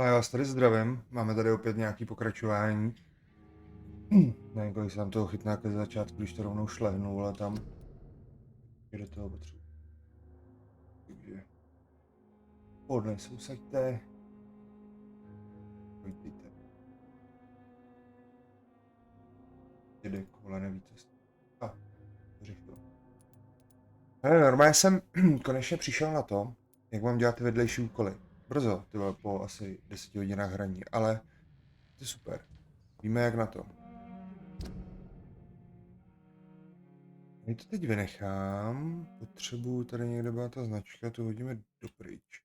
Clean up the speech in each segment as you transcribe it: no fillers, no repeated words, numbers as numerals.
No já vás tady zdravím, máme tady opět nějaký pokračování. Nevím, kolik se tam toho chytná ke začátku, když to rovnou šlehnu, ale tam je do toho potřebuji. Takže pohodlně se usaďte. Pojďte. Rydik, vole, neví co. A, řešil. Hele, normálně jsem konečně přišel na to, jak mám dělat ty vedlejší úkoly. Brzo, ty vole, po asi 10 hodinách hraní, ale to je super. Víme jak na to. Já to teď vynechám. Potřebuju, tady někde byla ta značka, tu hodíme dopryč.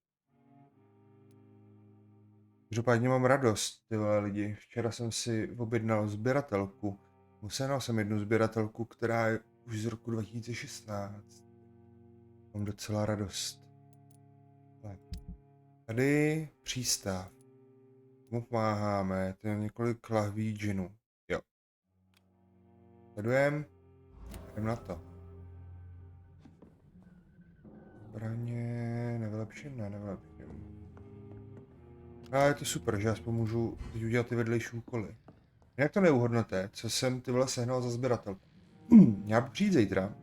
Každopádně mám radost, ty vole lidi. Včera jsem si objednal sběratelku. Musel jsem jednu sběratelku, která je už z roku 2016. Mám docela radost. Tady přístav. Mu pomáháme, to je několik lahví džinu. Jo. Sledujem. Jdem na to. Zbraně, nevylepším, ne, nevylepším. A je to super, že aspoň můžu teď udělat ty vedlejší úkoly. Jak to neuhodnote, co jsem ty vole sehnal za sběratelku? Já budu přijít zítra.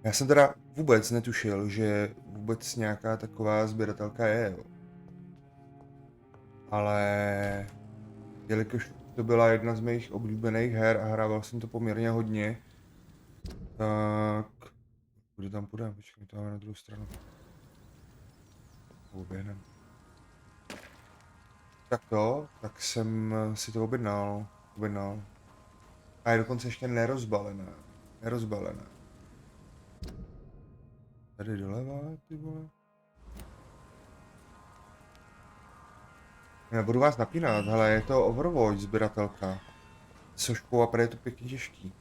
Já jsem teda vůbec netušil, že vůbec nějaká taková sběratelka je, jo. Ale jelikož to byla jedna z mých oblíbených her a hrával jsem to poměrně hodně, tak... Kudy tam půjdeme? Počkej, to máme na druhou stranu. Oběhnem. Tak jsem si to objednal. A je dokonce ještě nerozbalená. Tady doleva, ty vole. Nebudu vás napínat, hele, je to Overwatch sběratelka. Soškou a prý je to pěkně těžký.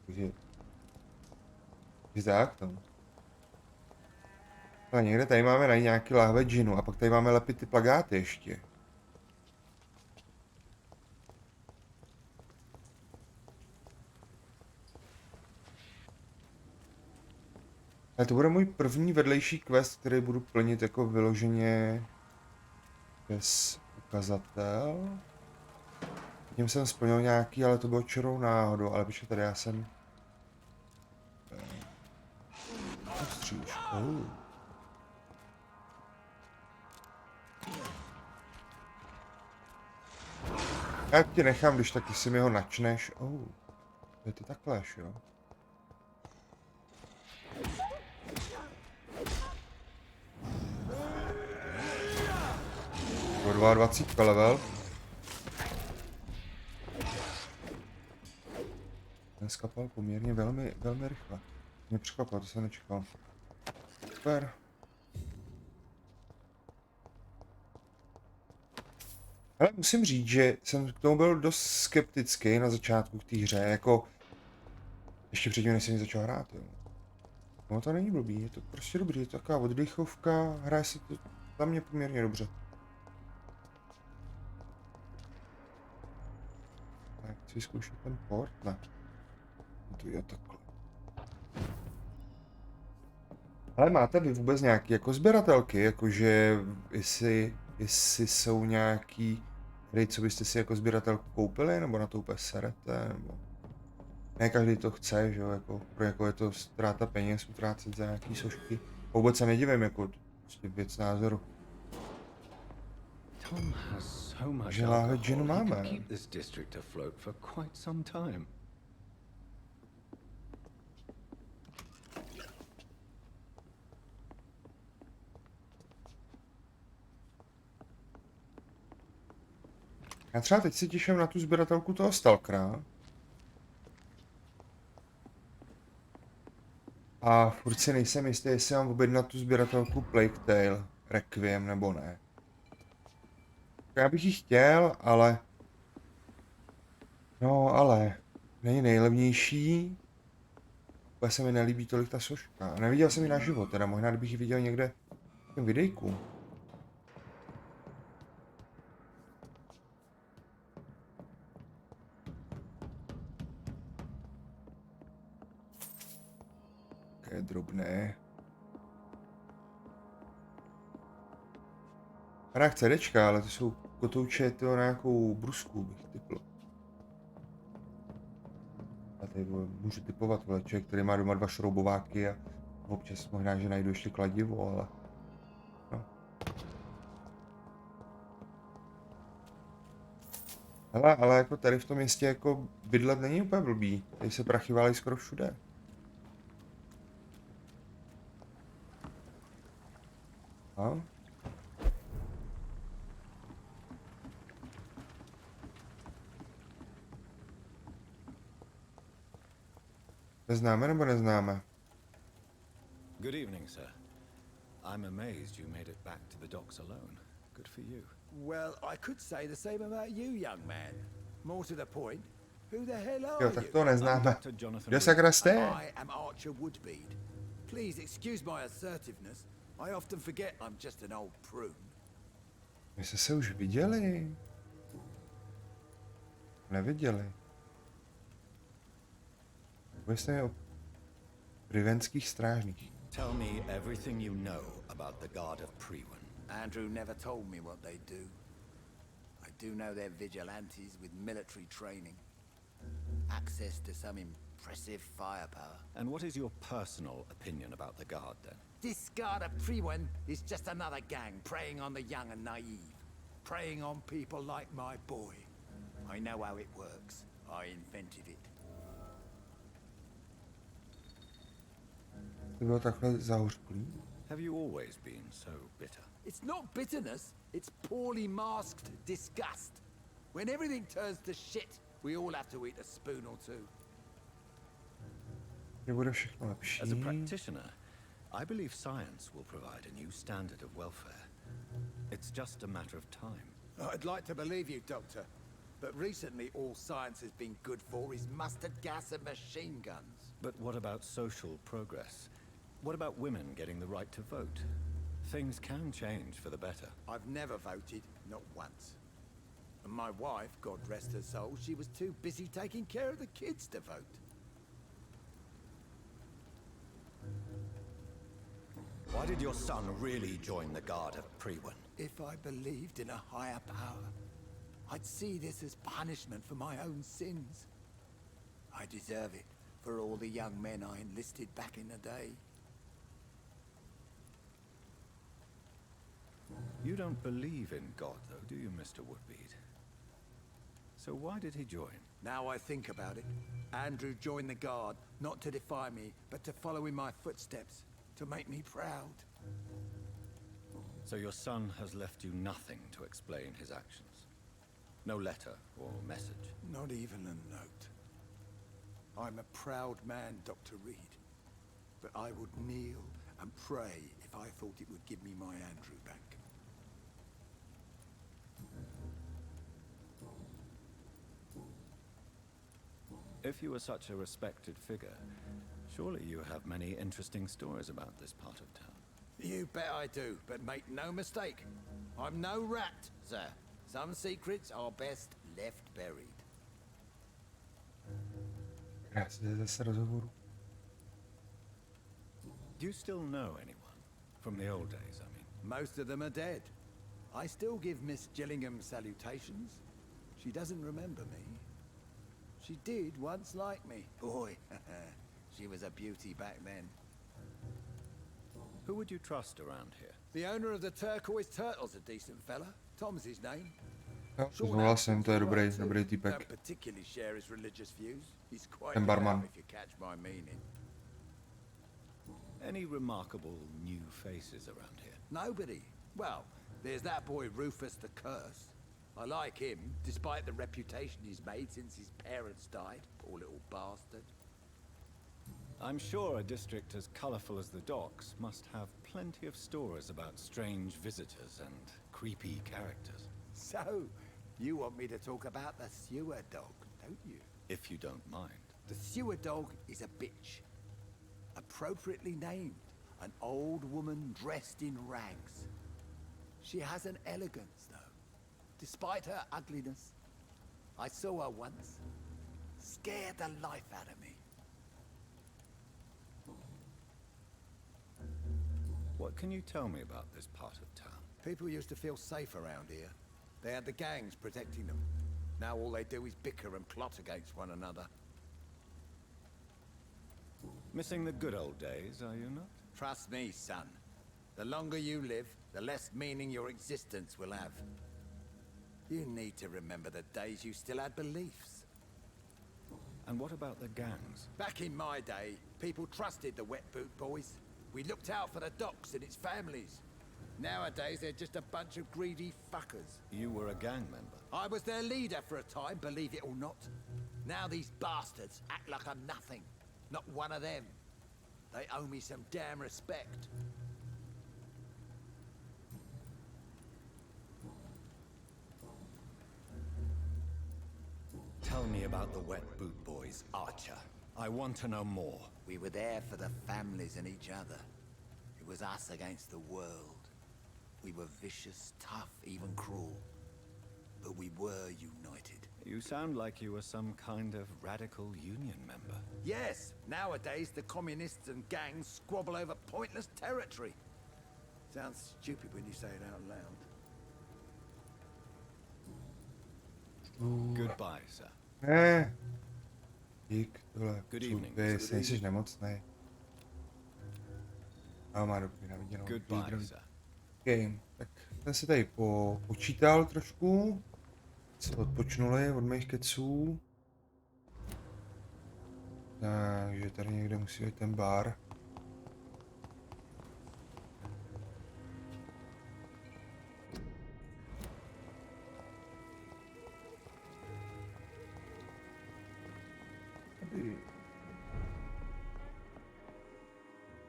Takže tak, no. A někde tady máme najít nějaký láhve džinu a pak tady máme lepit ty plagáty ještě. Ale to bude můj první vedlejší quest, který budu plnit jako vyloženě bez ukazatel. Tím jsem splnil nějaký, ale to bylo čirou náhodou, ale počkej, tady já jsem... Ostříž. Já ti nechám, když taky si mi ho načneš. To je ty takhleš, jo. 22 level. Ten skapal poměrně velmi rychle. Mě překvapilo, to jsem nečekal. Super. Ale musím říct, že jsem k tomu byl dost skeptický na začátku k té hře, jako... Ještě předtím, než jsem ji začal hrát, jo. No to není blbý, je to prostě dobrý, je to taková oddechovka, hraje se to za mě poměrně dobře. Tak, chci zkoušet ten port, ne. To je takhle. Ale máte vy vůbec nějaký jako sběratelky, jakože jestli jsou nějaký hry, co byste si jako sběratelku koupili, nebo na to úplně serete, nebo... Ne každý to chce, že jo, jako je to ztráta peněz, utrácet za nějaký sošky. Vůbec se nedivím, jako prostě věc názoru. Že láhve džinu máme. Já třeba teď si těším na tu sběratelku toho Stalkera. A furt si nejsem jistý, jestli mám objednat tu sběratelku Plague Tale Requiem nebo ne. Já bych ji chtěl, ale... No, ale... Není nejlevnější. Úplně se mi nelíbí tolik ta soška. Neviděl jsem ji na život, teda možná kdybych ji viděl někde v tom videjku. nějaké drobné. Hrách CDčka, ale to jsou kotouče to na nějakou brusku bych typl. A tady můžu typovat, vole, člověk, který má doma 2 šroubováky a občas možná, že najdu ještě kladivo, ale... No. Hele, ale jako tady v tom městě jako bydlet není úplně blbý. Tady se prachy válí skoro všude. A? Neznáme nebo neznáme? Good evening, sir. I'm amazed you made it back to the docks alone. Good for you. Well, I could say the same about you, young man. More to the point, who the hell are Jo, tak you? to neznáme. Dr. Jonathan Kde sakra jste? I am Archer Woodbead. Please excuse my assertiveness. I often forget I'm just an old prune. My jsme se už viděli. Neviděli. Vy jste o privenských strážných. Tell me everything you know about the Guard of Priwen. Andrew never told me what they do. I do know they're vigilantes with military training. Access to some impressive firepower. And what is your personal opinion about the Guard, then? This Guard of Priwen is just another gang preying on the young and naive. Preying on people like my boy. I know how it works. I invented it. To bylo takhle zahořklý. Have you always been so bitter? It's not bitterness, it's poorly masked disgust. When everything turns to shit, we all have to eat a spoon or two. Že bude všechno lepší. As a practitioner, I believe science will provide a new standard of welfare. It's just a matter of time. I'd like to believe you, Doctor. But recently all science has been good for is mustard gas and machine guns. But what about social progress? What about women getting the right to vote? Things can change for the better. I've never voted, not once. And my wife, God rest her soul, she was too busy taking care of the kids to vote. Why did your son really join the Guard of Priwen? If I believed in a higher power, I'd see this as punishment for my own sins. I deserve it for all the young men I enlisted back in the day. You don't believe in God, though, do you, Mr. Woodbead? So why did he join? Now I think about it, Andrew joined the Guard, not to defy me, but to follow in my footsteps, to make me proud. So your son has left you nothing to explain his actions? No letter or message? Not even a note. I'm a proud man, Dr. Reed, but I would kneel and pray if I thought it would give me my Andrew back. If you were such a respected figure, surely you have many interesting stories about this part of town. You bet I do, but make no mistake. I'm no rat, sir. Some secrets are best left buried. Krásně zase rozhovoru. Do you still know anyone? From the old days, I mean. Most of them are dead. I still give Miss Gillingham salutations. She doesn't remember me. She did once like me. Boy, she was a beauty back then. Who would you trust around here? The owner of the Turquoise Turtle's a decent fella. Tom's his name. Jo, zvolal jsem, to je dobrý týpek. Don't particularly share his religious views. He's quite Ten barman. loud if you catch my meaning. Any remarkable new faces around here? Nobody. Well, there's that boy Rufus the Curse. I like him, despite the reputation he's made since his parents died. Poor little bastard. I'm sure a district as colorful as the docks must have plenty of stories about strange visitors and creepy characters. So, you want me to talk about the sewer dog, don't you? If you don't mind. The sewer dog is a bitch. Appropriately named. An old woman dressed in rags. She has an elegance, though. Despite her ugliness. I saw her once. Scared the life out of me. What can you tell me about this part of town? People used to feel safe around here. They had the gangs protecting them. Now all they do is bicker and plot against one another. Missing the good old days, are you not? Trust me, son. The longer you live, the less meaning your existence will have. You need to remember the days you still had beliefs. And what about the gangs? Back in my day, people trusted the wet boot boys. We looked out for the docks and its families. Nowadays, they're just a bunch of greedy fuckers. You were a gang member. I was their leader for a time, believe it or not. Now these bastards act like I'm nothing. Not one of them. They owe me some damn respect. Tell me about the wet boot boys, Archer. I want to know more. We were there for the families and each other. It was us against the world. We were vicious, tough, even cruel. But we were united. You sound like you were some kind of radical union member. Yes, nowadays the communists and gangs squabble over pointless territory. Sounds stupid when you say it out loud. Goodbye, sir. Dík, tohle. Good evening. Nejsi nemocnej. A má dobrý na viděnou. Goodbye, sir. Okay, tak ten se tady počítal trošku. Se odpočnuli od mých keců. Takže tady někde musí být ten bar.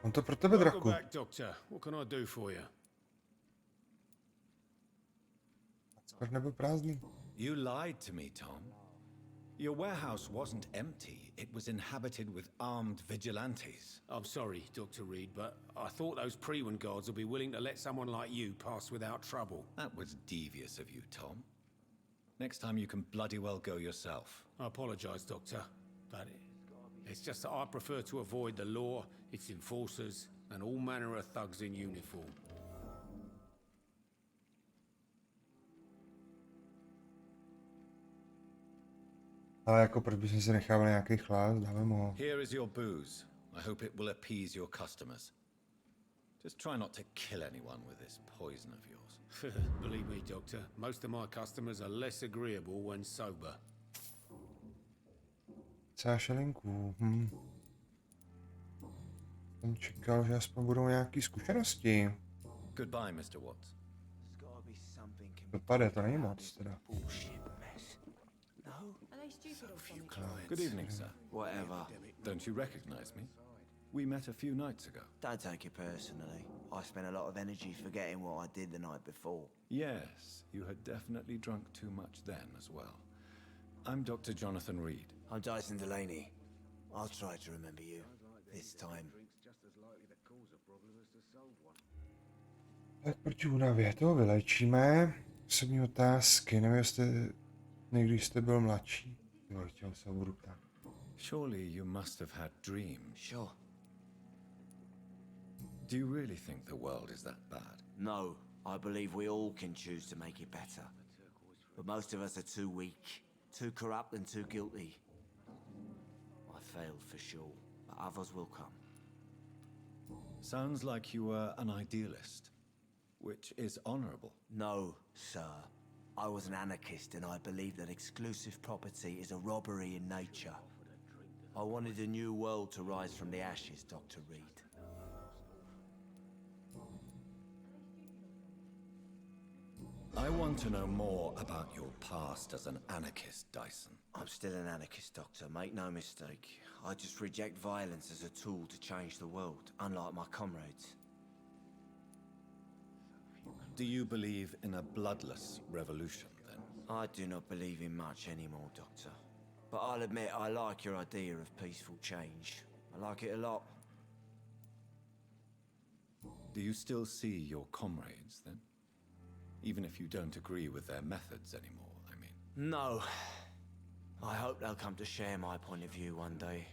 Mám to pro tebe, Draku. Welcome back, Doctor. What can I do for you? Skoro nebyl prázdný. You lied to me, Tom. Your warehouse wasn't empty. It was inhabited with armed vigilantes. I'm sorry, Dr. Reed, but I thought those Prewen guards would be willing to let someone like you pass without trouble. That was devious of you, Tom. Next time you can bloody well go yourself. I apologize, Doctor, but it's just that I prefer to avoid the law, its enforcers, and all manner of thugs in uniform. Ale jako proč bychom si nechávali nějaký chlás, dáme mu ho. Here is your booze. I hope it will appease your customers. Just try not to kill anyone with this poison of yours. Believe me, Doctor, most of my customers are less agreeable when sober. Šelinků, Jsem čekal, že aspoň budou nějaký zkušenosti. Goodbye, Mr. Watts. Dopadne, to není moc teda. Good evening, sir. Whatever. Don't you recognize me? We met a few nights ago. Don't take it personally. I spent a lot of energy forgetting what I did the night before. Yes, you had definitely drunk too much then as well. I'm Dr. Jonathan Reed. I'm Dyson Delaney. I'll try to remember you. This time. Tak proti únavě, toho vylečíme. Osobní otázky, nevím, jestli někdy jste byl mladší. Jo, chtěl se ho budu ptát. Surely you must have had dreams. Sure. Do you really think the world is that bad? No, I believe we all can choose to make it better. But most of us are too weak, too corrupt and too guilty. I failed for sure, but others will come. Sounds like you were an idealist, which is honorable. No, sir. I was an anarchist and I believed that exclusive property is a robbery in nature. I wanted a new world to rise from the ashes, Dr. Reed. I want to know more about your past as an anarchist, Dyson. I'm still an anarchist, Doctor, make no mistake. I just reject violence as a tool to change the world, unlike my comrades. Do you believe in a bloodless revolution, then? I do not believe in much anymore, Doctor. But I'll admit I like your idea of peaceful change. I like it a lot. Do you still see your comrades, then? Even if you don't agree with their methods anymore, I mean. No. I hope they'll come to share my point of view one day.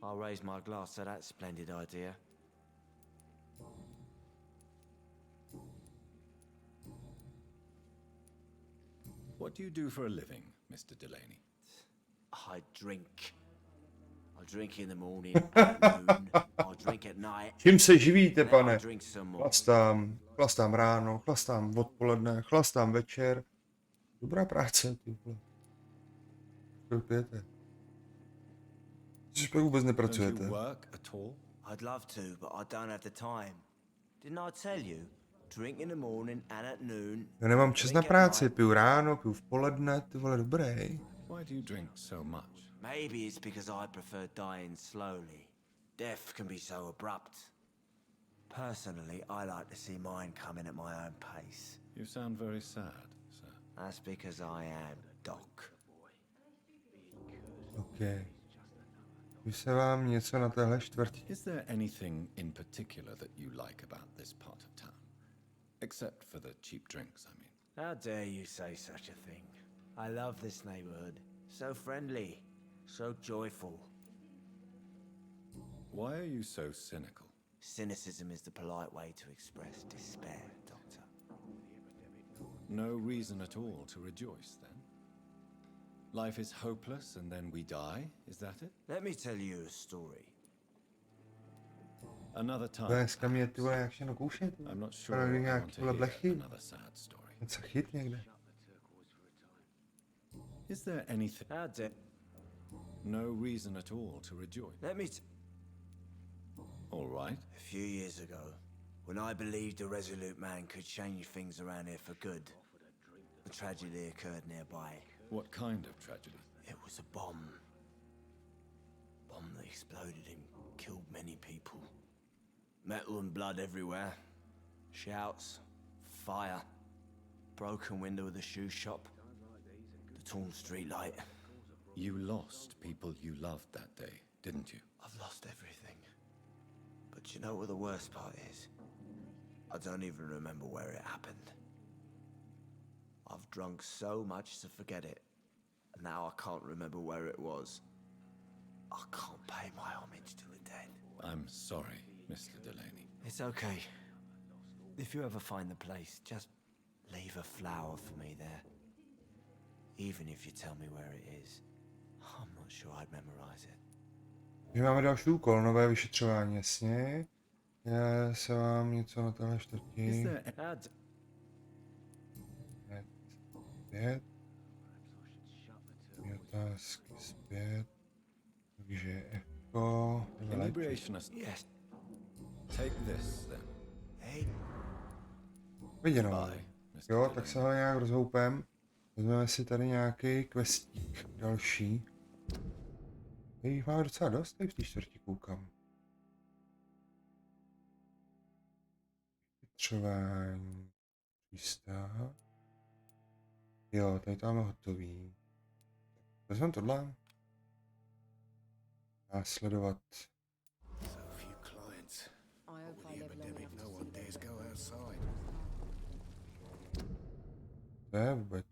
I'll raise my glass to that splendid idea. What do you do for a living, Mr. Delaney? I drink. I drink in the morning, at noon, I drink at night, Čím se živíte, and then I pane? drink some more. Chlastám ráno, chlastám odpoledne, chlastám večer. Dobrá práce, ty vole. Co pijete? Což pak vůbec Don't nepracujete. you work at all? I'd love to, but I don't have the time. Didn't I tell you? Drink in the morning and at noon. Já nemám čas na drink at práci, night. piju ráno, piju v poledne, ty vole, dobrý. Why do you drink so much? Maybe it's because I prefer dying slowly. Death can be so abrupt. Personally, I like to see mine coming at my own pace. You sound very sad, sir. That's because I am Doc. OK. Když se vám něco na téhle čtvrti... Is there anything in particular that you like about this part of town? Except for the cheap drinks, I mean. How dare you say such a thing? I love this neighborhood. So friendly, so joyful. Why are you so cynical? Cynicism is the polite way to express despair, Doctor. No reason at all to rejoice, then? Life is hopeless and then we die, is that it? Let me tell you a story. Another time. Dneska mě ty vole jak všechno koušet. I'm not sure Právě I nějaký want to vole hear blechy. another sad story. Něco chyt někde. Is there anything? How dare... No reason at all to rejoice. Let me... All right. A few years ago, when I believed a resolute man could change things around here for good, a tragedy occurred nearby. What kind of tragedy? It was a bomb. Bomb that exploded and killed many people. Metal and blood everywhere. Shouts, fire, broken window of the shoe shop, the torn street light. You lost people you loved that day, didn't you? I've lost everything. But you know what the worst part is? I don't even remember where it happened. I've drunk so much to forget it, and now I can't remember where it was. I can't pay my homage to the dead. I'm sorry, Mr. Delaney. It's okay. If you ever find the place, just leave a flower for me there. Even if you tell me where it is, I'm not sure I'd memorize it. My máme další úkol, nové vyšetřování, jasně. Já se vám něco na téhle čtvrti. Is there Zpět. Otázky zpět. Takže jako... inebriationist? Yes. Take this then. Hey, Viděno. Bye, Mr. Jo, Delaney. tak se ho nějak rozhoupem. Vezmeme si tady nějaký questík další. Jich máme docela dost, tady v té čtvrti koukám. Vyšetřování. Přístav. Jo, tady to máme hotový. Vezmeme tohle. Následovat. So few clients. I hope With I the live long epidemic, enough no to one see dares them. go outside. To je vůbec.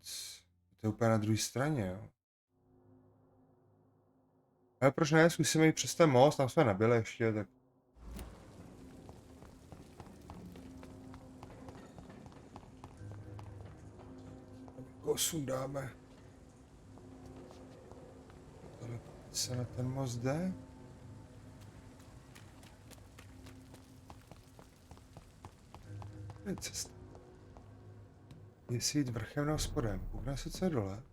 To je úplně na druhé straně, jo. Ale proč ne, zkusíme jít přes ten most, tam jsme nabili ještě, tak... Ho sundáme. Tohle se na ten most jde? To je cesta. Jestli jít vrchem nebo spodem, koukne se, co je dole.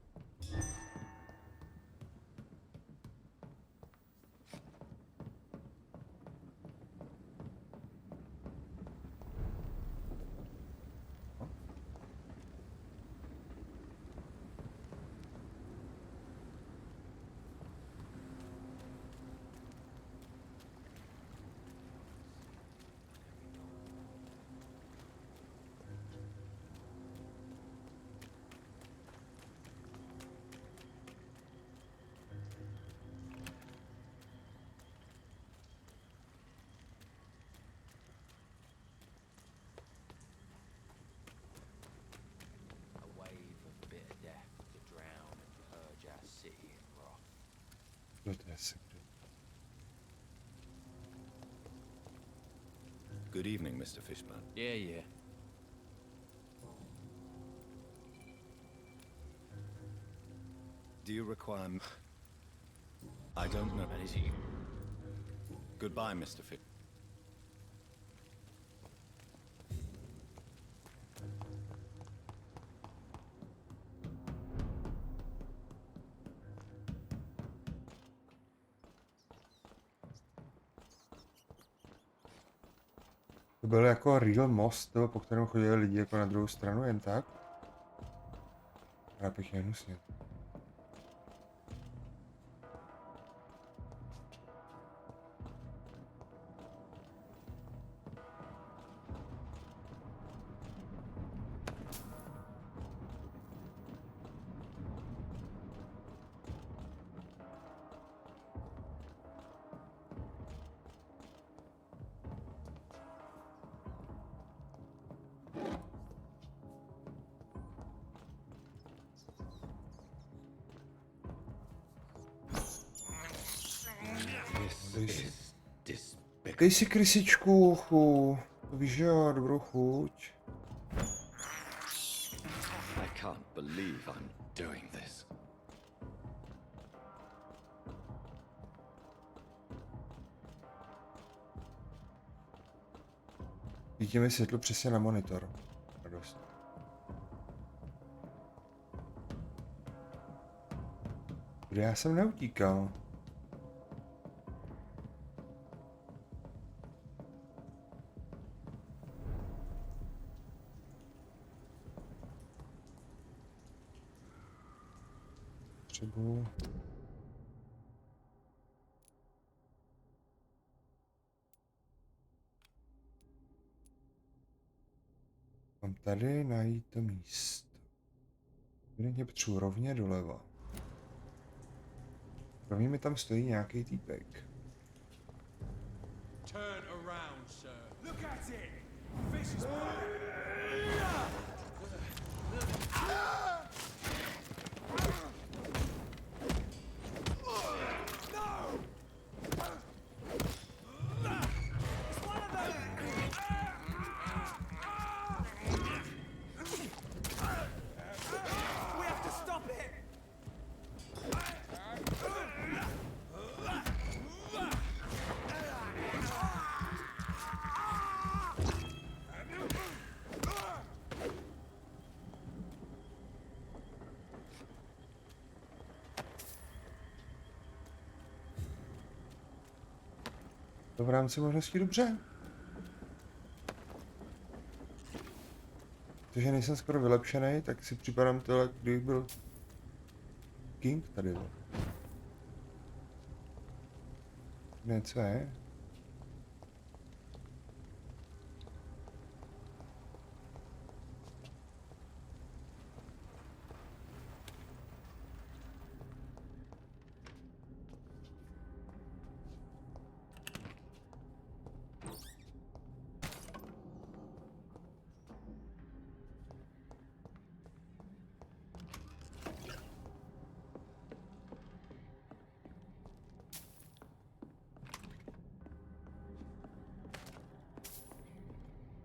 a wave of bitter death to drown and purge our city in wrath. Kdo to je sekret? Good evening, Mr. Fishburne. Yeah. Do you require... I don't know. Is he? Goodbye, Mr. Fick. To byl jako real most, po kterém chodili lidi jako na druhou stranu, jen tak? Já bych jen hnusně. Dej si krysičku, chu. To víš, že jo, dobrou chuť. I can't believe I'm doing this. Svítí mi světlo přesně na monitor. Radost. Kde já jsem neutíkal? Potřebuji... Mám tady najít to místo. Evidentně potřebuji rovně doleva. Rovně mi tam stojí nějaký týpek. Turn around, sir. Look at it! Fish is To v rámci možností dobře. Protože nejsem skoro vylepšený, tak si připadám tohle, kdybych byl King tady. Něco je?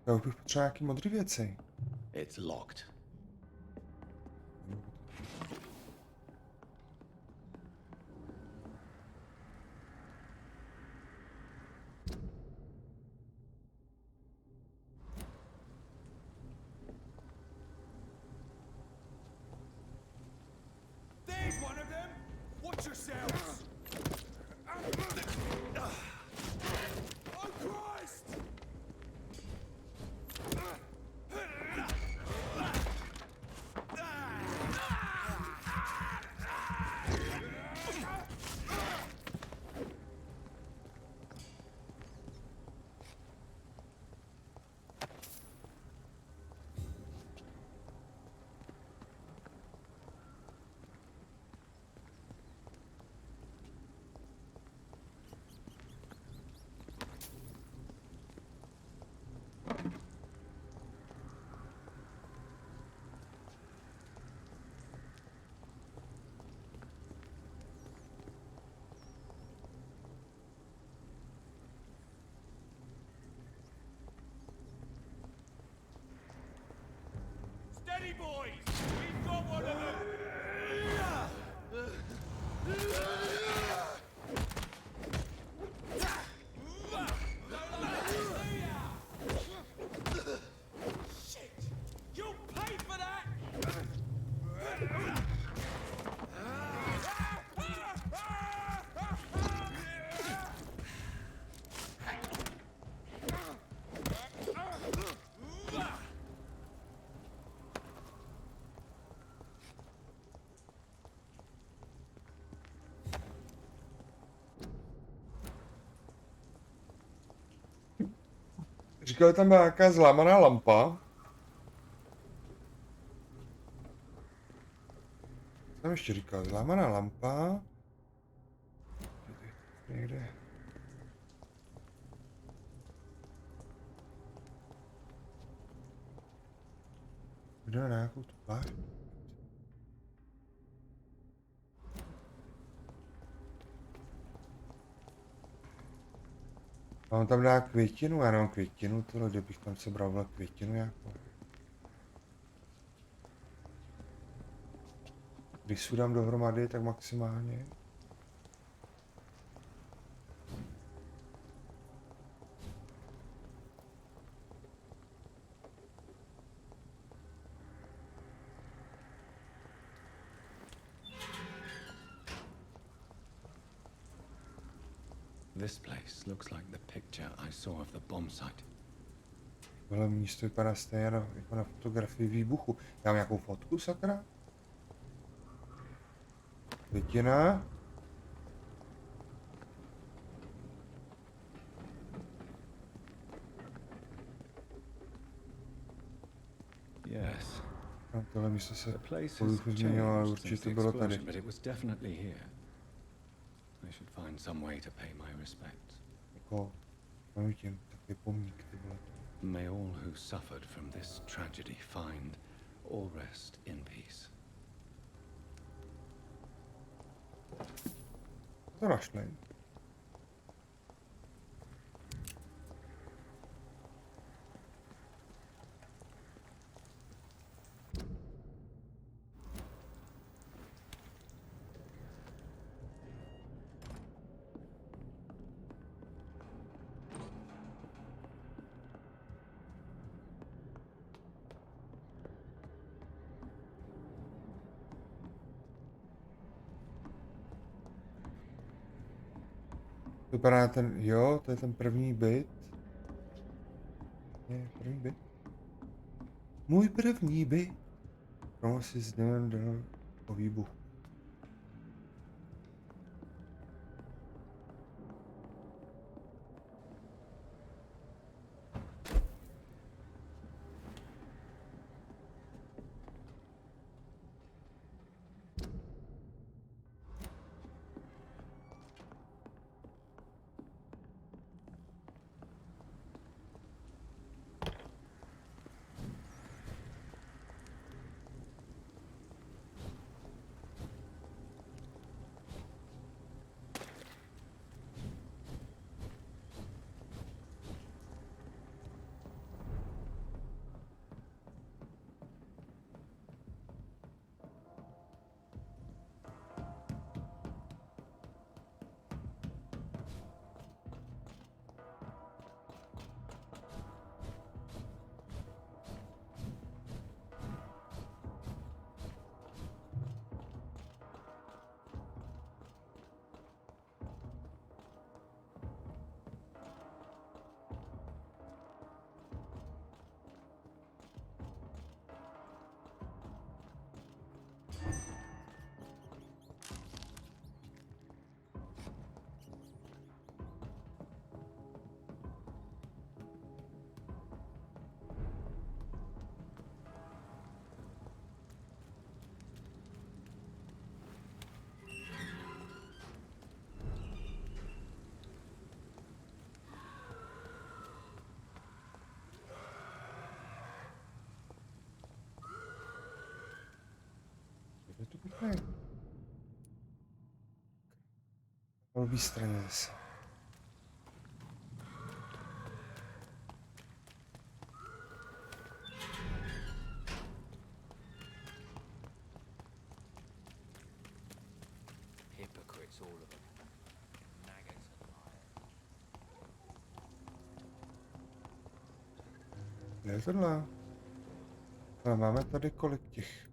Já už bych potřeboval nějaký modrý věci. It's locked. There's one of them! Watch yourselves! Oh Christ! Steady, boys! We've got one of them! Říkal, tam byla nějaká zlámaná lampa. Co tam ještě říkal? Zlámaná lampa. Někde. Jde na nějakou tu pláž. Mám tam dát květinu, já nemám květinu, tohle, kdybych tam sebral květinu nějakou. Když si dám dohromady, tak maximálně. This place looks like the picture I saw of the bomb site. Tohle místo vypadá stejně jako na fotografii výbuchu. Já mám nějakou fotku, sakra? Květina. Yes. No, tohle místo se The place has půlku změnilo, ale changed since určitě the bylo tady. explosion, but it was definitely here. I should find some way to pay my respects. Jako, tím takový pomník, ty vole. May all who suffered from this tragedy find all rest in peace. To našli. Vypadá na ten, jo, to je ten první byt. Je, první byt. Můj první byt. Promo si s dnem dal o výbuchu. Je to pěkné. Na obě straně zase. Hypocrites, all of them. Maggots and liars. Je tohle. Ale máme tady kolik těch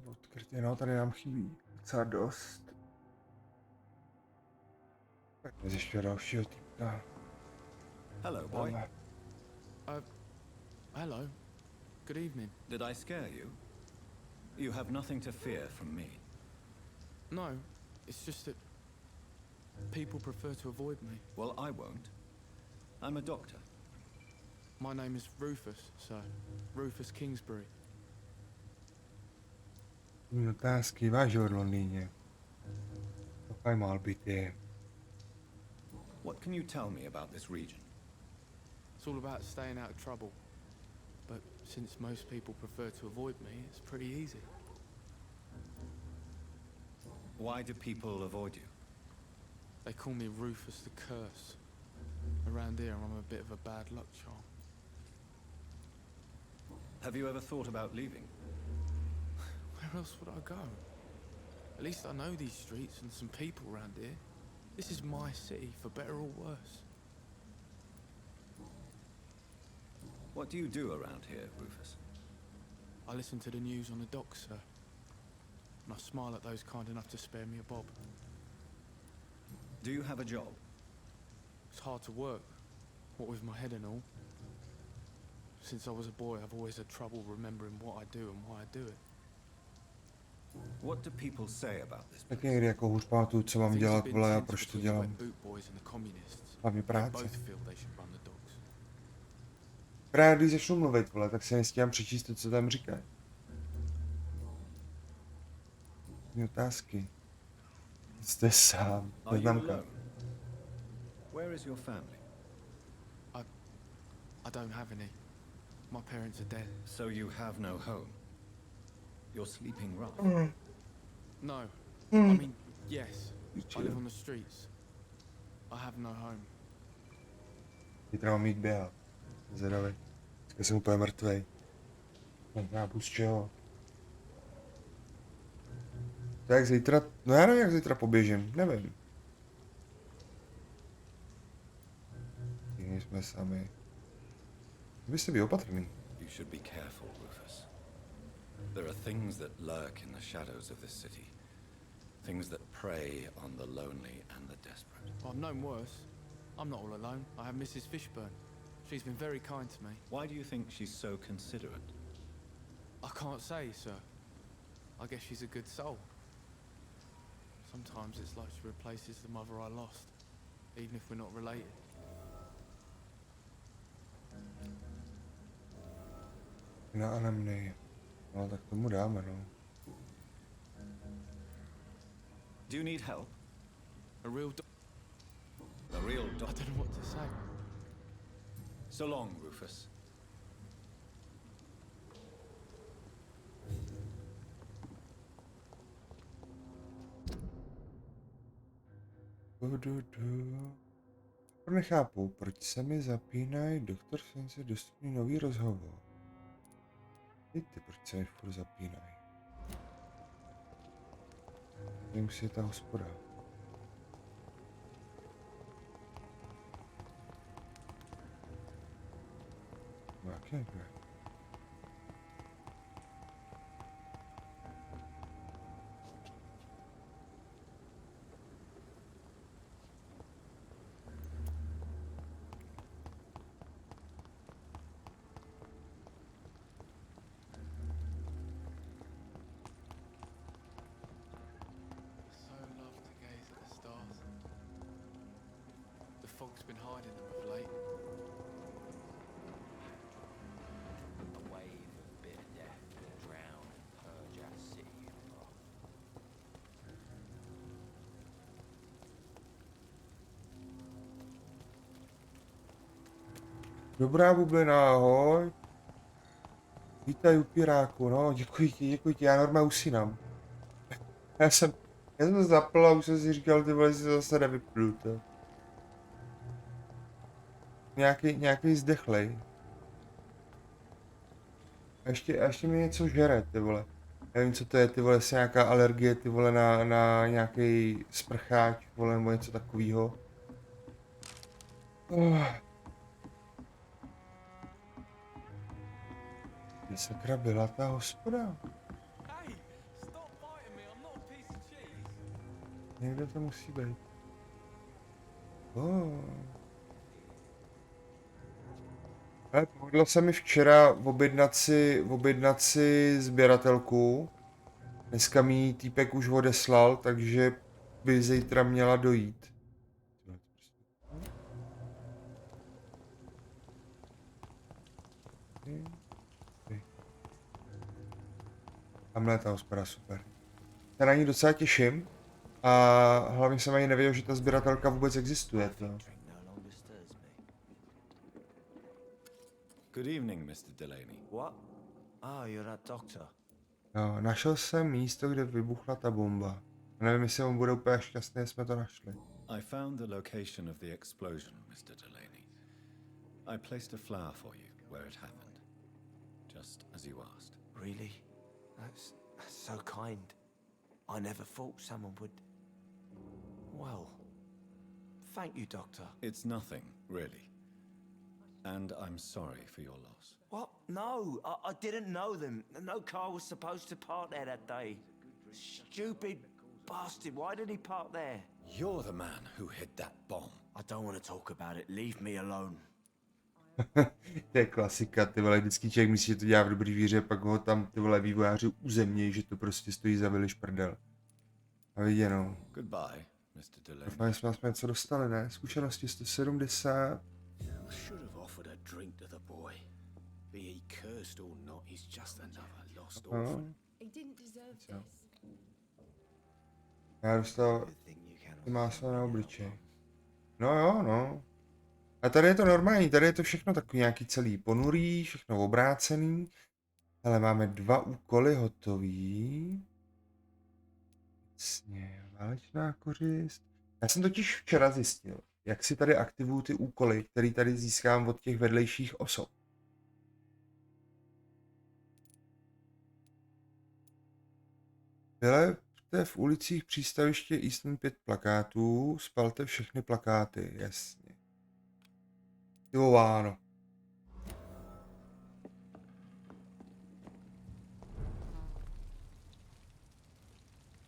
odkrytě, no tady nám chybí docela dost. Tak ještě dalšího týpka. Hello, boy. Hello. Good evening. Did I scare you? You have nothing to fear from me. No, it's just that people prefer to avoid me. Well, I won't. I'm a doctor. My name is Rufus, sir. Rufus Kingsbury. Otázky, váš život v Londýně. To mal být je. What can you tell me about this region? It's all about staying out of trouble. But since most people prefer to avoid me, it's pretty easy. Why do people avoid you? They call me Rufus the Curse. Around here, I'm a bit of a bad luck charm. Have you ever thought about leaving? Where else would I go? At least I know these streets and some people around here. This is my city, for better or worse. What do you do around here, Rufus? I listen to the news on the docks, sir. And I smile at those kind enough to spare me a bob. Do you have a job? It's hard to work, what with my head and all. Since I was a boy, I've always had trouble remembering what I do and why I do it. What do people say about this Tak place? někdy jako hůř pamatuju, co mám Things dělat, have been vole, a tense proč to between the dělám. wet boot boys and the communists. Hlavně They práce. both feel they should run the docks. Právě když začnu mluvit, vole, tak si nestíhám přečíst to, co tam říkají. Otázky. Jste sám, Are you neznámka. alone? Where is your family? I don't have any. My parents are dead. So you have no home. You're sleeping rough. No. I mean, yes. I live on the streets. I have no home. Zítra mám jít běhat. Zvědavej. Dneska jsem úplně mrtvej. Nechápu z čeho. To jak zítra, no já nevím, jak zítra poběžím, nevím. Všichni jsme sami. Byste být opatrný. You should be careful, Rufus. There are things that lurk in the shadows of this city. Things that prey on the lonely and the desperate. I've known worse. I'm not all alone. I have Mrs. Fishburne. She's been very kind to me. Why do you think she's so considerate? I can't say, sir. I guess she's a good soul. Sometimes it's like she replaces the mother I lost, even if we're not related. Na anemny. No tak tomu dáme, no. Do you need help? A real A real I doctor. don't know what to say. So long, Rufus. Nechápu, proč se mi zapínají doktor Sence dostupný nový rozhovor. Víte, proč se mi furt zapínají? Vím si, je ta hospoda. No, jak je? So love to gaze at the stars. The fog's been hiding them of late. A wave of bitter death will drown and purge our city of wrath. Dobrá bublina, ahoj. Vítaj upíráku, no, děkuji ti, já normálně usínám. Já jsem to zapl a už jsem si říkal, ty vole, si zase nevypnu to. Nějaký zdechlej. A ještě mi něco žere, ty vole. Nevím, co to je, ty vole, jestli nějaká alergie, ty vole, na nějaký sprcháč, vole, nebo něco takového. Kde sakra byla ta hospoda? Hey, stop biting me. I'm not a piece of cheese. Někde to musí být. Ale povedlo se mi včera objednat si sběratelku. Dneska mi ji týpek už odeslal, takže by zítra měla dojít. Tamhle je ta hospoda, super. Se na ní docela těším. A hlavně jsem ani nevěděl, že ta sběratelka vůbec existuje. To. Drink no longer stirs me. Good evening, Mr. Delaney. What? Oh, you're that doctor. No, našel jsem místo, kde vybuchla ta bomba. Nevím, jestli on bude úplně šťastný, jsme to našli. I found the location of the explosion, Mr. Delaney. I placed a flower for you where it happened, just as you asked. Really? That's so kind. I never thought someone would... Well, thank you, Doctor. It's nothing, really. And I'm sorry for your loss. What? No, I didn't know them. No car was supposed to park there that day. Stupid bastard, why did he park there? You're the man who hid that bomb. I don't want to talk about it. Leave me alone. To je klasika, ty vole, vždycky člověk myslí, že to dělá v dobrý víře, pak ho tam ty vole vývojáři uzemnějí, že to prostě stojí za viliš prdel. A viděnou. Goodbye, Mr. Delaney. Doufám, že jsme něco dostali, ne? Zkušenosti 170. Should have offered a drink to the boy. Be he cursed or not, he's just another lost orphan. He didn't deserve this. Já dostal Good thing you cannot ty máslo na obličej. No jo, no. A tady je to normální, tady je to všechno takový nějaký celý ponurý, všechno obrácený. Ale máme 2 úkoly hotový. Jasně, válečná kořist. Já jsem totiž včera zjistil, jak si tady aktivuju ty úkoly, které tady získám od těch vedlejších osob. Vylepte v ulicích přístaviště Easton 5 plakátů, spalte všechny plakáty, jasně. Aktivováno.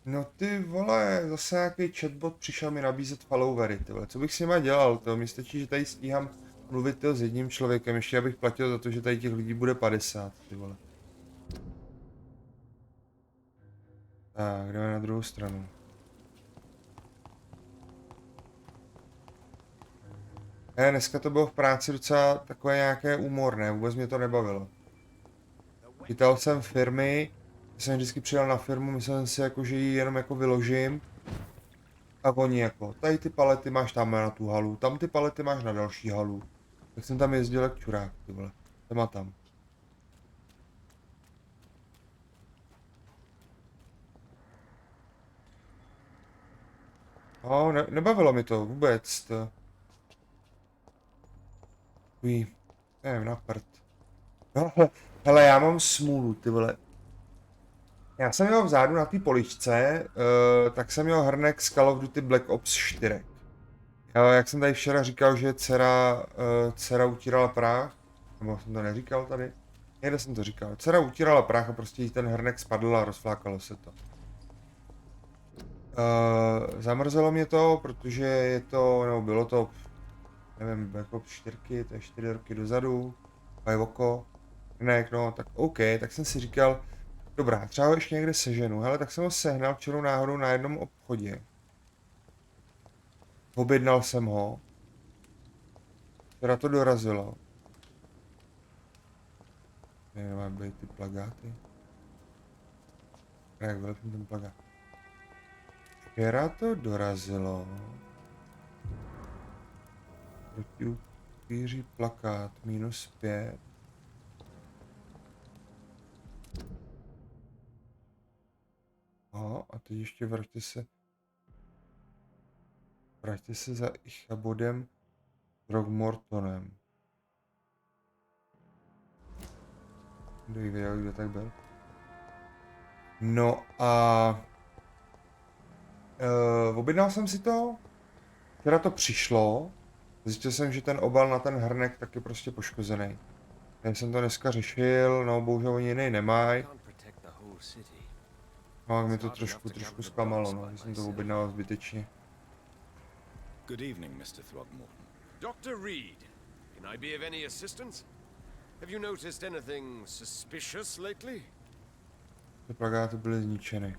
No ty vole, zase nějaký chatbot přišel mi nabízet followery, ty vole. Co bych s nima dělal, to mi stačí, že tady stíhám mluvit s jedním člověkem, ještě abych platil za to, že tady těch lidí bude 50, ty vole. Tak, jdeme na druhou stranu. Dneska to bylo v práci docela takové nějaké úmorné, vůbec mě to nebavilo. Chytal jsem firmy, jsem vždycky přijel na firmu, myslel jsem si jako, že ji jenom jako vyložím. A oni jako, tady ty palety máš tam na tu halu, tam ty palety máš na další halu. Tak jsem tam jezdil jak čurák, ty vole, tam a tam. No, nebavilo mi to vůbec, to. Uj, nevím, na prd. No, hele, já mám smůlu, ty vole. Já jsem měl vzadu na té poličce, tak jsem měl hrnek z Call of Duty Black Ops 4. Jak jsem tady včera říkal, že dcera utírala prach, nebo jsem to neříkal tady? Někde jsem to říkal. Dcera utírala prach a prostě jí ten hrnek spadl a rozflákalo se to. Zamrzelo mě to, protože je to, nebo bylo to, nevím, Black Ops 4, to je 4 roky dozadu, a je oko, hrnek, no, tak OK, tak jsem si říkal, dobrá, třeba ho ještě někde seženu, hele, tak jsem ho sehnal včera náhodou na jednom obchodě. Objednal jsem ho. Včera to dorazilo. Nemá být ty plagáty. Jak velký ten plagát. Včera to dorazilo. Proti upíří plakát, -5. A teď ještě vraťte se za Ichabodem Mortonem. Kdo jí věděl, kdo tak byl? No a objednal jsem si to. Včera to přišlo. Zjistil jsem, že ten obal na ten hrnek tak je prostě poškozený. Já jsem to dneska řešil, no bohužel oni jiný nemají. No a mě to trošku zklamalo, no, že jsem to objednal zbytečně. Good evening, Mr. Throgmorton. Dr. Reed, can I be of any assistance? Have you noticed anything suspicious lately? Ty plakáty byly zničeny.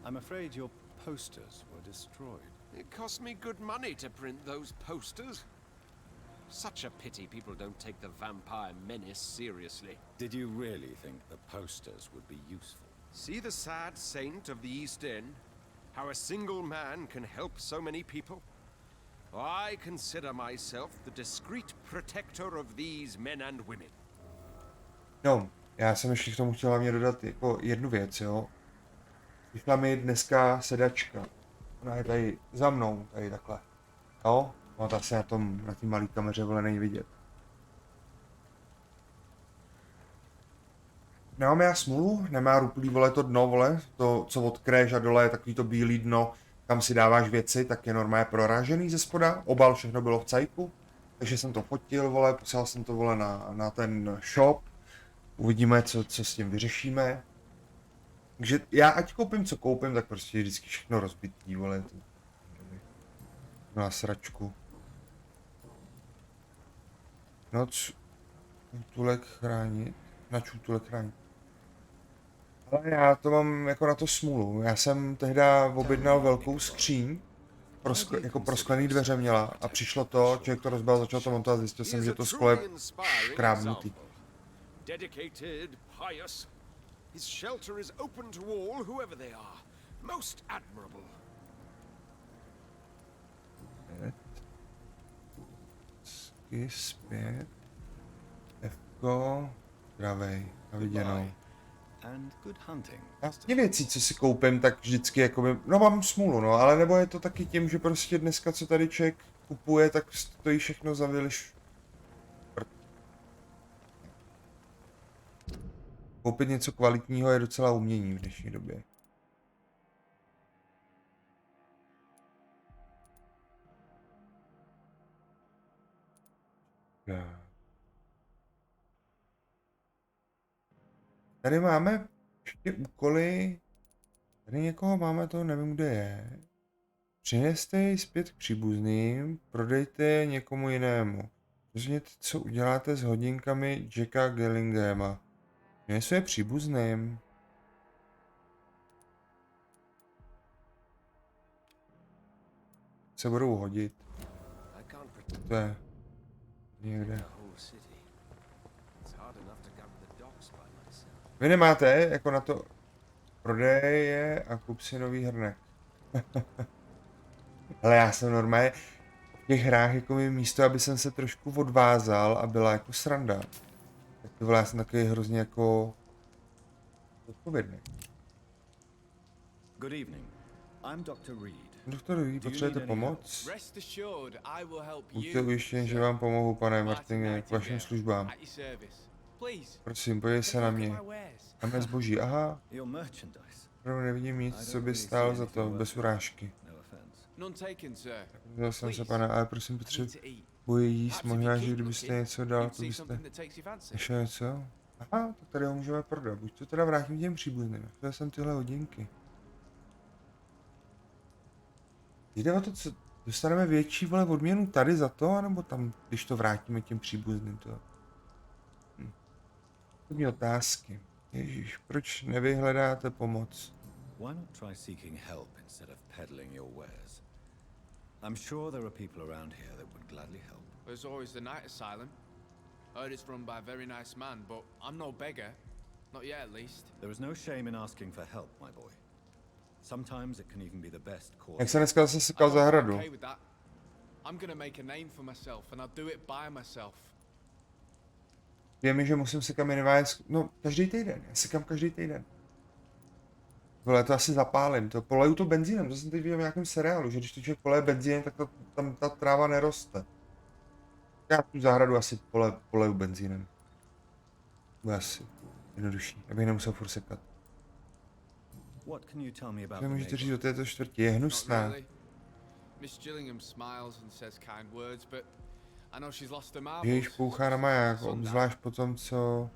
I'm afraid your posters were destroyed. It cost me good money to print those posters. Such a pity people don't take the vampire menace seriously. Did you really think the posters would be useful? See the sad saint of the East Inn? How a single man can help so many people? I consider myself the discreet protector of these men and women. No, já jsem ještě k tomu chtěl hlavně dodat jako jednu věc, jo. Vyšla mi dneska sedačka. Ona je tady za mnou, tady takhle. Jo, no to asi na té malé kameře, vole, není vidět. Nemám já smůlu, nemá ruplý, vole, to dno, vole, to, co odkryješ a dole je takový to bílý dno, kam si dáváš věci, tak je normálně prorážený ze spoda, obal, všechno bylo v cajku, takže jsem to fotil, vole, poslal jsem to, vole, na ten shop, uvidíme, co s tím vyřešíme. Takže já ať koupím, co koupím, tak prostě vždycky všechno rozbitý, vole, na sračku. No, útulek chránit, nač útulek chránit. Ale já to mám jako na to smůlu. Já jsem tehda objednal velkou skříň, jako pro sklený dveře měla a přišlo to, člověk to rozbil, začal to montovat, zjistil jsem, že to sklo je škrábnutý. Dedicated, pious. His shelter is open to all, whoever they are. Most admirable. Zpět. Fko. Zdravej. Na viděnou. And good hunting. Já věcí, co si koupím, tak vždycky jakoby, no mám smůlu, no, ale nebo je to taky tím, že prostě dneska, co tady člověk kupuje, tak stojí všechno za vyliš. Koupit něco kvalitního je docela umění v dnešní době. Tady máme ještě úkoly. Tady někoho máme, to nevím, kde je. Přineste jej zpět k příbuzným, prodejte někomu jinému. Rozhodněte, co uděláte s hodinkami Jacka Gellingema. Něco je příbuzným. Se budou hodit. To je někde. Vy nemáte jako na to prodeje a kup si nový hrnek. Ale já jsem normálně v těch hrách jako mi místo, aby jsem se trošku odvázal a byla jako sranda. Tak to byla, já jsem takový hrozně jako odpovědný. Good evening. I'm Dr. Reed. Doktor Reed, potřebujete pomoc? Buďte ujištěni, že vám pomohu, pane Martině, k vašim službám. Prosím, podívej se na mě. Máme zboží, aha. Opravdu nevidím nic, co by stálo za to, bez urážky. Vzal jsem se, pane, ale prosím, potřebuji jíst, možná, že kdybyste něco dal, to byste... Ještě něco? Aha, tak tady ho můžeme prodat, buď to teda vrátím těm příbuzným, chtěl jsem tyhle hodinky. Jde o to, co dostaneme větší, vole, odměnu tady za to, anebo tam, když to vrátíme těm příbuzným, to... To mě otázky. Ježíš, proč nevyhledáte pomoc? Why not try seeking help instead of peddling your wares? I'm sure there are people around here that would gladly help. There's always the night asylum. Heard it's run by a very nice man, but I'm no beggar. Not yet, at least. There is no shame in asking for help, my boy. Sometimes it can even be the best cause. Jak se dneska zase sekal zahradu? Okay with that. I'm gonna make a name for myself, and I'll do it by myself. Je mi, že musím sekat minimálně, no každý týden, já sekám každý týden. Vole, to asi zapálím, to poleju to benzínem, to jsem teď viděl v nějakém seriálu, že když to člověk poleje benzínem, tak tam ta tráva neroste. Já tu zahradu asi poleju benzínem. Bude asi jednodušší, abych nemusel furt sekat. Co můžete říct do této čtvrti, je hnusná. Miss Gillingham smiles and says kind words, but I know she's lost her marbles. Jejíž pouchá na maják, obzvlášť po tom, co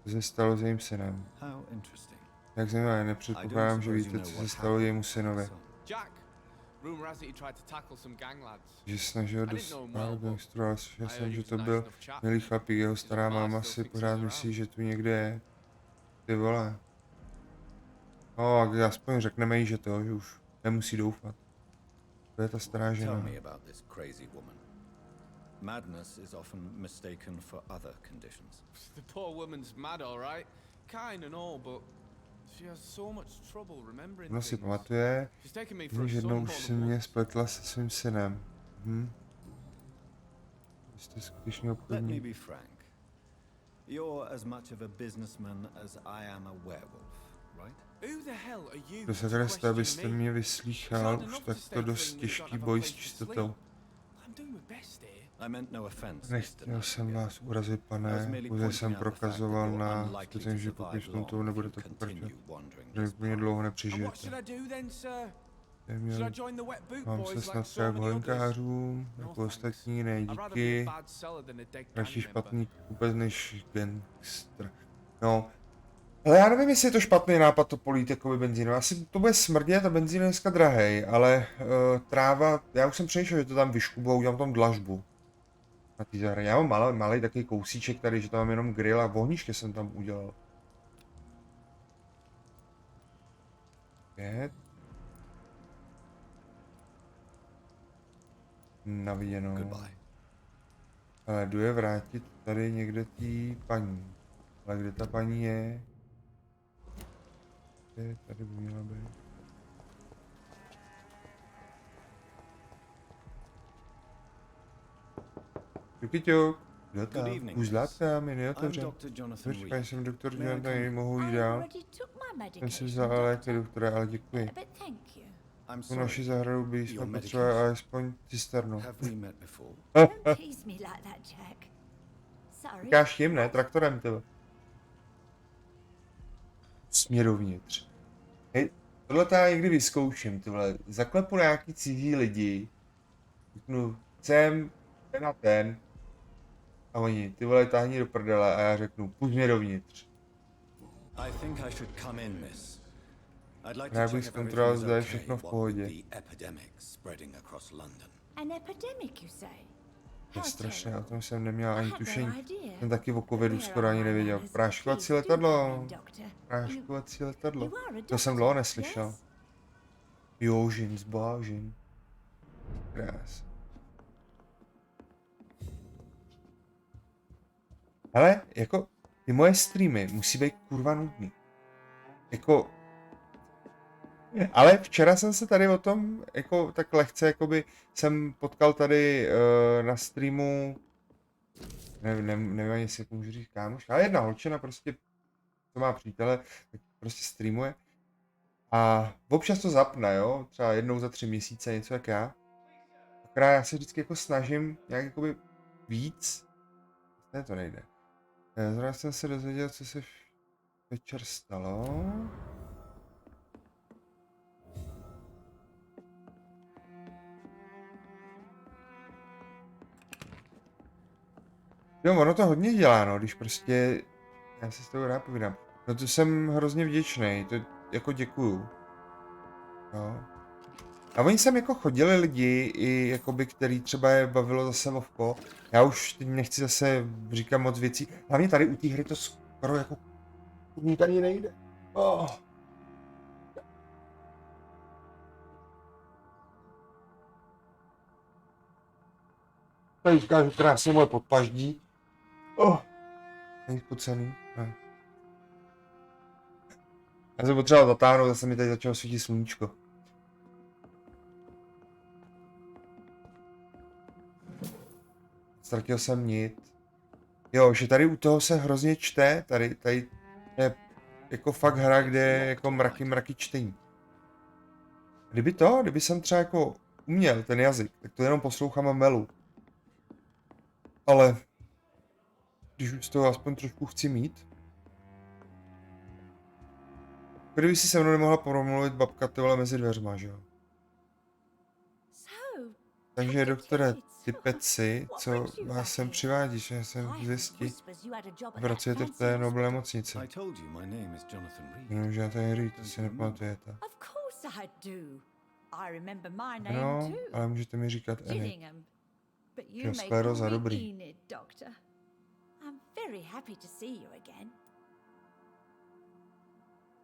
se stalo s jejím synem. Jak zajímavé, nepředpokládám, že víte, co se stalo jejímu synovi. Jack, rumor has it he tried to tackle some gang lads. Že snažil dostat gangsterů, ale slyšel jsem, že to byl milý chlapík, jeho stará máma si pořád myslí, že tu někde je. Ty vole. No, aspoň řekneme jí, že to, že už nemusí doufat. To je ta stará žena. Madness is often mistaken for other conditions. The poor woman's mad, all right. Kind and all, but She has so much trouble remembering Ono si things. pamatuje, She's taken me for a že jednou son už all se at mě once. spletla se svým synem. Vy jste skutečně Let me obchodník. be frank. You're as much of a businessman as I am a werewolf, right? Who the hell are you Kdo se to kreste, question abyste me? mě It's vyslýchal, hard už enough to takto stay dost clean when you těžký don't have a boj s place to čistotou. sleep. I'm doing my best here. I meant no offense, Mr. Nechtěl jsem Nightingale. vás urazit, pane, pouze jsem prokazoval na skutečně, že pokud v tomto nebudete pokračovat, že úplně dlouho And what nepřežijete. should I do then, sir? Měl, Should I join the wet boot mám se boys like snad so jak many others? holenkářům, No, jako thanks. ostatní, ne I'd rather be a díky, bad seller than a dead gang radši member. špatný vůbec než gangster. No, ale já nevím, jestli je to špatný nápad to polít jakoby benzínu. Asi to bude smrdět a benzín je dneska drahej, ale tráva, já už jsem přemýšlel, že to tam vyškubu a udělám tam dlažbu. Na té zahradě. Já mám malý takový kousíček tady, že tam mám jenom grill a ohniště jsem tam udělal. 5. Na viděnou. Goodbye. Ale jdu je vrátit tady někde tý paní. Ale kde ta paní je? Tady by měla být. Čukyťuk, kdo Good tam? evening, Už miss. zlátka mi I'm neotevře. Dr. Jonathan Počkej, Reed. jsem doktor May I Jonathan, come- mohu jít I dál. already took my Jsem si medication, vzal léky, doktore, ale děkuji. but thank you. I'm Tu naši sorry. zahradu by Your jsme medication. potřebovali alespoň cisternu. Have we met before? Don't tease me like that, Jack. Sorry. Říkáš tím, ne? Traktorem, tebe. Směr dovnitř. Hej, tohle to já někdy vyzkouším, tyhle. Zaklepu nějaký cizí lidi. Řeknu, jsem ten a ten. A oni, ty vole, táhni do prdele a já řeknu, půjď mě dovnitř. I think I should come in, miss. I'd like to Já check bych if zkontroloval, everything is zda je okay, všechno v what pohodě. with the epidemic spreading across London. An epidemic, you say? To je How strašné, o terrible. tom jsem neměl I ani had no tušení. idea. Jsem taky o covidu Where skoro are ani my nevěděl. manners? Práškovací Please do letadlo. come in, doctor. Práškovací letadlo. You are a To jsem doctor, dlouho neslyšel. yes? Jožin, zblážin. Krás. Ale jako ty moje streamy musí být kurva nudný. Jako... Ale včera jsem se tady o tom, jako tak lehce, jakoby jsem potkal tady na streamu, nevím ani, jestli jak můžu říct kámoška, ale jedna holčina prostě, to má přítele, tak prostě streamuje. A občas to zapne, jo, třeba jednou za 3 měsíce, něco jak já. Akorát já se vždycky jako snažím nějak jakoby víc, ne, to nejde. Zrovna jsem se dozvěděl, co se večer stalo. Jo, ono to hodně dělá, no, když prostě, já si s tebou rád povídám. No to jsem hrozně vděčný, to jako děkuju. Jo. A oni sem jako chodili lidi, i jakoby, který třeba je bavilo zase Vovko. Já už teď nechci zase říkat moc věcí. Hlavně tady u té hry to skoro jako ní tady nejde. Oh. Tady ukážu krásně moje podpaždí. Oh. Není spocený? Ne. Já jsem potřeboval zatáhnout, zase mi tady začalo svítit sluníčko. Ztratil jsem nit. Jo, že tady u toho se hrozně čte, tady je jako fakt hra, kde je jako mraky čtení. Kdyby jsem třeba jako uměl ten jazyk, tak to jenom poslouchám a melu. Ale když už z toho aspoň trošku chci mít. Kdyby si se mnou nemohla promluvit babka ty vole mezi dveřma, že jo? So, Takže doktore, ty peci, co vás sem přivádí, že jsem zvěstí, pracujete v té Nobel nemocnici. I told you my name is Jonathan Reed. Jenom, že já tady Reed, to si nepamatujete. Of course I do. I remember my name No, too. ale můžete mi říkat Annie. Gillingham. But you Jo, may skléro call za me dobrý. Enid, Doctor. I'm very happy to see you again.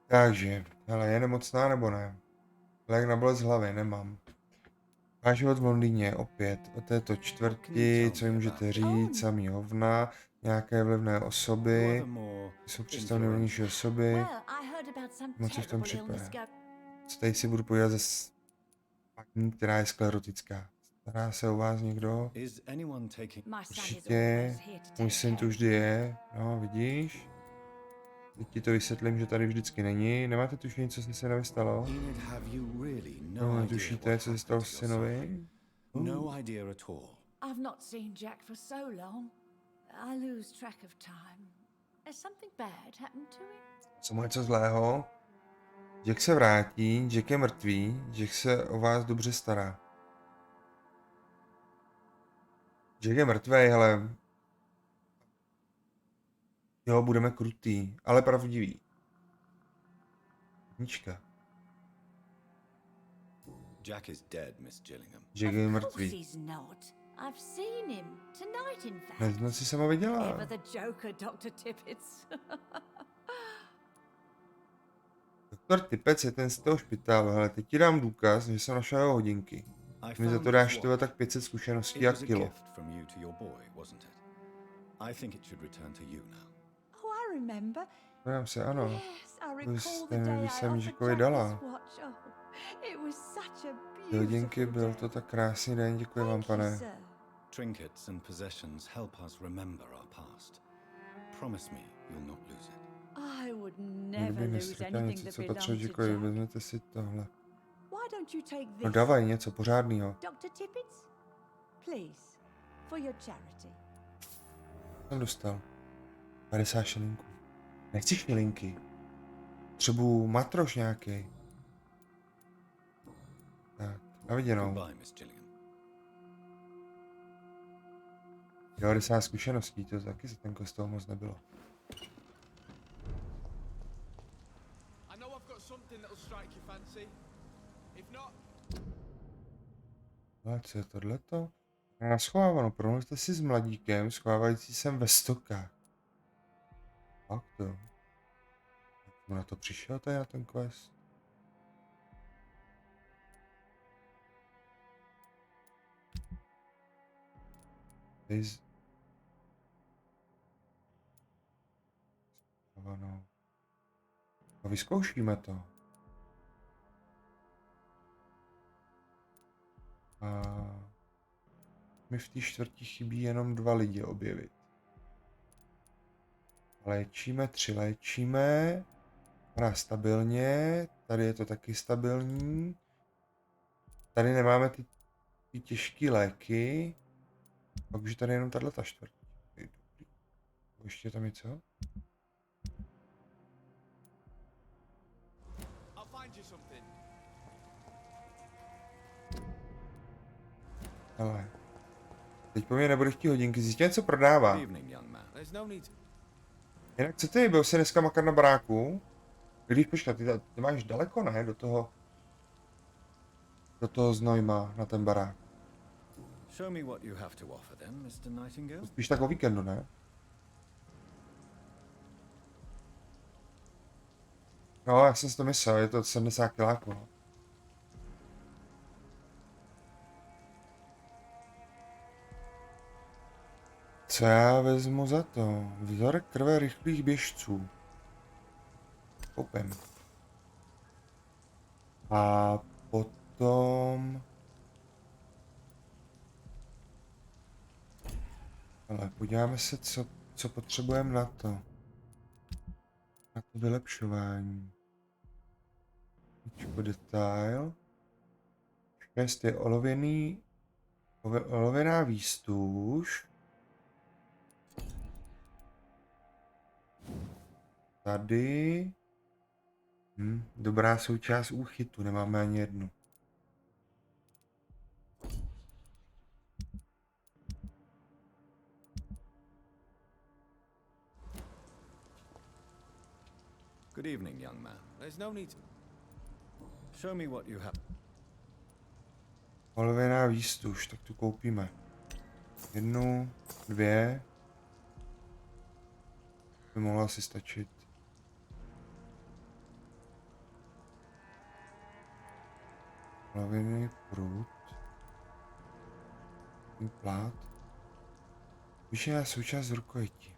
Takže, hele, je nemocná nebo ne? Lék na bolest hlavy nemám. Váš život v Londýně, opět, o této čtvrti, co mi můžete říct, samý hovna, nějaké vlivné osoby, Furthermore, jsou představné vlivnější osoby. Well, I heard about some Moc v tom terrible illness čepe. go. Co tady si budu povídat ze paní, která je sklerotická. Stará se o vás někdo? Is anyone taking... My son is Určitě. always here to Můj take syn tu care of vždy je. No, vidíš? Teď ti to vysvětlím, že tady vždycky není. Nemáte tušení, co se synovi stalo? Enid, have you really no No, idea netušíte, what co se stalo happened to your synovi? son? No idea at all. I've not seen Jack for so long. I lose track of time. Has something bad happened to him? Co mu něco zlého? Jack se vrátí, Jack je mrtvý, Jack se o vás dobře stará. Jack je mrtvej, ale... Jo, budeme krutý, ale pravdivý. Nička. Jack is dead, Miss Gillingham. Jack je Of course mrtvý. he's not. I've seen him tonight, in fact. Dnes noci jsem ho viděla. Ever the Joker, Dr. Tippets. Doktor Tipec je ten z toho špitálu, ale teď ti dám důkaz, že jsem našel jeho hodinky. Mi za to dáš tyhle tak 500 zkušeností It a was a kilo. gift from you to your boy, wasn't it? I think it should return to you now. Oh, I remember. Podívám se, ano. Yes, I recall the ten, day I když jsem offered Jackovi Jack dala. this watch. Oh, it was such a Ty hodinky, beautiful byl day. to tak krásný den, děkuji vám, Thank you, pane. sir. Trinkets and possessions help us remember our past. Promise me you'll not lose it. I would Nikdy never lose nestratila anything něco, that co belonged patřilo to Jackovi, Jack. vezměte si tohle. Why don't you take No this, dávaj něco pořádného. Dr. Tippets? Please, for your charity. Jsem dostal 50 šilinků. Nechci šilinky. Potřebuju matroš nějaký. Tak, na viděnou. Goodbye, Miss Gillingham. 90 zkušeností, to taky se ten kostel moc nebylo. I know I've got something that'll strike your fancy. If not, Ale co je tohleto? Na schovávanou, promluvte si s mladíkem, schovávající sem ve stokách. Fakt to. Jak mu na to přišel tady na ten quest? Schovávanou. A vyzkoušíme to. A mi v té čtvrti chybí jenom 2 lidi objevit. Léčíme, 3 léčíme. Vypadá stabilně. Tady je to taky stabilní. Tady nemáme ty těžké léky. Pak už je tady jenom tato čtvrt. Ještě tam něco? I'll find you something. Ale teď po mně nebude chtít hodinky, zjistě něco prodává. Good evening, young man. There's no need. Jinak co ty, byl jsi dneska makat na baráku? Když počkat, ty máš daleko, ne? Do toho Znojma, na ten barák. Show me what you have to offer then, Mr. Nightingale. Spíš tak o víkendu, ne? No, já jsem si to myslel, je to 70 kiláků, no. Co já vezmu za to? Vzorek krve rychlých běžců. Koupím. A potom... Ale podíváme se, co potřebujeme na to. Na to vylepšování. Detail. 6 je olověná výstuž. Tady. Dobrá součást úchytu, nemáme ani jednu. Good evening, young man. There's no need. Show me what you have. Olověná výstuž, tak tu koupíme. 1, 2. By mohla si stačit. Olověný prut. Plát. Vyšená součást rukojeti.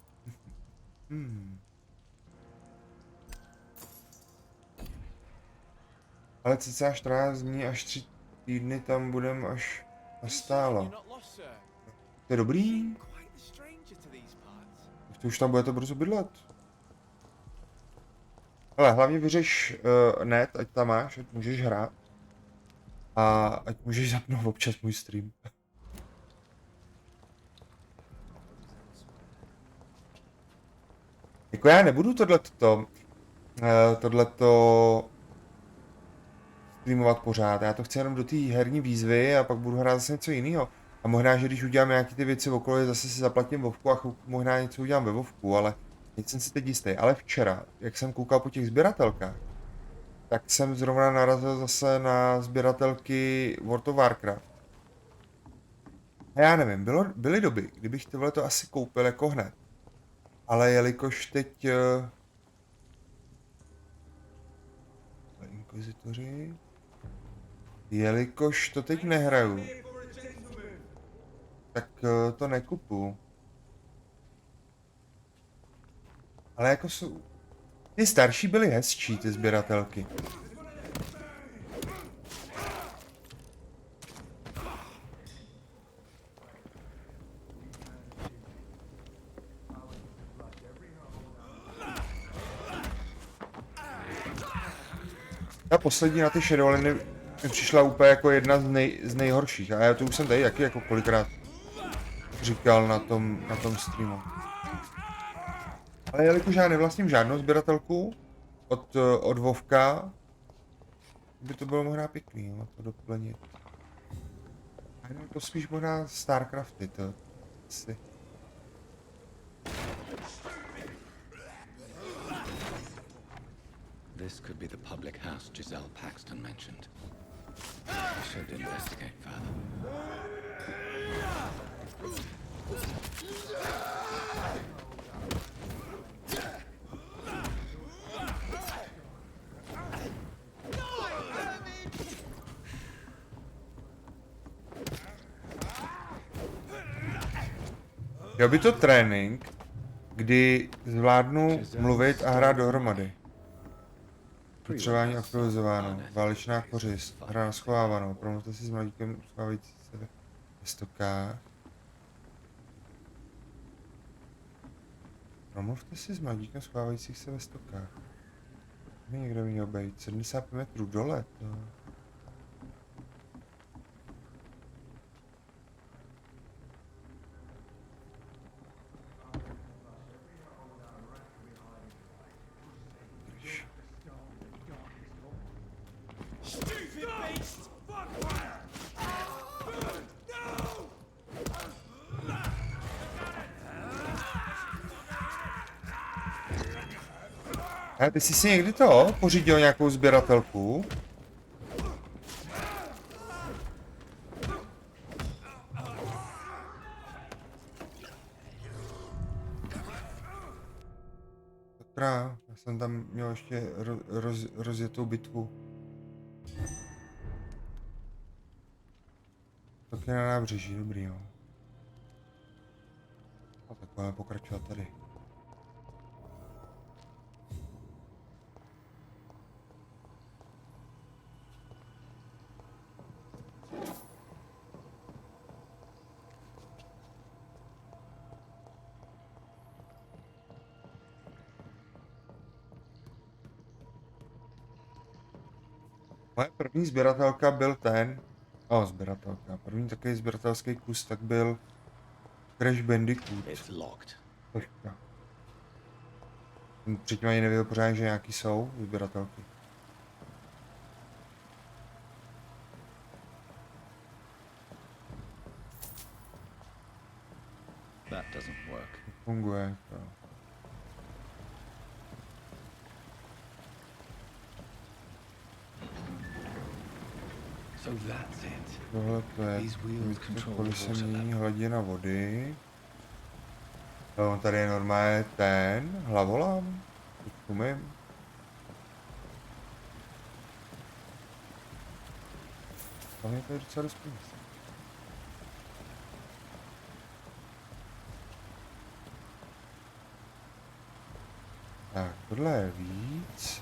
Ale cca 14 dní až 3 týdny tam budem až nastálo. To je dobrý? To už tam budete brzo bydlet. Hele, hlavně vyřeš net, ať tam máš, ať můžeš hrát. A ať můžeš zapnout občas můj stream. Jako já nebudu tohleto streamovat pořád, já to chci jenom do té herní výzvy a pak budu hrát zase něco jiného. A možná, že když udělám nějaké ty věci okolo, zase si zaplatím Vovku a možná něco udělám ve Vovku, ale teď jsem si teď jistý. Ale včera, jak jsem koukal po těch sběratelkách, tak jsem zrovna narazil zase na sběratelky World of Warcraft. A já nevím, byly doby, kdybych tohle to asi koupil jako hned. Ale jelikož teď... Inkvizitoři... Jelikož to teď nehraju, tak to nekupu. Ale jako jsou... Ty starší byly hezčí, ty sběratelky. Ta poslední na ty Shadowlandy mi přišla úplně jako jedna z nejhorších. A já to už jsem tady taky jako kolikrát říkal na tom streamu. Ale jelikož já nevlastním žádnou sběratelku od Vovka, by to bylo možná pěkný, no, to doplnit. A jenom to spíš možná Starcrafty, to asi. This could be the public house Giselle Paxton mentioned. I should investigate further. Jo, by to trénink, kdy zvládnu mluvit a hrát dohromady. Potřebování aktualizováno, válečná kořist, hra na schovávanou, promluvte si s mladíkem schovávající se ve stokách. Promluvte si s mladíkem schovávajících se ve stokách. By někde měl být 75 metrů dole, to... A ty jsi si někdy pořídil nějakou sběratelku? Sakra, já jsem tam měl ještě rozjetou bitvu. Taky na nábřeží, dobrý jo. A tak budeme pokračovat tady. Moje první sběratelka byl ten, první takový sběratelský kus, tak byl Crash Bandicoot. Tožka. Předtím ani nevěděl pořádně, že nějaký jsou sběratelky. That doesn't work. Funguje to. So that's it. Tohle to je, když se mění hladina vody. No, tady je normálně ten hlavolám. Umím. Tam je to docela dost peněz. Tak, tohle je víc.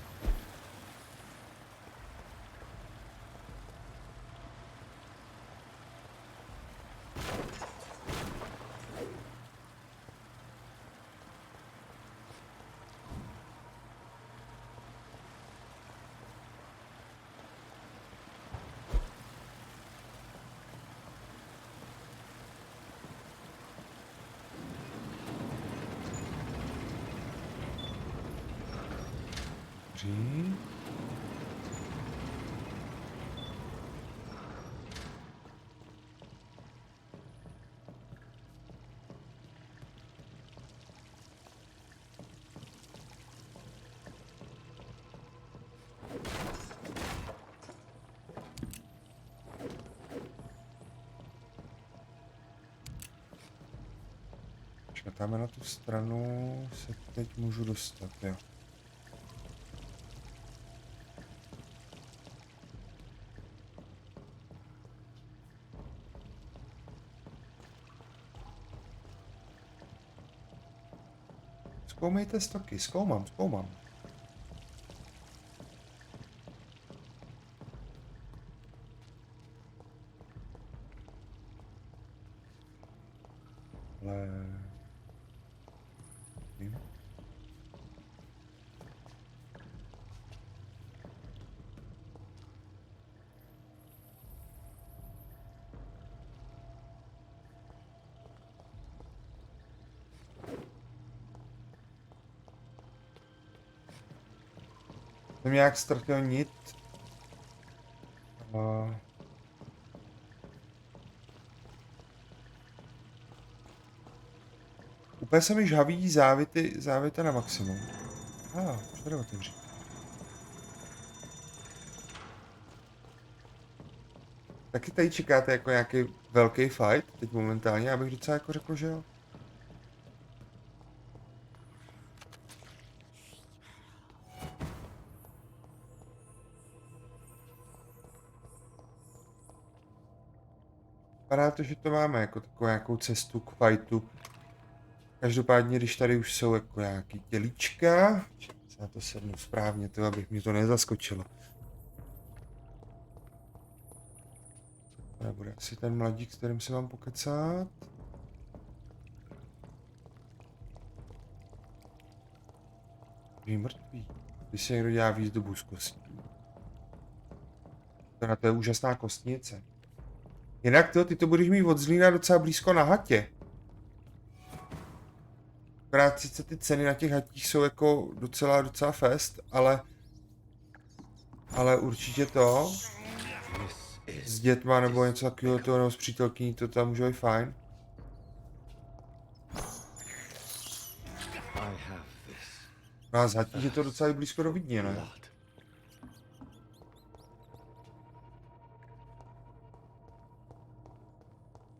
dveří. Tam na tu stranu se teď můžu dostat, jo. Zkoumejte stoky, zkoumám. Ale... Jsem nějak ztratil nit. Úplně se mi žhaví závity na maximum. Už tady otevřít. Taky tady čekáte jako nějaký velký fight, teď momentálně, já bych docela jako řekl, že jo. Vypadá to, že to máme jako takovou nějakou cestu k fightu. Každopádně, když tady už jsou jako nějaký tělíčka, se na to sednu správně, to abych mě to nezaskočilo. Nebude asi ten mladík, s kterým se mám pokecat. Je mrtvý. Když se někdo dělá výzdobu z kostí. To je úžasná kostnice. Jinak ty to budeš mít od Zlína docela blízko na hatě. Akorát sice ty ceny na těch hatích jsou jako docela fest, ale určitě to s dětma nebo něco takového toho, nebo s přítelkyní, to tam může být fajn. A z hatí je to docela blízko do Vídně, ne?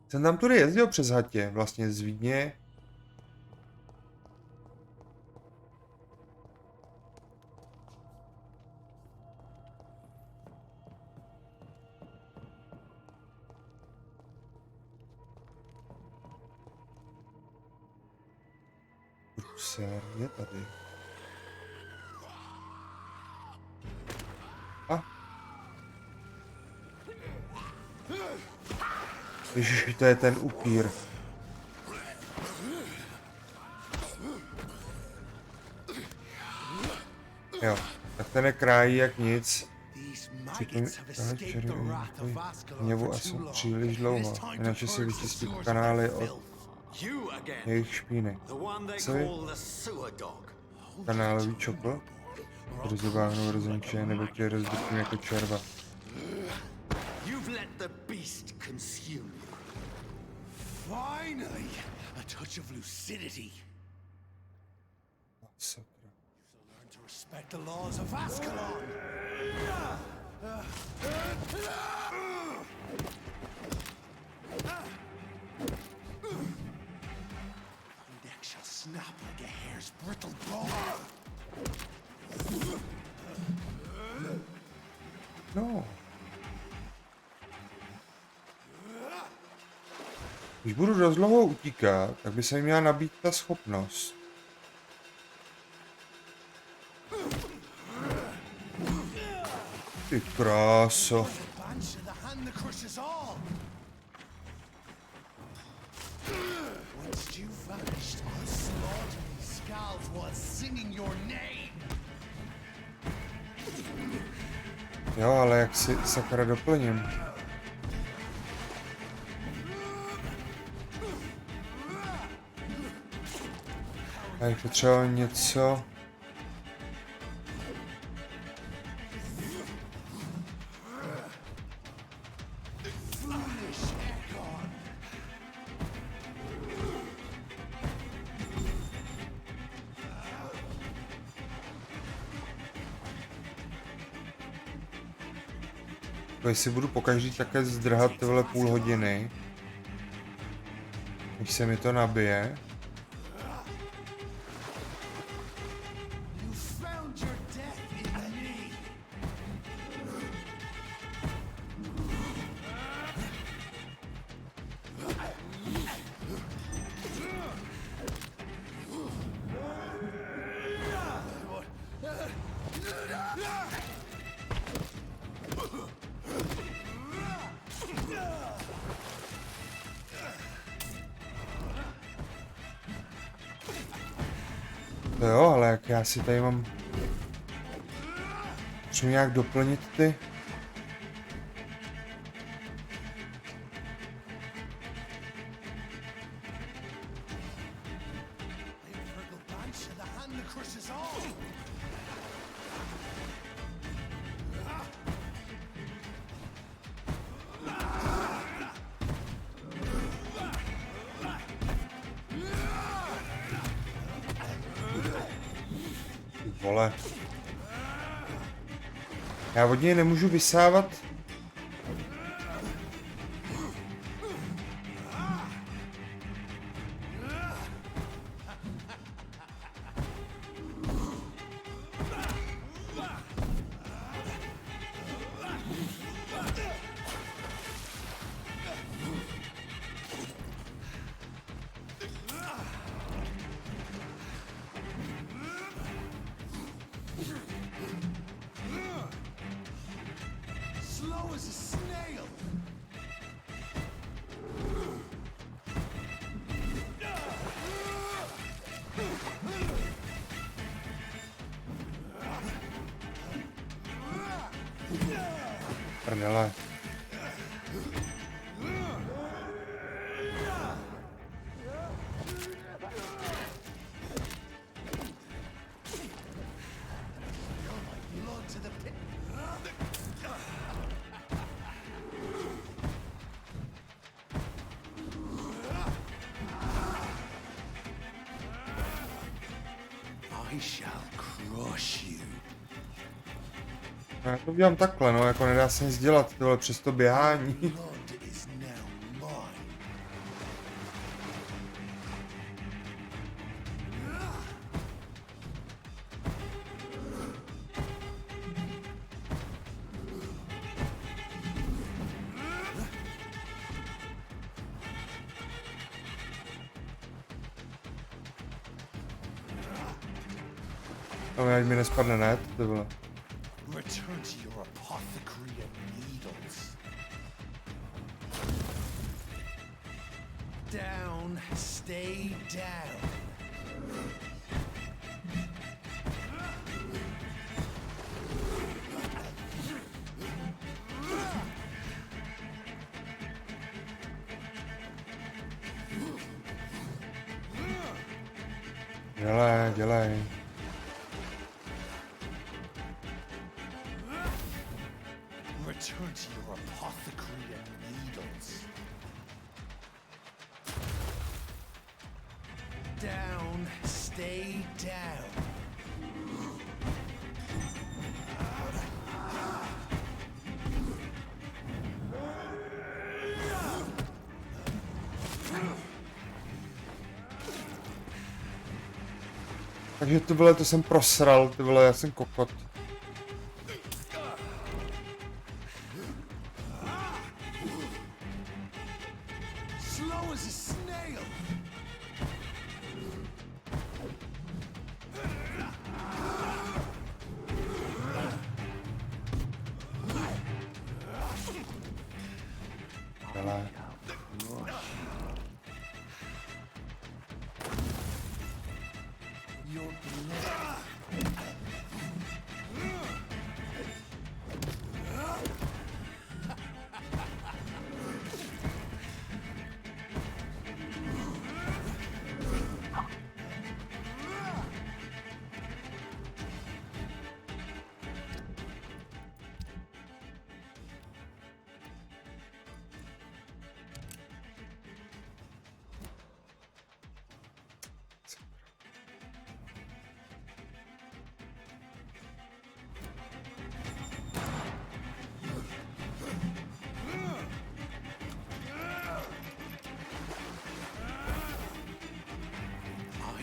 Jsem tam tudy jezdil přes hatě, vlastně z Vídně. Bruser je tady. Ježiš, to je ten upír. Jo, tak ten je krájí jak nic. Přitom hněvu asi příliš dlouho, jinak si vyčistí kanály od jejich špíny. Co je? Kanálový čokl? Rozobáhnou rozumče, nebo tě rozdrtím jako červa. Finally, a touch of lucidity. Sakra. Learn to respect the laws of Ascalon. The neck shall snap like a hare's brittle bone. No. Když budu dost dlouho utíkat, tak by se mi měla nabít ta schopnost. Ty kráso. Jo, ale jak si sakra doplním? Já bych potřeboval něco... Jestli budu pokaždý také zdrhat tyhle půl hodiny, když se mi to nabije. To jo, ale jak já si tady mám... Můžu nějak doplnit ty... Vole. Já od něj nemůžu vysávat. Prdele. I shall crush you. Já to udělám takhle, no, jako nedá se nic dělat, tyhle přes to běhání. Blood is now mine. No, ať mi nespadne net, to bylo. Return to your apothecary and needles. Down, stay down. Dělej, dělej. Return to your apothecary and needles. Down, stay down. Takže to bylo, to jsem prosral, ty vole, já jsem kokot. Slow as a snail. Dělej. Your blood.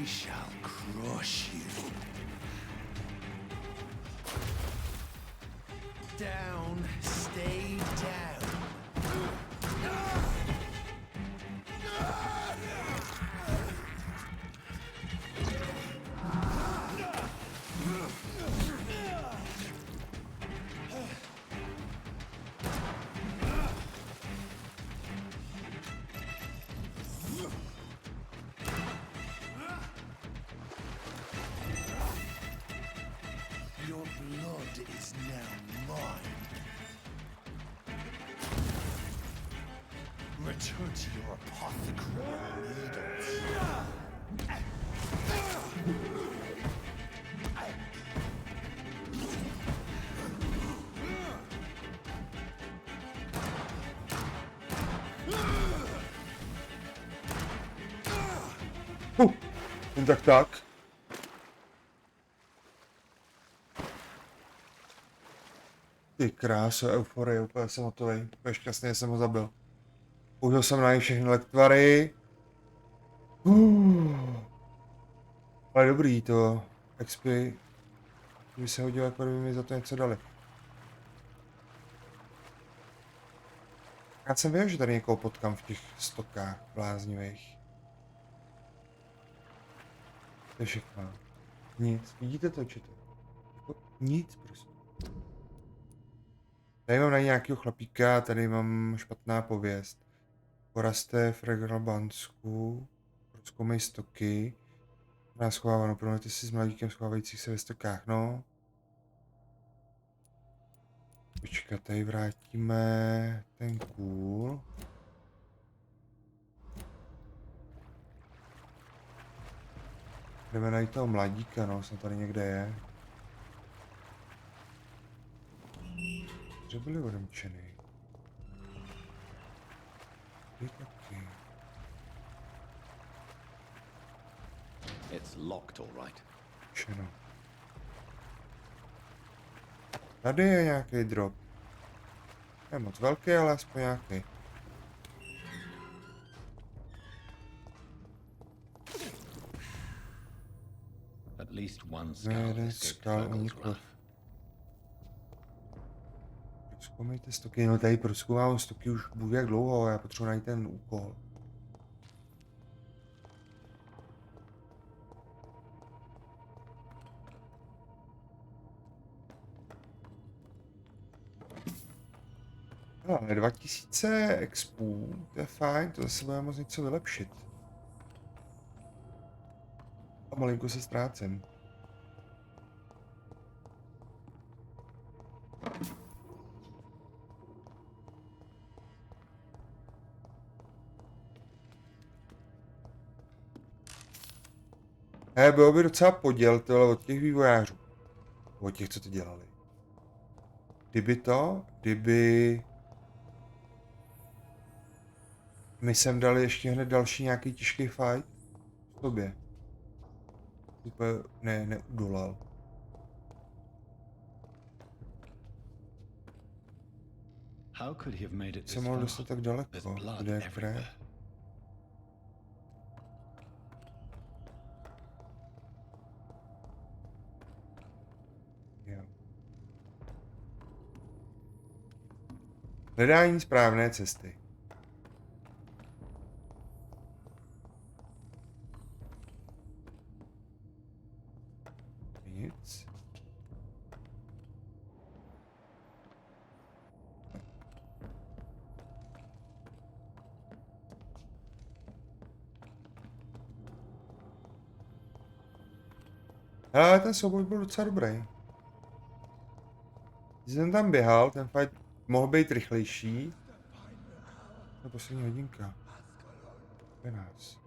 I shall crush you. Down, stay down. Your blood is now mine. Return to your apothecary needles. Jen tak. Ty kráso, euforie, úplně jsem hotovej. Úplně šťastný, jsem ho zabil. Použil jsem na ně všechny lektvary. Ale dobrý to. XP. By se hodilo, jako kdyby mi za to něco dali. Já jsem věděl, že tady někoho potkám v těch stokách bláznivých. To je všechno. Nic. Vidíte to, či to? Jako nic prostě. Tady mám na nějakého chlapíka, tady mám špatná pověst. Poraste v Regralbansku. Rozkoumej stoky. Nás schováváno, promluvte si s mladíkem schovávajících se ve stokách, no. Počkat, tady vrátíme ten kůl. Jdeme najít toho mladíka, no, snad tady někde je. Že byli odemčený. Ty taky. It's locked, all right. Čeno. Tady je nějaký drop. Je moc velký, ale aspoň nějaký. At least one Ne, scout jeden escaped skal Fergal's unikl. wrath. Prozkoumejte stoky, no tady prozkoumám stoky už bůh jak dlouho, já potřebuji najít ten úkol. Ale 2000 expů, to je fajn, to zase bude moct něco vylepšit. A malinko se ztrácím. Bylo by docela poděl tohle od těch vývojářů. Od těch, co to dělali. Kdyby my sem dali ještě hned další nějaký těžký fight v tobě. Úplně neudolal. How could he have made it Se this mohl far? dostat tak daleko, There's blood kde je everywhere. krev. Jo. Hledání správné cesty. Nic. Ale ten souboj byl docela dobrý. Když jsem tam běhal, ten fight mohl být rychlejší. To je poslední hodinka. 12.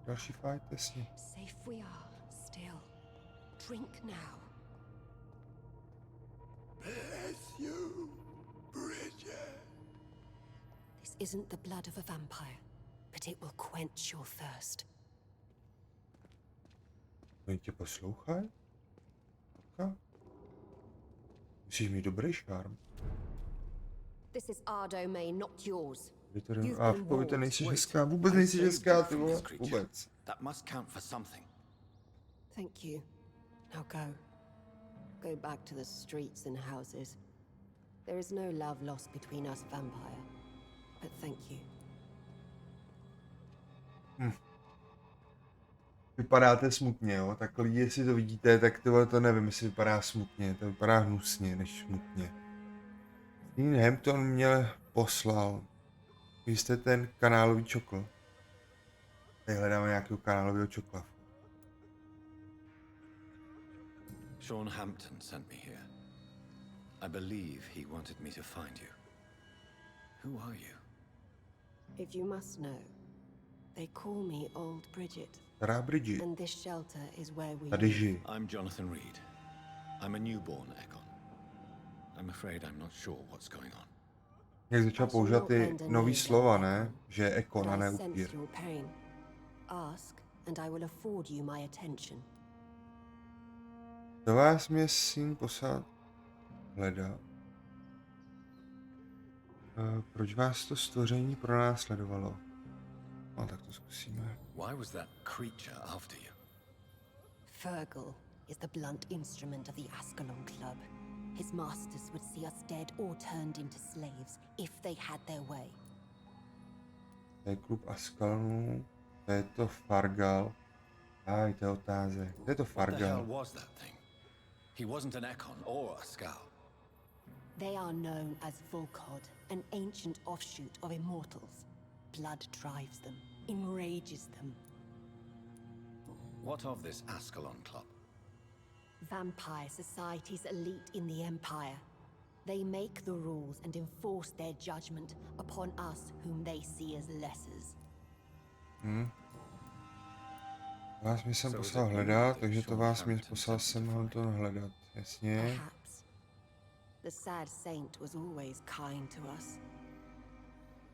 Další fight, jasně. Safe we are, still. Drink now. Bless you, Bridget. This isn't the blood of a vampire, but it will quench your thirst. Oni tě poslouchají? Musíš mít dobrý šarm. This is our domain, not yours. A to nejsi hezká, vůbec nejsi hezká, ty vole, vůbec. That must count for something. Thank you. Now go. Go back to the streets and houses. There is no love lost between us, Vampire. But thank you. Vypadáte smutně, jo? Tak lidi, jestli to vidíte, tak to nevím, jestli vypadá smutně, to vypadá hnusně, než smutně. Hampton mě poslal. Vy jste ten kanálový čokl. Tady hledáme nějakého kanálového čokla. Sean Hampton sent me here. I believe he wanted me to find you. Who are you? If you must know, they call me Old Bridget. Stará Bridget. And this shelter is where we Tady žiji. I'm Jonathan Reed. I'm a newborn Ekon. I'm afraid I'm not sure what's going on. Jak začal používat ty nový slova, ne? Že je Ekon a ne sense upír. your pain. Ask, and I will afford you my attention. Do vás mě syn poslal hledat. Proč vás to stvoření pronásledovalo? No tak to zkusíme. Why was that creature after you? Fergal is the blunt instrument of the Ascalon Club. His masters would see us dead or turned into slaves if they had their way. To je klub Ascalonů, to je to Fargal. Aj, to je otázek. To je to What the hell Fargal. was that thing? He wasn't an Ekon or a Scout. They are known as Volkod, an ancient offshoot of immortals. Blood drives them, enrages them. What of this Ascalon Club? Vampire society's elite in the Empire. They make the rules and enforce their judgment upon us whom they see as lessers. Vás mě jsem poslal hledat, takže to vás mě poslal jsem to hledat. Jasně. Perhaps. The sad saint was always kind to us.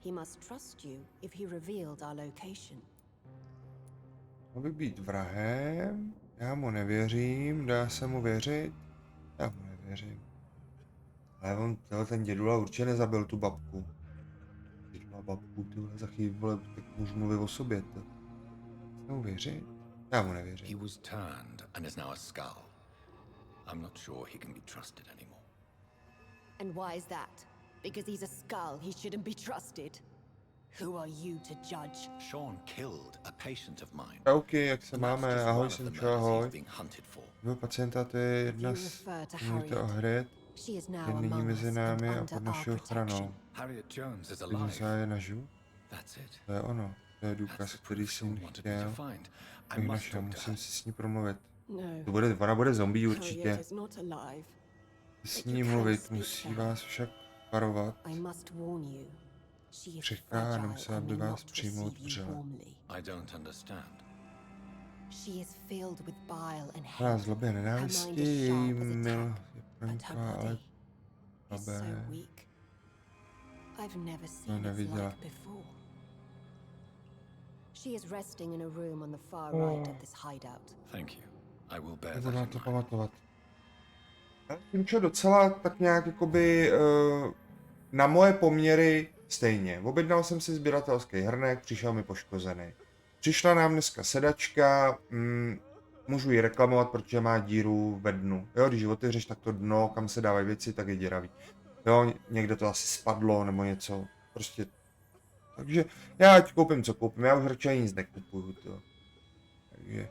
He must trust you if he revealed our location. Mohl by být vrahem, já mu nevěřím, dá se mu věřit, já mu nevěřím. Ale on, ten dědula určitě nezabil tu babku. Dědula babku, tyhle za chvíli, vole, tak můžu mluvit o sobě, to. Chci mu věřit? Já mu nevěřím. He was turned and is now a Skull. I'm not sure he can be trusted anymore. And why is that? Because he's a skull, he shouldn't be trusted. Who are you to judge? Sean killed a patient of mine. OK, jak se máme? Ahoj, jsem čo, ahoj. Byl pacienta, to je jedna z... Mluvíte o Harriet. Je nyní mezi námi a pod naší ochranou. Vidím se je naživu? To je ono. To je důkaz, který jsem chtěl. Tak našel, musím si s ní promluvit. Ona bude zombie určitě. S ní mluvit, musí vás však varovat. Křehká, nemusela by vás přijmout vřele. Má zlobě nenávisti, její mil je proniklá, ale slabé. To neviděla. She is resting in a room on the far right of this hideout. Thank you. I will bear Budu na that to in mind. pamatovat. Tím docela tak nějak jakoby na moje poměry stejně. Objednal jsem si sběratelský hrnek, přišel mi poškozený. Přišla nám dneska sedačka, můžu ji reklamovat, protože má díru ve dnu. Jo, když ji otevřeš, tak to dno, kam se dávají věci, tak je děravý. Jo, někde to asi spadlo nebo něco, prostě. Takže já ať koupím, co koupím, já už radši nic nekupuju, to. Takže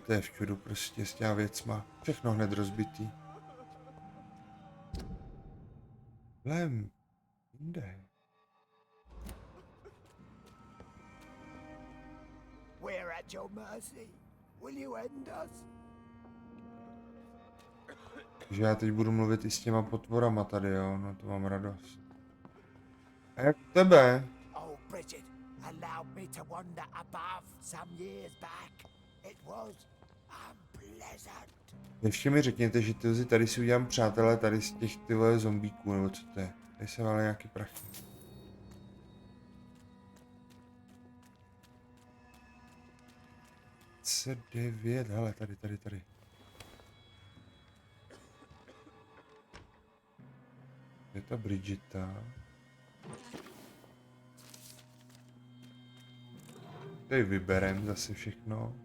to je všudu prostě s těma věcma, všechno hned rozbitý. Lem, jinde. We're at your mercy. Will you end us? Takže já teď budu mluvit i s těma potvorama tady, jo, no to mám radost. A jak tebe? Oh, Bridget, allow me to wander above some years back. It was unpleasant. Ještě mi řekněte, že tady si udělám přátelé tady z těch tyhle zombíků, nebo co to je. Tady se válí nějaký prachy. C9, hele, tady. Je ta Bridgeta. Tady vyberem zase všechno.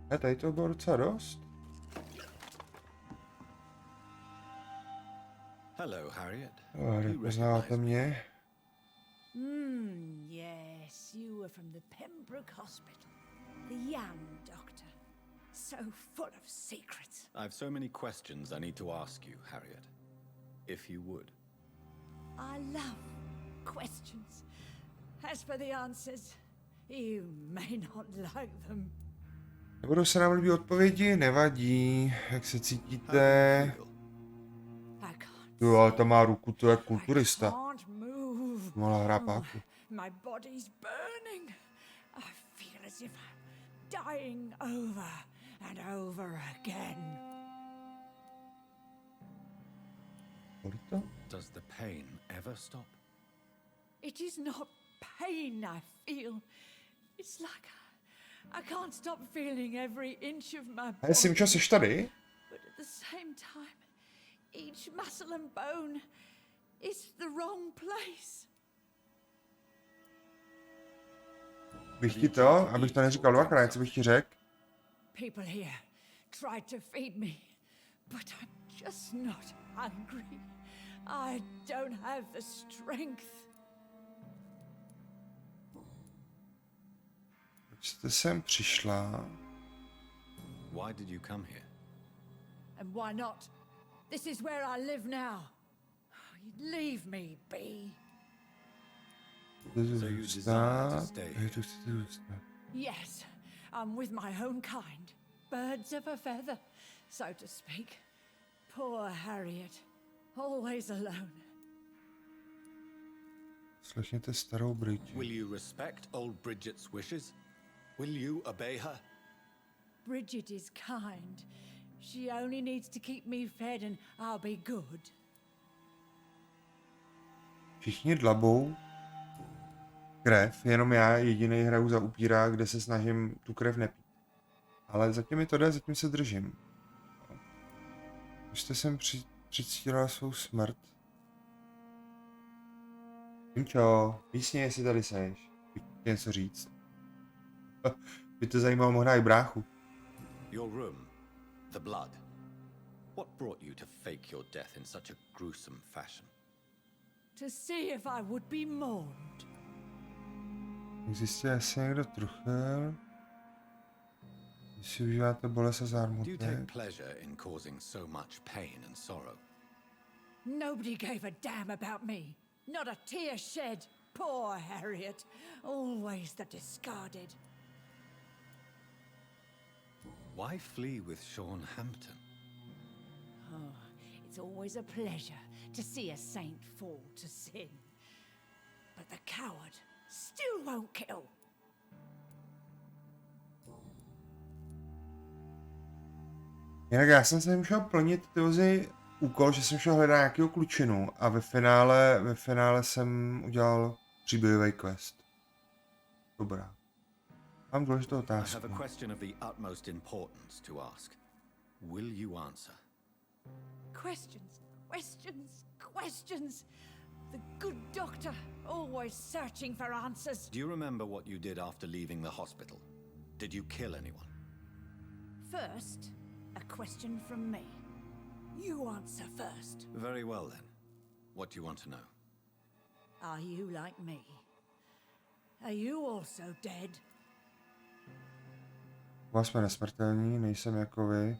A tady to bylo docela dost. Hello, Harriet. Harry, poznáváte mě? Yes, you were from the Pembroke Hospital. The young doctor. So full of secrets. I've so many questions I need to ask you, Harriet. If you would. I love questions. As for the answers, you may not like them. Nebudou se nám líbit odpovědi? Nevadí. Jak se cítíte? Jo, ale ta má ruku, to je kulturista. Malá hrápáku. My body's burning. I feel as if I'm dying over and over again. Bolí to? Does the pain ever stop? It is not pain I feel. It's like I can't stop feeling every inch of my Hej, Simčo, jsi tady? But at the same time, each muscle and bone is the wrong place. Bych ti to, abych to neříkal dvakrát, co bych ti řekl? People here tried to feed me, but I'm just not hungry. I don't have the strength. Proč jste sem přišla? Why did you come here? And why not? This is where I live now. Leave me be. So you desire to stay here? Yes, I'm with my own kind. Birds of a feather, so to speak. Poor Harriet, always alone. Slechněte starou Bridget. Will you respect old Bridget's wishes? Will you obey her? Bridget is kind. She only needs to keep me fed and I'll be good. Všichni dlabou krev, jenom já jediný hraju za upíra, kde se snažím tu krev nepít. Ale zatím mi to jde, zatím se držím. Už jste sem předstírala svou smrt. Simčo, písně, jestli tady seš. Bych chtěl něco říct. By to zajímalo možná i bráchu. Your room, the blood. What brought you to fake your death in such a gruesome fashion? To see if I would be mourned. Zjistil, jestli někdo truchel. Když si užíváte bolest a Do you take zármutek. pleasure in causing so much pain and sorrow? Nobody gave a damn about me. Not a tear shed. Poor Harriet. Always the discarded. Why flee with Sean Hampton? Oh, it's always a pleasure to see a saint fall to sin. But the coward still won't kill. Jinak já jsem se šel plnit ty úkol, že jsem šel hledat nějakého klučinu a ve finále jsem udělal příběhový quest. Dobrá. Mám důležitou I otázku. have a question of the utmost importance to ask. Will you answer? Questions, questions, questions. The good doctor, always searching for answers. Do you remember what you did after leaving the hospital? Did you kill anyone? First, a question from me. You answer first. Very well then. What do you want to know? Are you like me? Are you also dead? Vás jsme nesmrtelní, nejsem jako vy,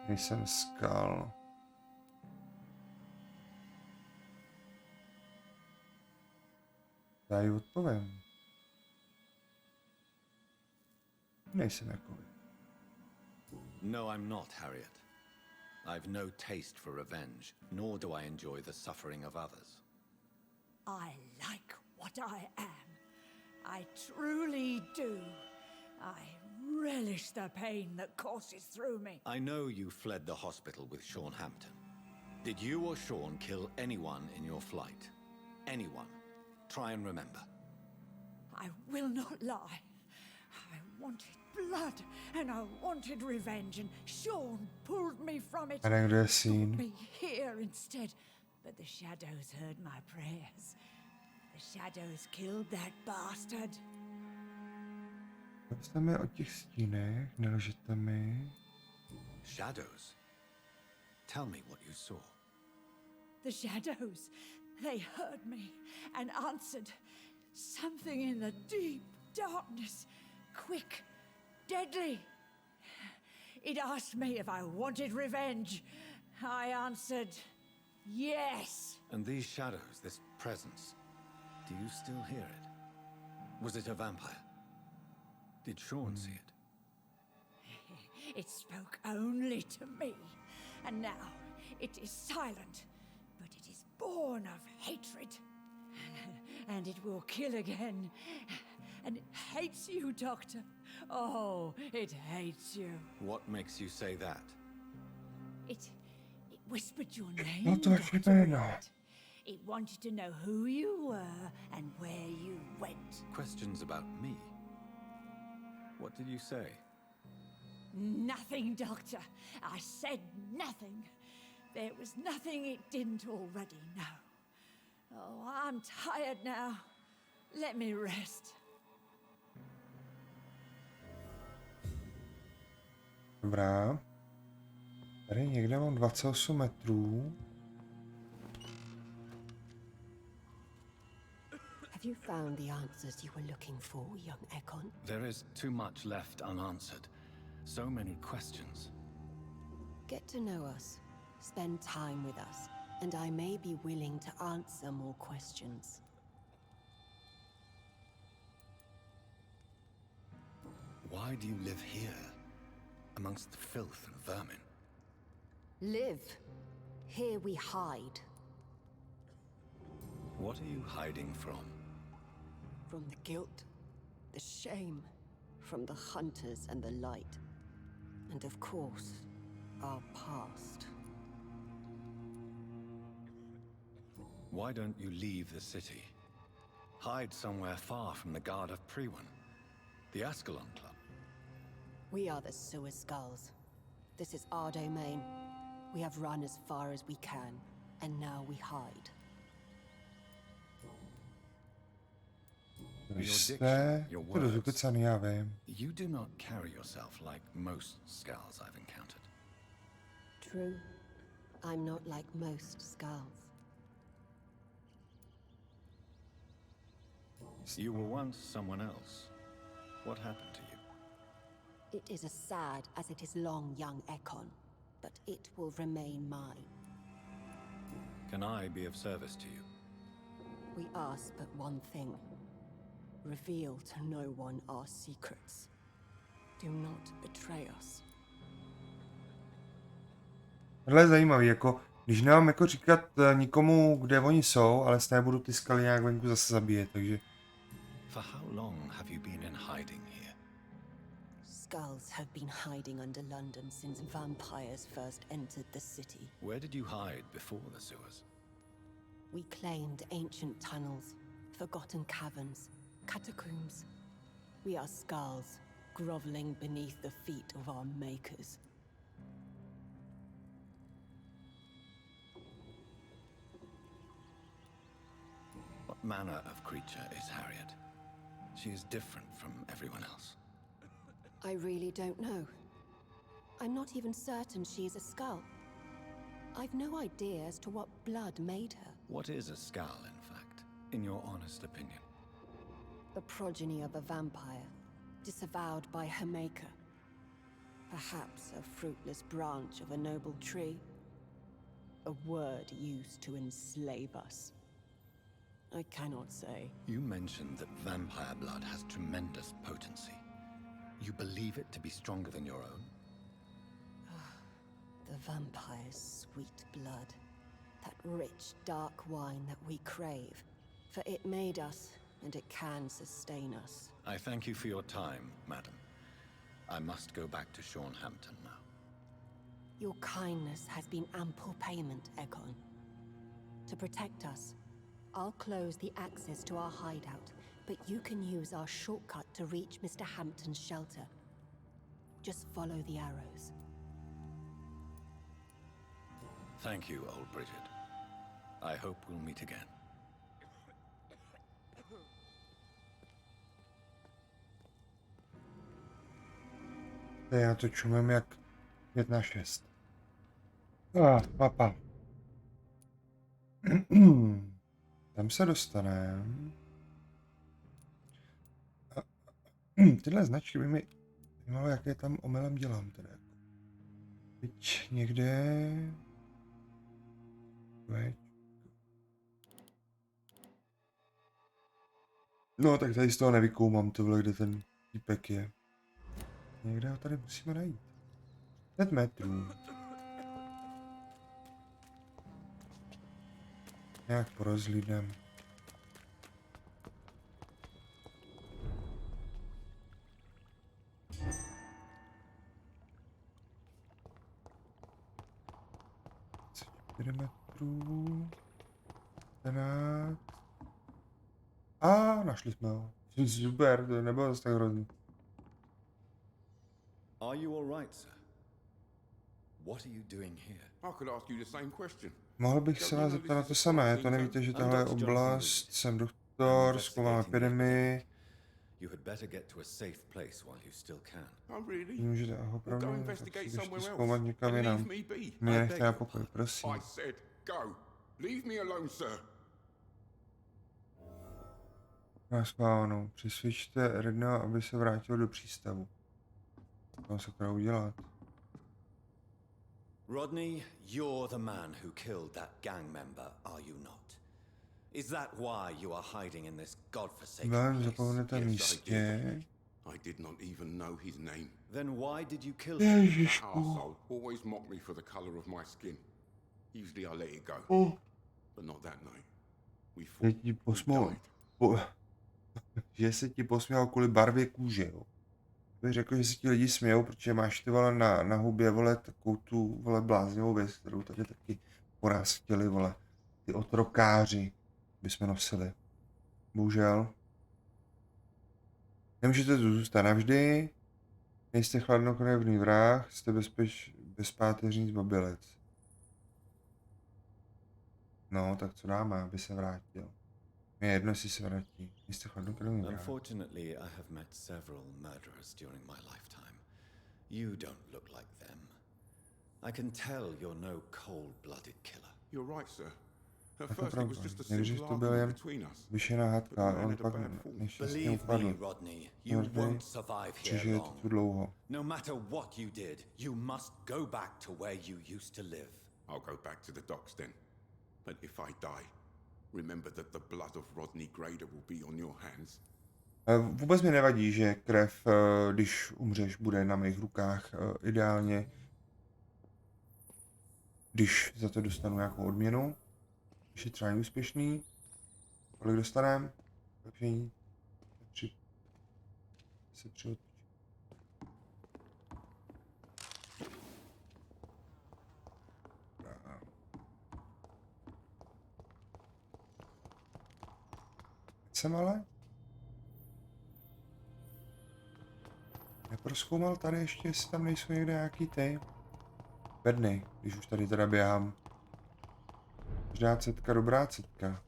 nejsem skal. Já ji odpovím. Nejsem jako vy. No, I'm not, Harriet. I've no taste for revenge, nor do I enjoy the suffering of others. I like what I am. I truly do. I relish the pain that courses through me. I know you fled the hospital with Sean Hampton. Did you or Sean kill anyone in your flight? Anyone? Try and remember. I will not lie. I wanted blood, and I wanted revenge, and Sean pulled me from it. A někdo je Put syn. me here instead, but the shadows heard my prayers. The shadows killed that bastard. Povedzte mi o těch stínech, nelžete mi. Shadows? Tell me what you saw. The shadows, they heard me and answered. Something in the deep darkness, quick, deadly. It asked me if I wanted revenge. I answered, yes. And these shadows, this presence, do you still hear it? Was it a vampire? Did Sean see it? It spoke only to me, and now it is silent, but it is born of hatred. And it will kill again. And it hates you, Doctor. Oh, it hates you. What makes you say that? It whispered your name, No to Dr. jméno. Reed. It wanted to know who you were and where you went. Questions about me? What did you say? Nothing, Doctor. I said nothing. There was nothing it didn't already know. Oh, I'm tired now. Let me rest. Dobrá. Tady někde mám 28 metrů. Have you found the answers you were looking for, young Ekon? There is too much left unanswered. So many questions. Get to know us, spend time with us, and I may be willing to answer more questions. Why do you live here, amongst the filth and vermin? Live. Here we hide. What are you hiding from? From the guilt, the shame, from the hunters and the light. And of course, our past. Why don't you leave the city? Hide somewhere far from the guard of Priwen, the Ascalon Club. We are the Sewer Skulls. This is our domain. We have run as far as we can, and now we hide. Vy jste... To dost ukecaný, já vím. You do not carry yourself like most Skulls I've encountered. True. I'm not like most Skulls. You were once someone else. What happened to you? It is as sad as it is long, young Ekon, but it will remain mine. Can I be of service to you? We ask but one thing. Reveal to no one our secrets. Do not betray us. Tohle je zajímavý, jako když nemám jako říkat nikomu, kde oni jsou, ale stejně budu ty skaly nějak venku zase zabíjet, takže... For how long have you been in hiding here? Skulls have been hiding under London since vampires first entered the city. Where did you hide before the sewers? We claimed ancient tunnels, forgotten caverns, catacombs. We are skulls, groveling beneath the feet of our makers. What manner of creature is Harriet? She is different from everyone else. I really don't know. I'm not even certain she is a skull. I've no idea as to what blood made her. What is a skull, in fact, in your honest opinion? The progeny of a vampire, disavowed by her maker. Perhaps a fruitless branch of a noble tree. A word used to enslave us. I cannot say. You mentioned that vampire blood has tremendous potency. You believe it to be stronger than your own? The vampire's sweet blood. That rich, dark wine that we crave. For it made us, and it can sustain us. I thank you for your time, madam. I must go back to Shornhampton now. Your kindness has been ample payment, Ekon. To protect us, I'll close the access to our hideout, but you can use our shortcut to reach Mr. Hampton's shelter. Just follow the arrows. Thank you, old Bridget. I hope we'll meet again. Já to čumím jak 5/6. Mapa. Tam se dostaneme. Tyhle značky by mi zajímalo, jaké tam omylem dělám teda. Teď někde... No tak tady z toho nevykoumám tohle, kde ten týpek je. Někde ho tady musíme najít. 5 metrů. Nějak porozhlídnem. Metrů. 11. A našli jsme ho. Super, to nebylo zase tak hrozný. Are you all right, sir? What are you doing here? I could ask you the same question. Mohl bych se vás zeptat na to samé, to nevíte, že tahle je oblast, jsem doktor, zkoumám epidemii. You had better get to a safe place while you still can. Oh, really? Můžete Go opravdu investigate somewhere zkoumat else. někam And jinam. leave me be. Mě nechte na pokoj, prosím. I said go. Leave me alone, sir. Naschválenou. Přesvědčte Rydného, aby se vrátil do přístavu. To se to udělat. Rodney, you're the man who killed that gang member, are you not? Is that why you are hiding in this godforsaken Vám place? zapomenete místě. I did not even know his name. Then why did you kill him? That Ježišku. arsehole always mocked me for the colour of my skin. Usually I let it go. But not that night. We fought. Teď ti posmál. Že se ti posměl kvůli barvě kůže, jo. Bych řekl, že si ti lidi smějou, protože máš ty vole na hubě, vole, takovou tu, vole, bláznivou věc, kterou tady taky po nás chtěli, vole. Ty otrokáři bychom nosili. Bohužel. Nemůžete tu zůstat navždy. Nejste chladnokrevný vrah, jste bezpáteřní zbabilec. No, tak co dáme, aby se vrátil? Je jedno, jestli se vrátí. Nejste chladnokrevný vrah. Unfortunately, I have met several murderers during my lifetime. You don't look like them. I can tell you're no cold-blooded killer. You're right, sir. At Tak to first it was pravda. just a Nejdřív simple to byl argument jen between us. vyšená hádka, a on pak nešťastně Believe me, upadl. Rodney, you won't survive here Přežije to tu long. dlouho. No matter what you did, you must go back to where you used to live. I'll go back to the docks then. But if I die, remember that the blood of Rodney Grader will be on your hands. Vůbec mi nevadí, že krev, když umřeš, bude na mých rukách ideálně. Když za to dostanu nějakou odměnu. Když je třeba neúspěšný. Kolik dostanem? Zlepšení. 3. Se 3 jsem ale neprozkoumal tady ještě, jestli tam nejsou někde nějaký ty bedny, když už tady teda běhám. Každá cetka, dobrá cetka.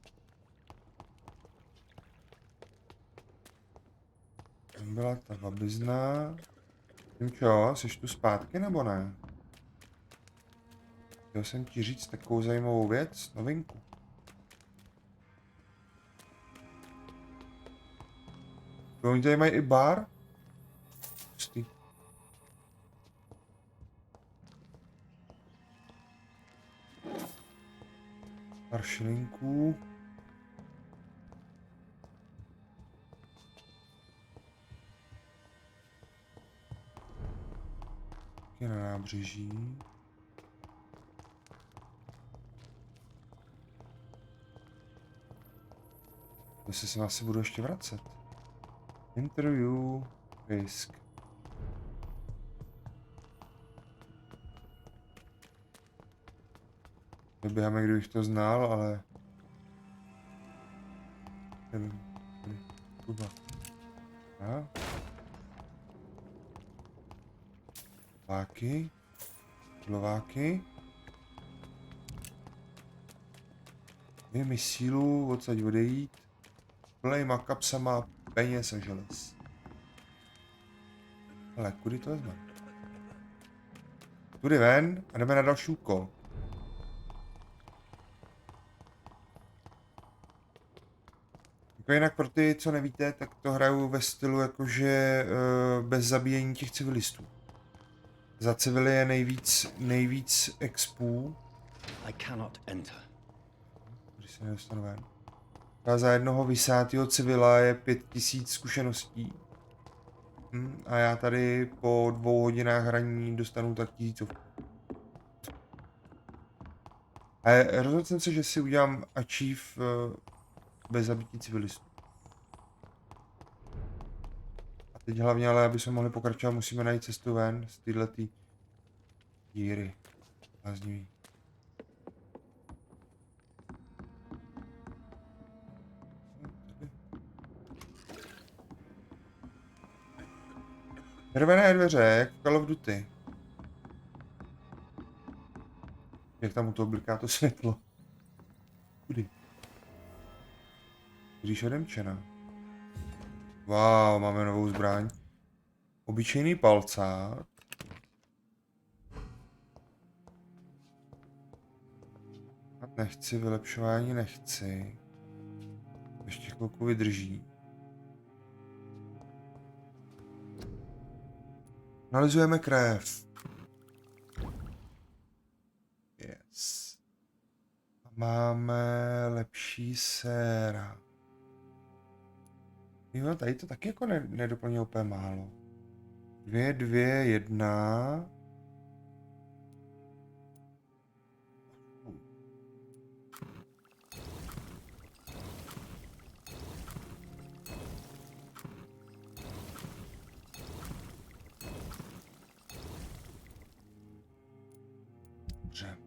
Tam byla ta babizna. Tím čo, jsi tu zpátky nebo ne? Chtěl jsem ti říct takovou zajímavou věc, novinku. Oni tady mají i bar? Pustý. Pár šilinků. Je na nábřeží. Jestli se asi budu ještě vracet. Interview, risk. Doběháme, kdybych to znal, ale... Nevím. Kurva. A? Váky. Kilováky. Je mi sílu odsaď odejít. Plnýma kapsama peněz a želez. Ale kudy to vezme? Tudy ven a jdeme na další úkol. Jako jinak pro ty, co nevíte, tak to hraju ve stylu jakože bez zabíjení těch civilistů. Za civily je nejvíc expů. I cannot enter. Když se nedostanu ven. A za jednoho vysátého civila je 5000 zkušeností. A já tady po 2 hodinách hraní dostanu tak 1000. A rozhodl jsem se, že si udělám achieve bez zabití civilistů. A teď hlavně, ale aby jsme mohli pokračovat, musíme najít cestu ven z této díry. Láznivý. Červené dveře, jak v Call of Duty. Jak tam u toho bliká to světlo. Kudy? Když odemčena. Wow, máme novou zbraň. Obyčejný palcát. Nechci, vylepšování nechci. Ještě chvilku vydrží. Analyzujeme krev. Yes. A máme lepší séra. Jo, tady to taky jako nedoplnilo úplně málo. 2, 2, 1. Dobře.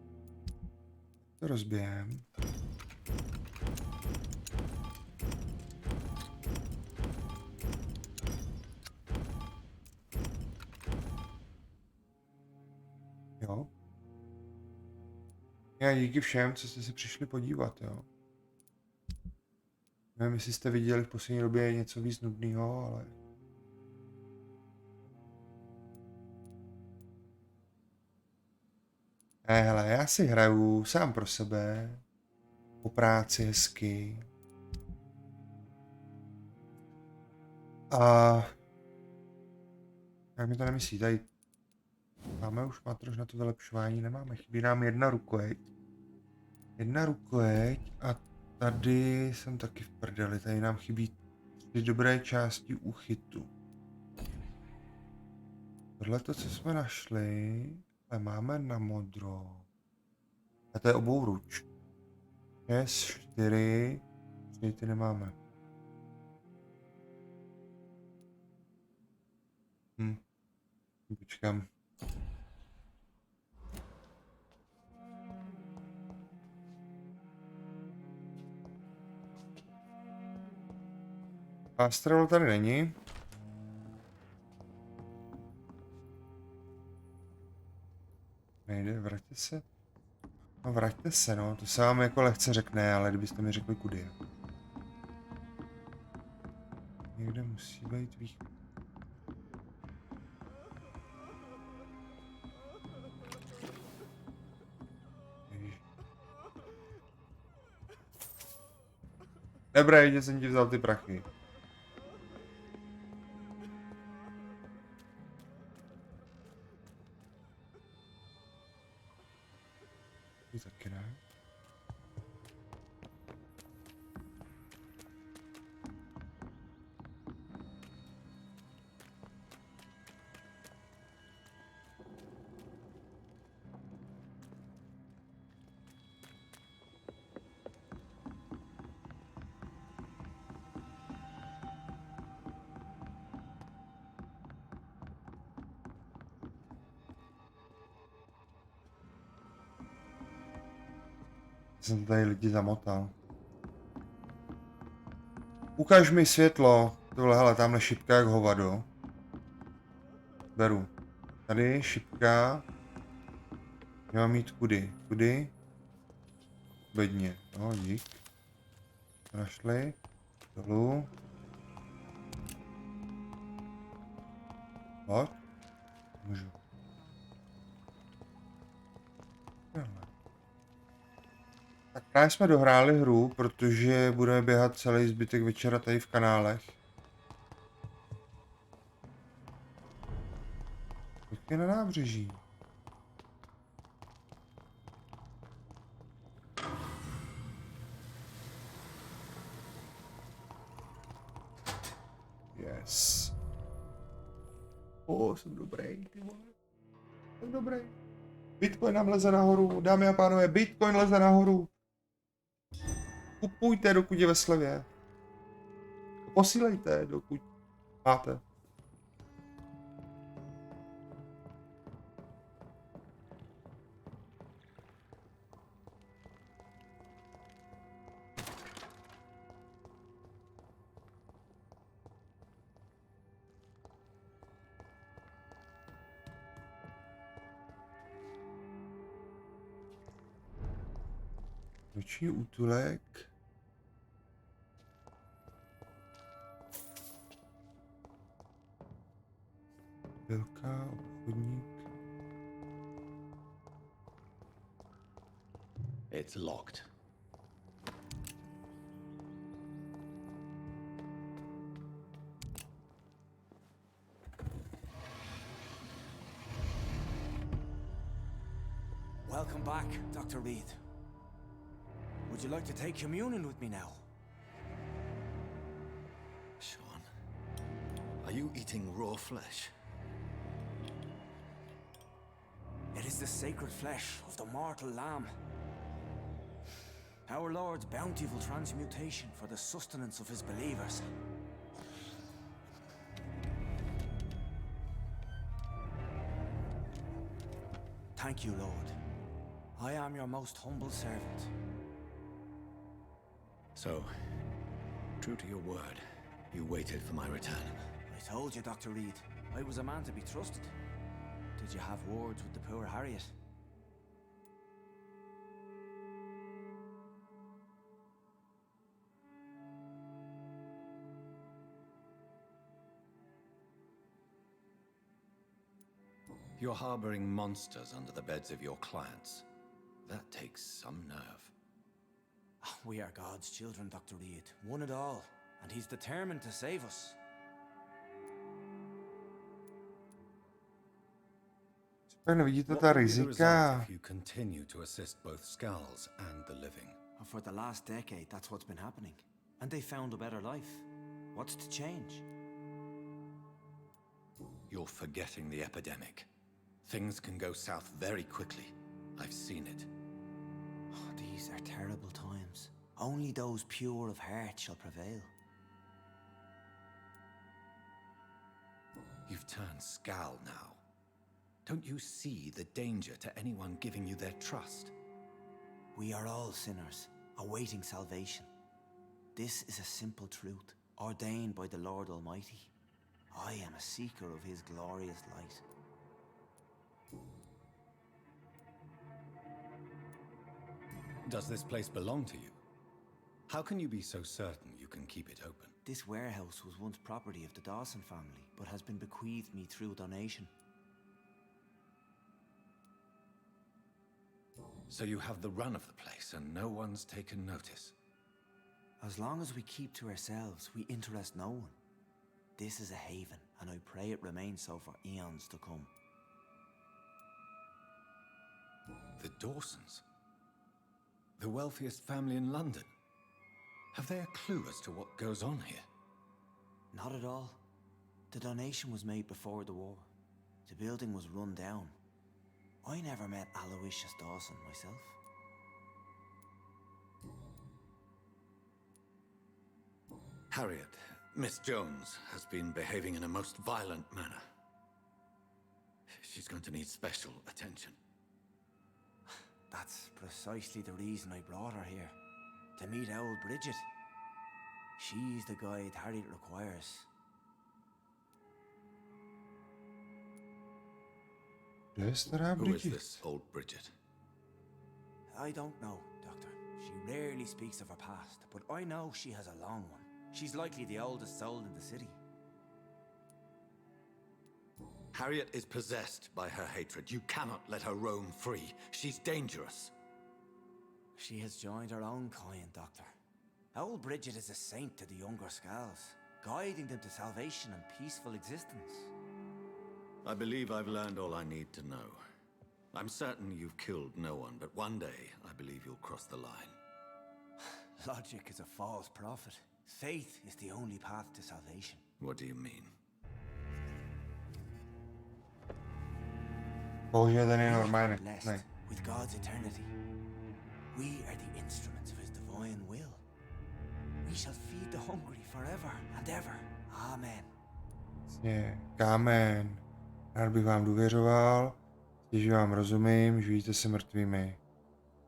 To rozbijem. Jo. Já díky všem, co jste si přišli podívat, jo. Nevím, jestli jste viděli v poslední době něco víc nudného, ale... Hele, já si hraju sám pro sebe, po práci hezky. A... Jak mi to nemyslí, tady... Máme už matrož na to vylepšování, nemáme, chybí nám 1 rukojeť. 1 rukojeť a tady jsem taky v prdeli, tady nám chybí 3 dobré části úchytu. Tohle to, co jsme našli, ale máme na modro. A to je obouruč. 6, 4, 3 ty nemáme. Počkám. Astrol tady není. Nejde, vraťte se. No vraťte se, no, to se vám jako lehce řekne, ale kdybyste mi řekli kudy. Někde musí být východ. Dobré, jde jsem ti vzal ty prachy. Ty taky ne. Jsem tady lidi zamotal. Ukaž mi světlo. Tohle, hele, tamhle šipka jak hovado. Beru. Tady je šipka. Já mám jít kudy? Kudy? Bedně. No, dík. Našli. Dolů. Pojď. Můžu. Tak právě jsme dohráli hru, protože budeme běhat celý zbytek večera tady v kanálech. Pojďme na nábřeží. Yes. Jsem dobrý, ty vole. Jsem dobrý. Bitcoin nám leze nahoru, dámy a pánové, Bitcoin leze nahoru. Kupujte, dokud je ve slevě. Posílejte, dokud máte. Noční útulek. Velká obchodník. It's locked. Welcome back, Dr. Reed. Would you like to take communion with me now? Sean, are you eating raw flesh? It is the sacred flesh of the mortal lamb. Our Lord's bountiful transmutation for the sustenance of his believers. Thank you, Lord. I am your most humble servant. So, true to your word, you waited for my return. I told you, Dr. Reed, I was a man to be trusted. Did you have words with the poor Harriet? You're harboring monsters under the beds of your clients. That takes some nerve. We are God's children, Dr. Reed, one and all, and he's determined to save us. Nevidíte What ta will be the result rizika. if you continue to assist both Skulls and the living? For the last decade, that's what's been happening. And they found a better life. What's to change? You're forgetting the epidemic. Things can go south very quickly. I've seen it. Oh, these are terrible times. Only those pure of heart shall prevail. You've turned Skal now. Don't you see the danger to anyone giving you their trust? We are all sinners, awaiting salvation. This is a simple truth, ordained by the Lord Almighty. I am a seeker of his glorious light. Does this place belong to you? How can you be so certain you can keep it open? This warehouse was once property of the Dawson family, but has been bequeathed me through donation. So you have the run of the place and no one's taken notice? As long as we keep to ourselves, we interest no one. This is a haven, and I pray it remains so for eons to come. The Dawsons? The wealthiest family in London? Have they a clue as to what goes on here? Not at all. The donation was made before the war. The building was run down. I never met Aloysius Dawson myself. Harriet, Miss Jones, has been behaving in a most violent manner. She's going to need special attention. That's precisely the reason I brought her here. To meet old Bridget. She's the guide Harriet requires. Kdo je stará Who is Bridget? this old Bridget? I don't know, Doctor. She rarely speaks of her past, but I know she has a long one. She's likely the oldest soul in the city. Harriet is possessed by her hatred. You cannot let her roam free. She's dangerous. She has joined her own kind, Doctor. Old Bridget is a saint to the younger Skulls, guiding them to salvation and peaceful existence. I believe I've learned all I need to know. I'm certain you've killed no one, but one day I believe you'll cross the line. Logic is a false prophet. Faith is the only path to salvation. What do you mean? Bohužel ten je We are normálně. blessed Ne. with God's eternity. We are the instruments of his divine will. We shall feed the hungry forever and ever. Amen. Vlastně, kámen. Rád bych vám důvěřoval, že vám rozumím, živíte se mrtvými.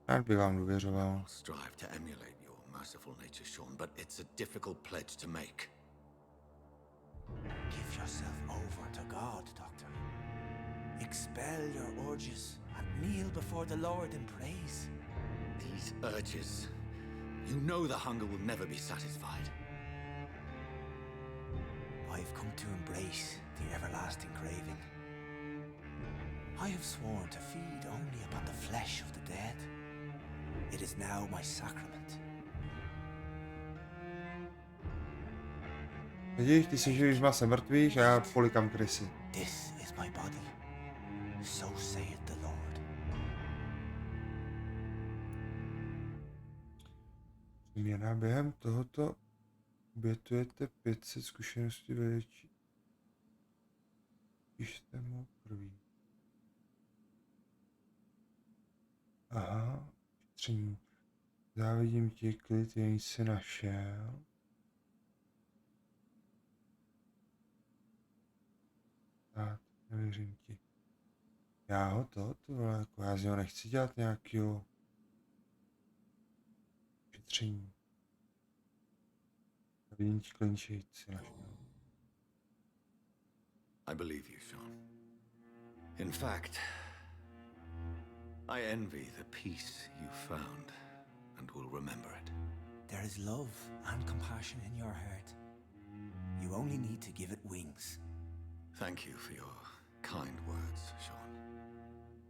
Rád bych vám důvěřoval. I'll strive to emulate your merciful nature, Sean, but it's a difficult pledge to make. Give yourself over to God, Doctor. Expel your urges and kneel before the Lord in praise. These urges. You know the hunger will never be satisfied. I've come to embrace the everlasting craving. I have sworn to feed only upon the flesh of the dead. It is now my sacrament. Vidíš, ty se živíš v mase mrtvých a já polikám krysy. This is my body. So saith the Lord. Změna během tohoto obětujete 500 zkušeností ve větší. Když jste mu první. Aha, šetření. Závidím ti, klid, jen jsi našel. Tak, nevěřím ti. Já ho to vole, jako já z něho nechci dělat nějakýho šetření. Vidím ti klinčit, si našel. I believe you, Sean. In fact, I envy the peace you found and will remember it. There is love and compassion in your heart. You only need to give it wings. Thank you for your kind words, Sean.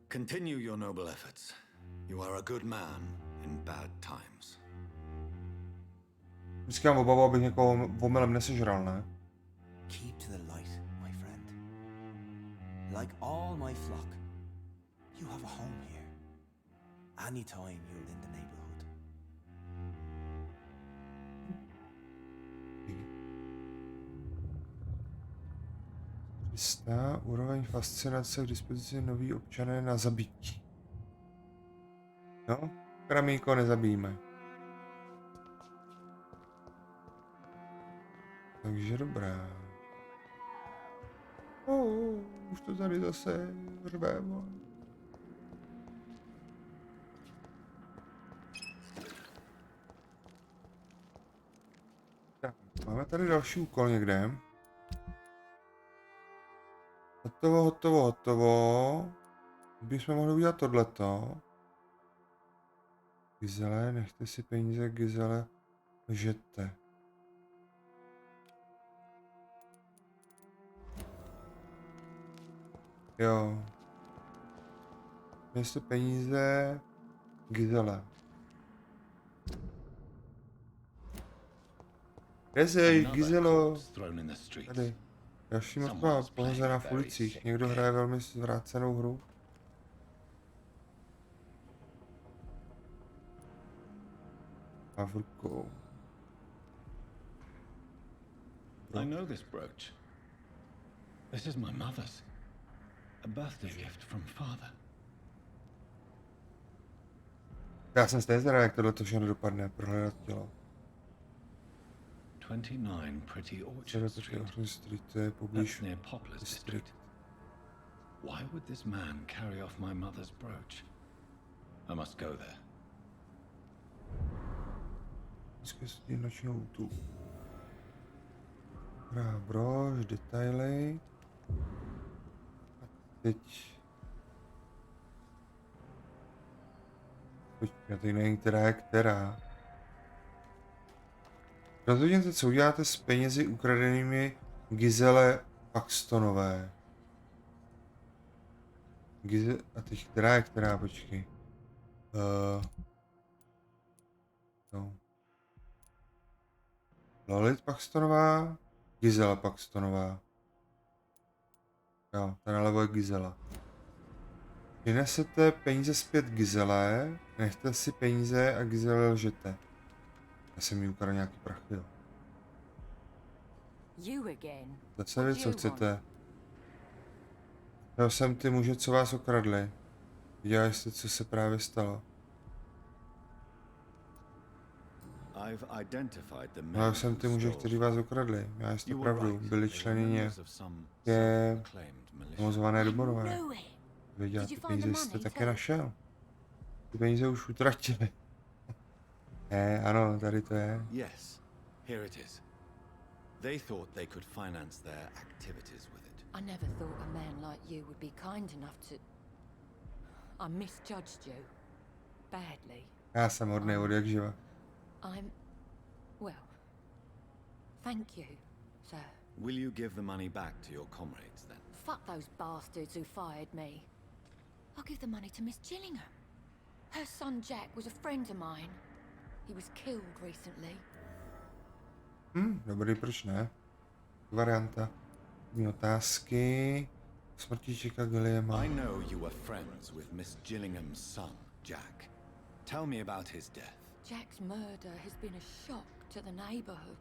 Continue your noble efforts. You are a good man in bad times. Vždycky mám obavu, abych někoho omylem nesežral, ne? Keep to the light, my friend. Like all my flock, you have a home here. Anytime you're in the neighborhood. Jistá úroveň fascinace k dispozici nový občané na zabití. No, kramíko nezabijíme. Takže dobrá. Už to tady zase řve, vole. Tak, máme tady další úkol někde. Hotovo, hotovo, hotovo. Bychom mohli udělat tohleto. Gizele, nechte si peníze, Gizele, lžete. Jo. Nechte peníze, Gizele. Kde jsi, Gizelo? Tady. Další mrtvá pohozená v ulicích. Někdo hraje velmi zvrácenou hru. A v rukou. I know this brooch. This is my mother's. A birthday gift from father. Já jsem stejně zvědavý, jak tohle všechno dopadne. Prohledat tělo. 29 Pretty Orchard Street. To je poblíž That's near Poplar District. Why would this man carry off my mother's brooch? I must go there. Zkusit nočního útoku. Dobrá, brož, detaily. A teď Počkej, já teď nevím, která je která. Rozhodněte, co uděláte s penězi ukradenými Gizele Paxtonové. A teď která je která, počkej. No. Lolit Paxtonová, Gizela Paxtonová. Jo, ta nalevo je Gizela. Vynesete peníze zpět Gizele, nechte si peníze a Gizele lžete. Já jsem jí ukradl nějaký prachy, jo. Zase vy, co chcete. Já jsem ty muže, co vás okradli. Viděli jste, co se právě stalo. Já jsem ty muže, kteří vás okradli. Já jste pravdu. Byli členy nějaké samozvané doborové. Viděl, ty peníze jste také našel. Ty peníze už utratili. Ano, tady to je. Yes, here it is. They thought they could finance their activities with it. I never thought a man like you would be kind enough to... I misjudged you. Badly. Já jsem hodnej od jak živa. Well, thank you, sir. Will you give the money back to your comrades then? Fuck those bastards who fired me. I'll give the money to Miss Gillingham. Her son Jack was a friend of mine. He was killed recently. Dobrý, proč ne? Varianta. Otázky. Smrti čeká Gilliama. I know you were friends with Miss Gillingham's son, Jack. Tell me about his death. Jack's murder has been a shock to the neighborhood.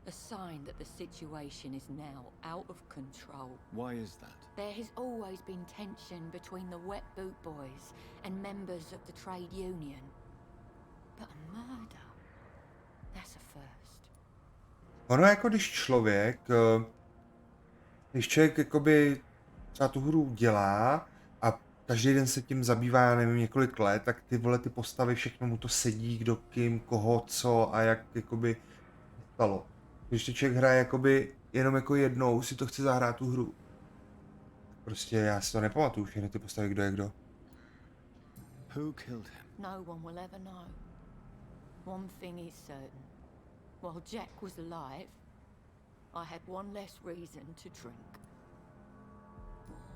A sign that the situation is now out of control. Why is that? There has always been tension between the Wet Boot Boys and members of the trade union. But a murder? That's a first. Ono jako když člověk jakoby třeba tu hru dělá a každý den se tím zabývá, já nevím, několik let, tak ty vole, ty postavy, všechno mu to sedí, kdo kým, koho, co a jak jakoby stalo. Když to člověk hraje jakoby jenom jako jednou, si to chce zahrát tu hru. Prostě já si to nepamatuju, všechny ty postavy, kdo je kdo. Who killed him? No one will ever know. One thing is certain. While Jack was alive, I had one less reason to drink.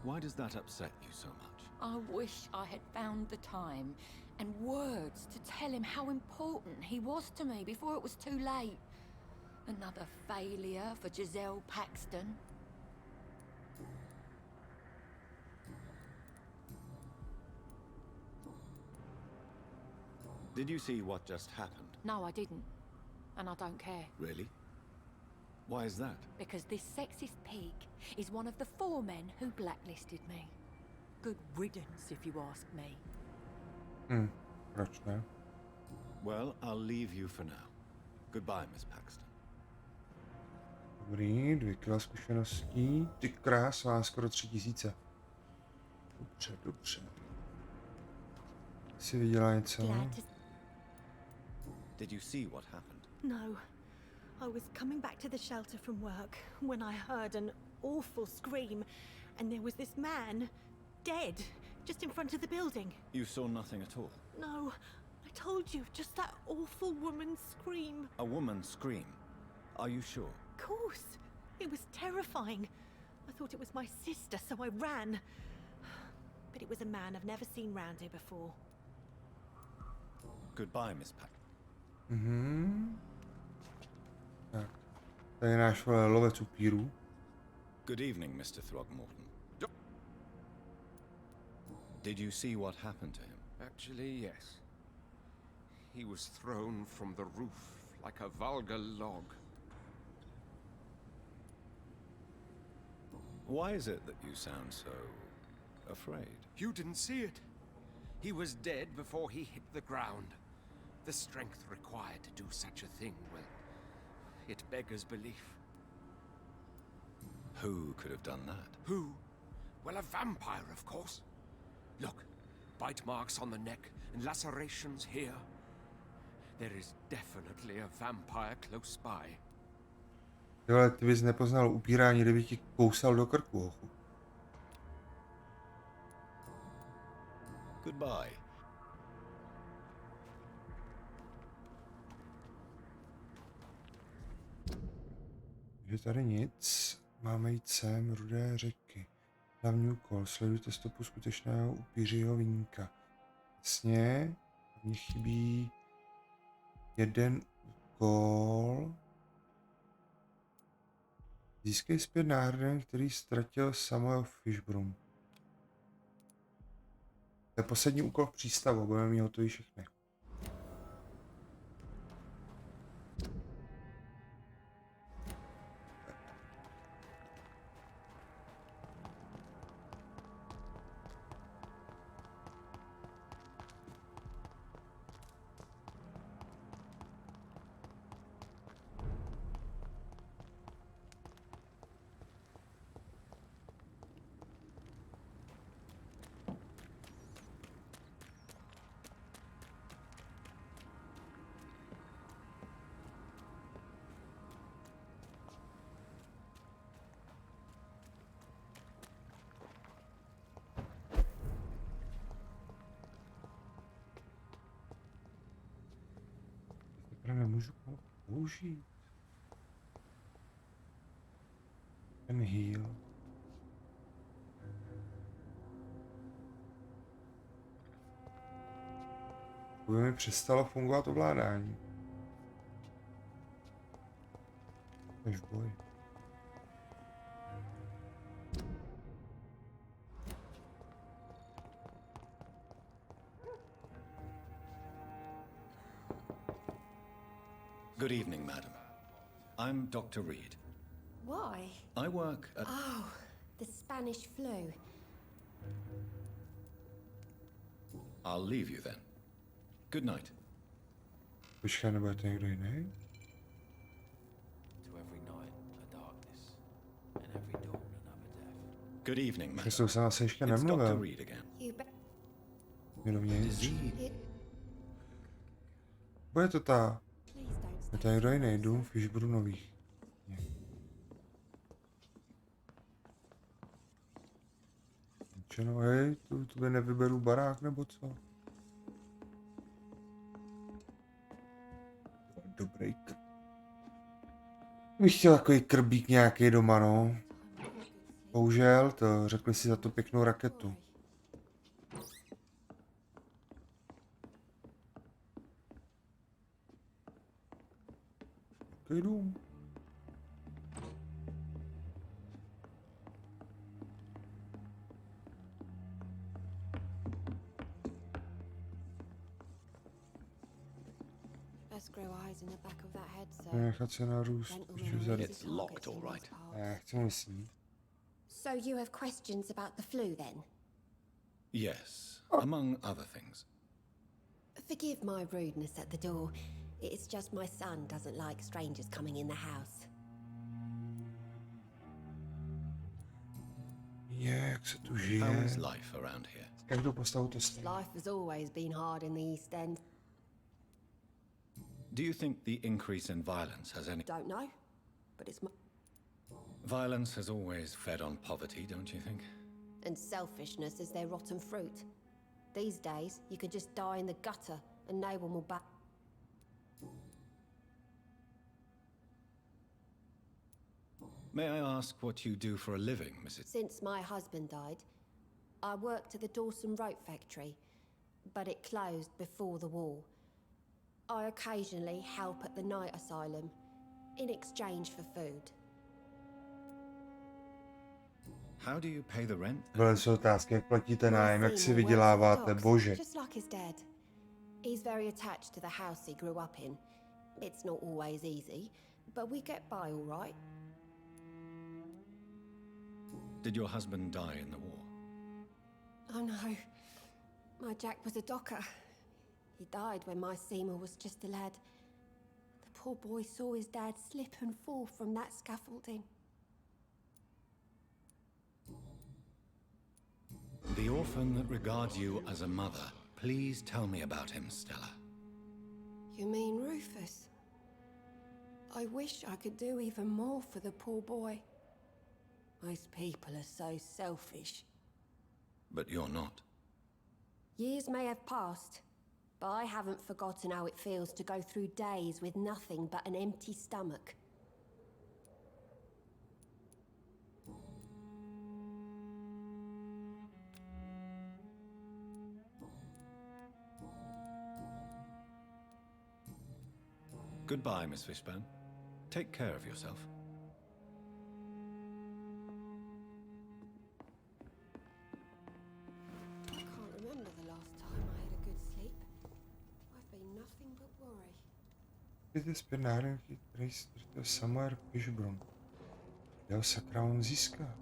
Why does that upset you so much? I wish I had found the time and words to tell him how important he was to me before it was too late. Another failure for Giselle Paxton. Did you see what just happened? No, I didn't. And I don't care. Really? Why is that? Because this sexist pig is one of the 4 men who blacklisted me. Good riddance, if you ask me. Proč ne? Well, I'll leave you for now. Goodbye, Miss Paxton. Dobrý, 2 kila zkušeností. Ty krás, má skoro 3000. Dobře. Jsi viděla něco? Did you see what happened? No. I was coming back to the shelter from work when I heard an awful scream, and there was this man, dead, just in front of the building. You saw nothing at all? No, I told you, just that awful woman's scream. A woman scream? Are you sure? Of course. It was terrifying. I thought it was my sister, so I ran. But it was a man I've never seen round here before. Goodbye, Miss Pack. Tak. Tady je náš lovec upírů. Good evening, Mr. Throgmorton. Did you see what happened to him? Actually, yes. He was thrown from the roof like a vulgar log. Why is it that you sound so afraid? You didn't see it. He was dead before he hit the ground. The strength required to do such a thing, well, it beggars belief. Who could have done that? Who? Well, a vampire, of course. Look, bite marks on the neck and lacerations here. There is definitely a vampire close by. Ale ty bys nepoznal upíra, ani kdyby ti kousal do krku, hochu. Goodbye. že tady nic. Máme jít sem, Rudé řeky. Hlavní úkol, sledujte stopu skutečného upířího vínka. Jasně, v ní chybí jeden úkol. Získej zpět náhrden, který ztratil Samuel Fishburne. To je poslední úkol v přístavu, budeme mít hotový všechny. Nemůžu použít. Ten heal. By mi přestalo fungovat ovládání. Až boj. Good evening, madam. I'm Dr. Reed. Why? I work at... Oh, the Spanish flu. I'll leave you then. Good night. Počkej, nebude to někdo jiný? To every night a darkness, and every dawn another death. Good evening, madam. Přesnou jsem asi ještě It's Dr. nemluvil. Reed again. Jenom nic. Disease. Bude to ta... Please don't Je stay. to někdo jiný, dům Fishburnových. No hej, tu nevyberu barák nebo co? Dobrý bych chtěl takový krbík nějaký doma, no. Bohužel, to řekli si za tu pěknou raketu. Takový dům. Best grow eyes in the back of that head, sir. Nechat se narůst. It's locked, all right. Já chci mu snít. So you have questions about the flu then? Yes, among other things. Forgive my rudeness at the door. It's just my son doesn't like strangers coming in the house. Jak se tu How žije? is life around here? Každou postavu to stojí. Life has always been hard in the East End. Do you think the increase in violence has any... Don't know, but it's my... Violence has always fed on poverty, don't you think? And selfishness is their rotten fruit. These days, you can just die in the gutter and no one will back... May I ask what you do for a living, Mrs. Since my husband died, I worked at the Dawson Rope factory, but it closed before the war. I occasionally help at the night asylum, in exchange for food. How do you pay the rent? Byly jsou otázky, jak platíte nájem, jak si Seymour works vyděláváte, for the bože. docks, just like his dad. He's very attached to the house he grew up in. It's not always easy, but we get by all right. Did your husband die in the war? Oh no, my Jack was a docker. He died when my Seymour was just a lad. The poor boy saw his dad slip and fall from that scaffolding. The orphan that regards you as a mother. Please tell me about him, Stella. You mean Rufus? I wish I could do even more for the poor boy. Most people are so selfish. But you're not. Years may have passed, but I haven't forgotten how it feels to go through days with nothing but an empty stomach. Goodbye, Miss Fishburne. Take care of yourself. I can't remember the last time I had a good sleep. I've been nothing but worry. Jděte zpět národníky, který ztratil Samuel Fishburne. Jeho sakra on získá.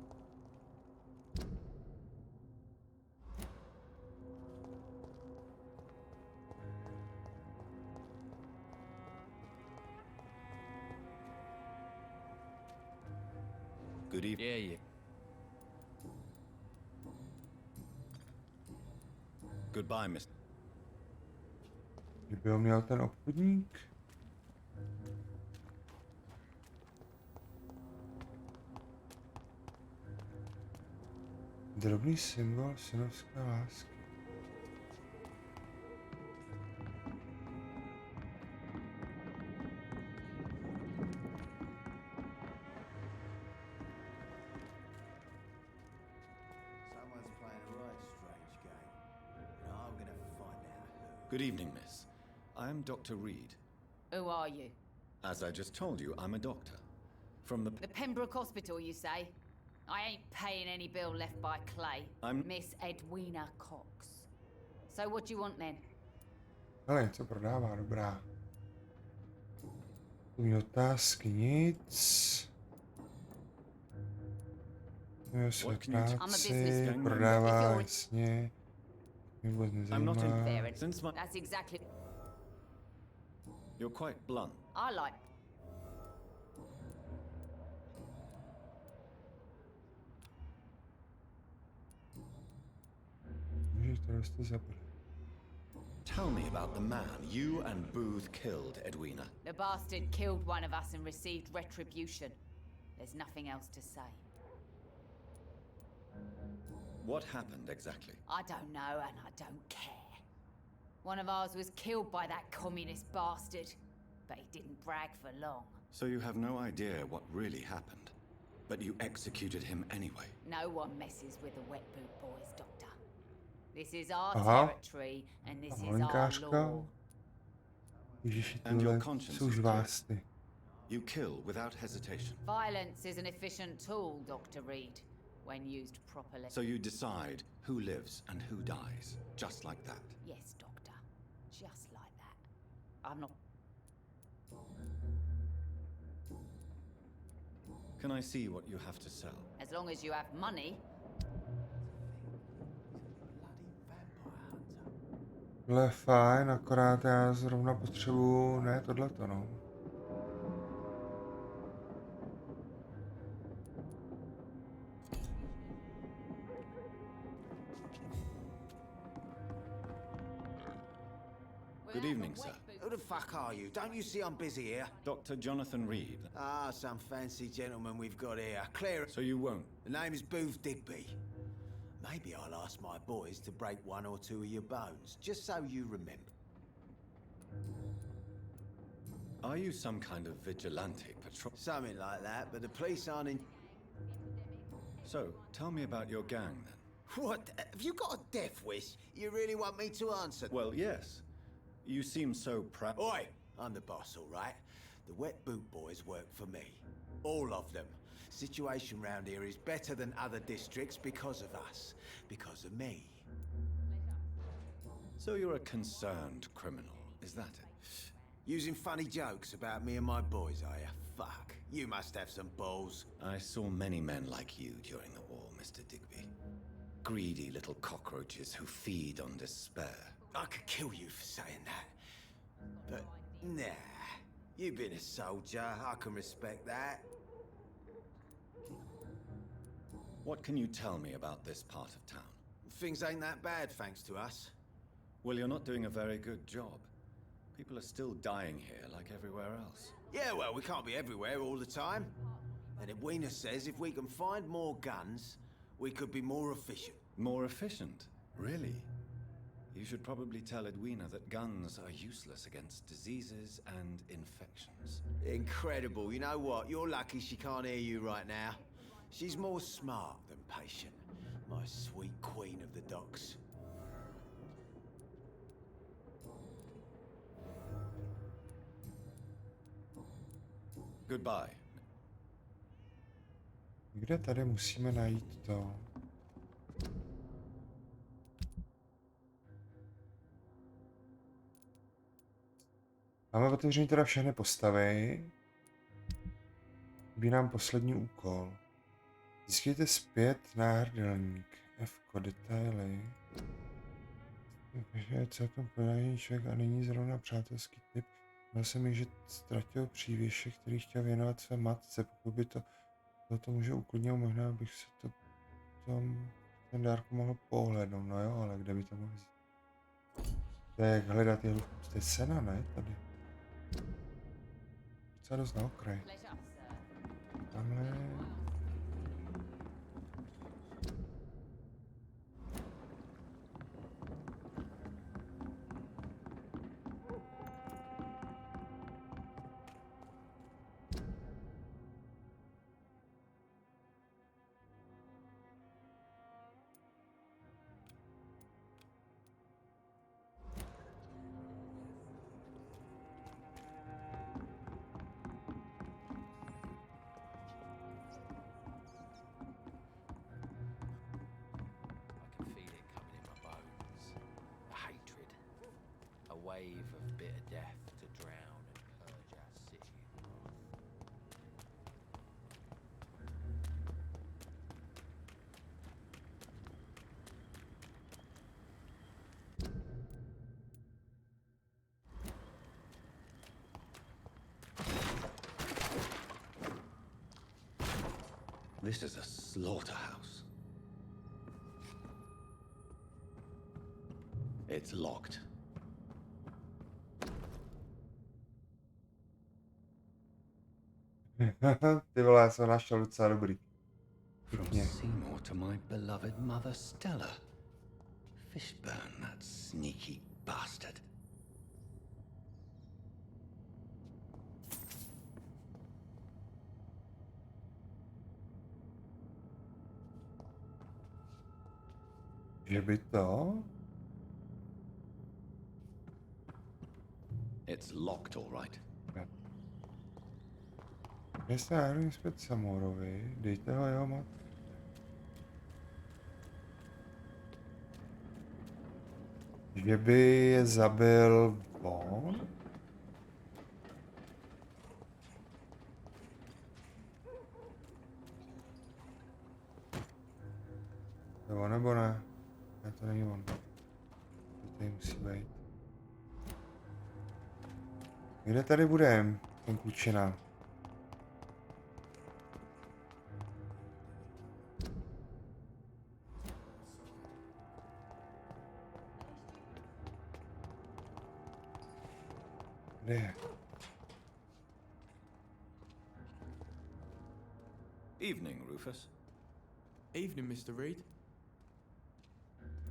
Good evening. Yeah. Goodbye, Miss. Kdyby ho měl ten obchodník. Drobný symbol synovské lásky. Someone's playing a right strange game. And I'm gonna find out who. Good evening, Miss. I am Dr. Reed. Who are you? As I just told you, I'm a doctor. From the... The Pembroke Hospital, you say? I ain't paying any bill left by Clay. I'm... Miss Edwina Cox. So what do you want then? Ale něco prodává, dobrá. První otázky, nic. Měl svou práci, prodává, jasně. Mě vůbec I'm not nezajímá. in there. Since my... That's exactly... You're quite blunt. I like... Můžeš to dostat zabrat. Tell me about the man you and Booth killed, Edwina. The bastard killed one of us and received retribution. There's nothing else to say. What happened exactly? I don't know and I don't care. One of ours was killed by that communist bastard, but he didn't brag for long. So you have no idea what really happened, but you executed him anyway. No one messes with the Wet Boot Boys, Doctor. This is our Aha. territory and this is our Malinkářka. law. Ježiši, And your tohle conscience jsou is žvásty. You kill without hesitation. Violence is an efficient tool, Dr. Reed, when used properly. So you decide who lives and who dies, just like that. Yes, Doctor. Just like that. I'm not... Can I see what you have to sell? As long as you have money. Tohle je fajn, akorát já zrovna potřebuju, ne tohleto no. Good evening, sir. Who the fuck are you? Don't you see I'm busy here? Dr. Jonathan Reed. Ah, some fancy gentleman we've got here. Clear. So you won't? The name is Booth Digby. Maybe I'll ask my boys to break one or two of your bones, just so you remember. Are you some kind of vigilante patrol? Something like that, but the police aren't in... So, tell me about your gang then. What? Have you got a death wish? You really want me to answer? Well, yes. You seem so proud. Oi! I'm the boss, all right? The Wet Boot Boys work for me. All of them. Situation round here is better than other districts because of us. Because of me. So you're a concerned criminal, is that it? Using funny jokes about me and my boys, are you? Fuck. You must have some balls. I saw many men like you during the war, Mr. Digby. Greedy little cockroaches who feed on despair. I could kill you for saying that. But, nah. You've been a soldier. I can respect that. What can you tell me about this part of town? Things ain't that bad, thanks to us. Well, you're not doing a very good job. People are still dying here like everywhere else. Yeah, well, we can't be everywhere all the time. And Edwina says if we can find more guns, we could be more efficient. More efficient? Really? You should probably tell Edwina that guns are useless against diseases and infections. Incredible. You know what? You're lucky she can't hear you right now. She's more smart than patient. My sweet queen of the docks. Goodbye. Kde tady musíme najít to? Máme otevřený teda všechny postavy. Chybí nám poslední úkol. Získejte zpět náhrdelník. F-ko, detaily. Takže je celkem podaný člověk a není zrovna přátelský typ. Měl jsem mi, že ztratil přívěšek, který chtěl věnovat své matce. Pokud by to může uklidnit, možná bych se ten dárku mohl pohlednout. No jo, ale kde by to mohl vzít? To je jak hledat ty sena, ne? Tady. Docela dost na okraj. Tamhle. Wave of bitter death to drown and purge our city in wrath. This is a slaughterhouse. It's locked. Ty vole, já jsem našel docela dobrý. From Seymour to my beloved mother Stella. Fishburne, that sneaky bastard. Že by to? It's locked, all right. Jestli náhodou zpět Samorovi, dejte ho jeho mat. Že by je zabil on? To on nebo ne? Ne, to není on. To tady musí být. Kde tady budem, ten klučina? Kde je? Evening, Rufus. Evening, Mr. Reed.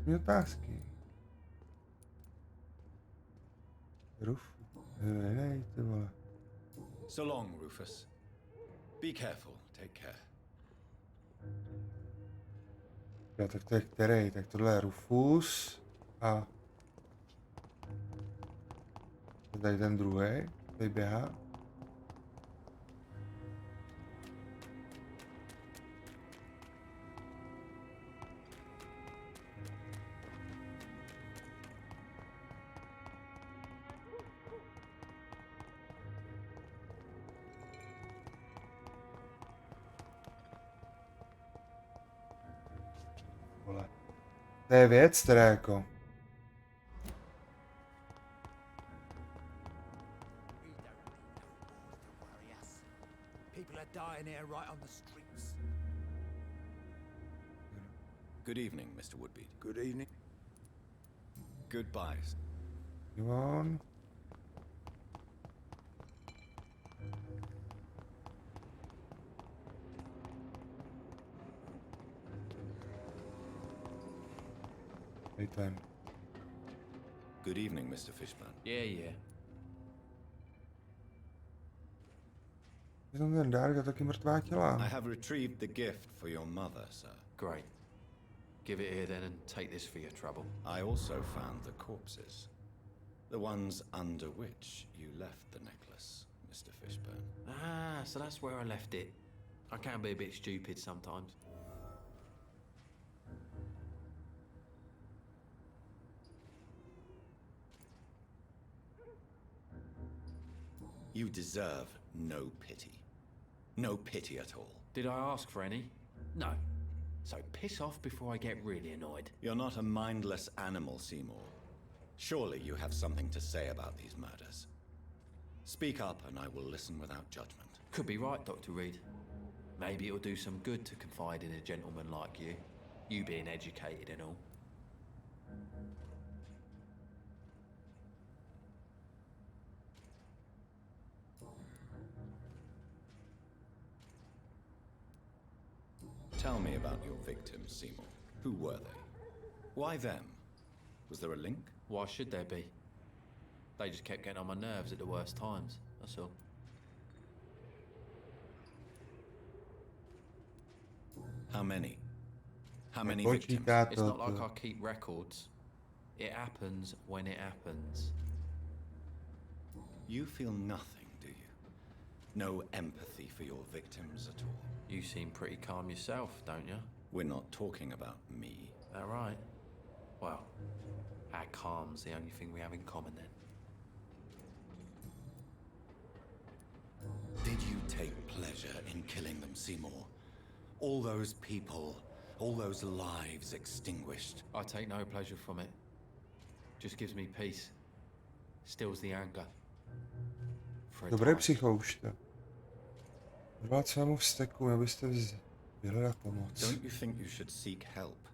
Mě otázky. Rufu. Nej, ty vole. So long, Rufus. Be careful. Take care. Jo, tak to je který? Tak tohle je Rufus. A... tady ten druhý, tady běhá. Vole. To je věc, teda jako. People are dying here right on the streets. Good evening, Mr. Woodbeat. Good evening. Goodbye. On. Tady ten. Good evening, Mr. Fishburne. Yeah. Je tam ten dárek a taky mrtvá těla. I have retrieved the gift for your mother, sir. Great. Give it here then and take this for your trouble. I also found the corpses. The ones under which you left the necklace, Mr. Mr. Fishburne. Ah, so that's where I left it. I can be a bit stupid sometimes. You deserve no pity. No pity at all. Did I ask for any? No. So piss off before I get really annoyed. You're not a mindless animal, Seymour. Surely you have something to say about these murders. Speak up and I will listen without judgment. Could be right, Dr. Reed. Maybe it'll do some good to confide in a gentleman like you. You being educated and all. Tell me about your victims, Seymour. Who were they? Why them? Was there a link? Why should there be? They just kept getting on my nerves at the worst times, that's all. How many? How many Počítá victims? It's not to. like I keep records. It happens when it happens. You feel nothing, do you? No empathy for your victims at all? You seem pretty calm yourself, don't you? We're not talking about me. That right? Well, our calm's the only thing we have in common then. Did you take pleasure in killing them, Seymour? All those people, all those lives extinguished. I take no pleasure from it. Just gives me peace. Stills the anger. For a Dobré time. psycho už to. Volat svému vzteku, abyste vyhledat pomoc. Don't you think you should seek help?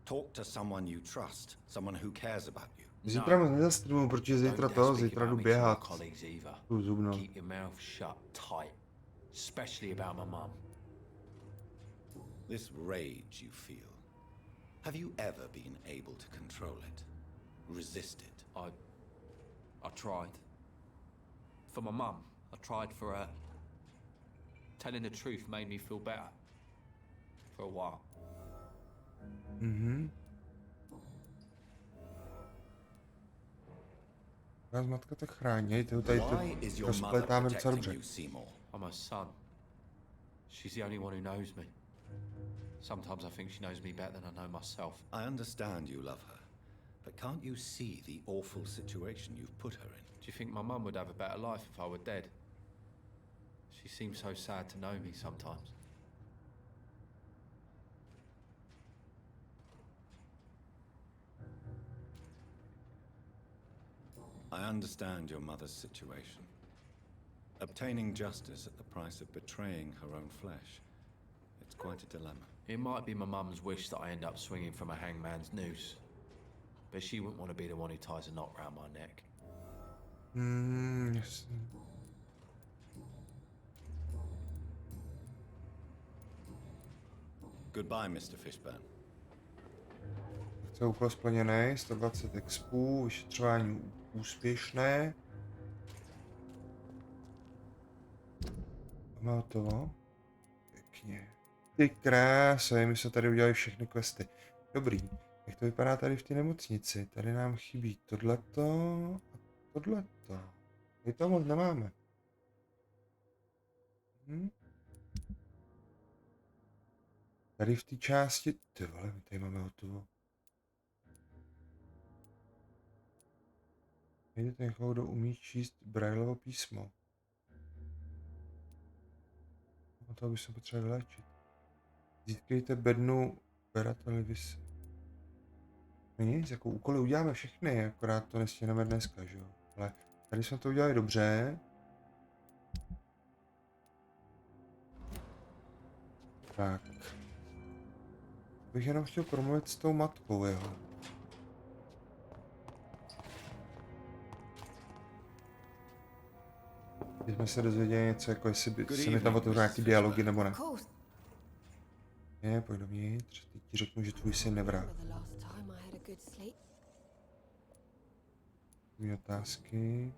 Talk to someone you trust, someone who cares about you. Zítra moc nezastreamuju, protože zítra to, zítra jdu běhat. Tu zubnou. Keep your mouth shut tight, especially about my mum. This rage you feel, have you ever been able to control it? Resist it? I tried. For my mum, I tried for her. Telling the truth made me feel better. For a while. Mhm. Vás matka tak chrání, tady to rozpletáme docela dobře. I'm her son. She's the only one who knows me. Sometimes I think she knows me better than I know myself. I understand you love her, but can't you see the awful situation you've put her in? Do you think my mum would have a better life if I were dead? She seems so sad to know me sometimes. I understand your mother's situation. Obtaining justice at the price of betraying her own flesh. It's quite a dilemma. It might be my mum's wish that I end up swinging from a hangman's noose. But she wouldn't want to be the one who ties a knot round my neck. Yes. Goodbye, Mr. Fishburne. Chce úkol splněný, 120 expů, vyšetřování úspěšné. Máme hotovo. Pěkně. Ty krásy, my jsme tady udělali všechny questy. Dobrý. Jak to vypadá tady v té nemocnici? Tady nám chybí tohleto a tohleto. My to moc nemáme. Tady v té části... Ty vole, my tady máme hotovo. Najdete někoho, kdo umí číst Brailleovo písmo. A toho bychom potřebovali vylečit. Získejte bednu berateli vysy. No nic, jako úkoly uděláme všechny, akorát to nestihneme dneska, že jo. Ale tady jsme to udělali dobře. Tak. Bych jenom chtěl promluvit s tou matkou jeho. Když jsme se dozvěděli něco, jako jestli by se mi tam otevřel nějaký dialogy nebo ne. Ne, pojď dovnitř, teď ti řeknu, že tvůj syn nevrá. Mý otázky.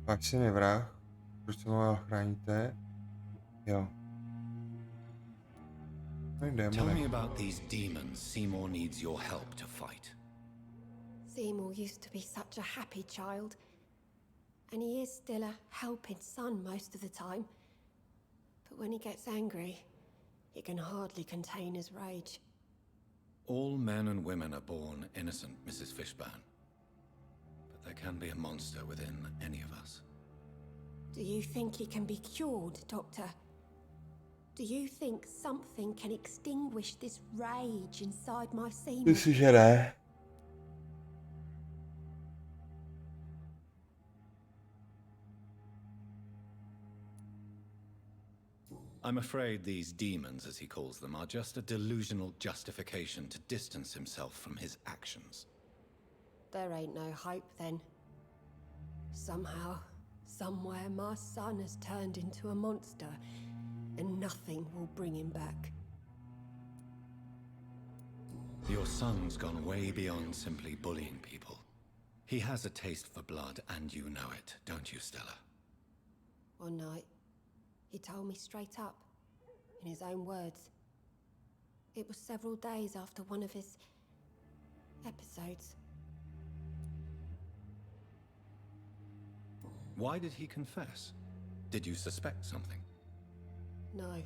Pak si nevrah. Proč se mnou chráníte? Jo. No jdeme. Tell me about these demons Seymour needs your help to fight. Seymour used to be such a happy child. And he is still a helping son most of the time. But when he gets angry, he can hardly contain his rage. All men and women are born innocent, Mrs. Fishburne. But there can be a monster within any of us. Do you think he can be cured, Doctor? Do you think something can extinguish this rage inside my Seymour? Myslím, že ne. I'm afraid these demons, as he calls them, are just a delusional justification to distance himself from his actions. There ain't no hope then. Somehow, somewhere, my son has turned into a monster, and nothing will bring him back. Your son's gone way beyond simply bullying people. He has a taste for blood, and you know it, don't you, Stella? One night, he told me straight up, in his own words. It was several days after one of his episodes. Why did he confess? Did you suspect something? No.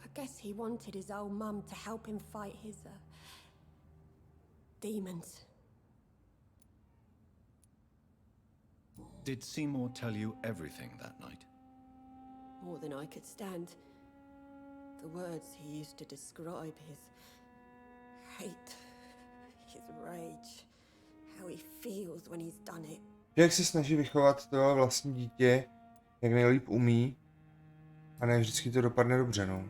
I guess he wanted his old mum to help him fight his, demons. Did Seymour tell you everything that night? More than I could stand. The words he used to describe his hate, his rage, how he feels when he's done it. Jak se snaží vychovat to vlastní dítě, jak nejlíp umí, a ne vždycky to dopadne dobře, no.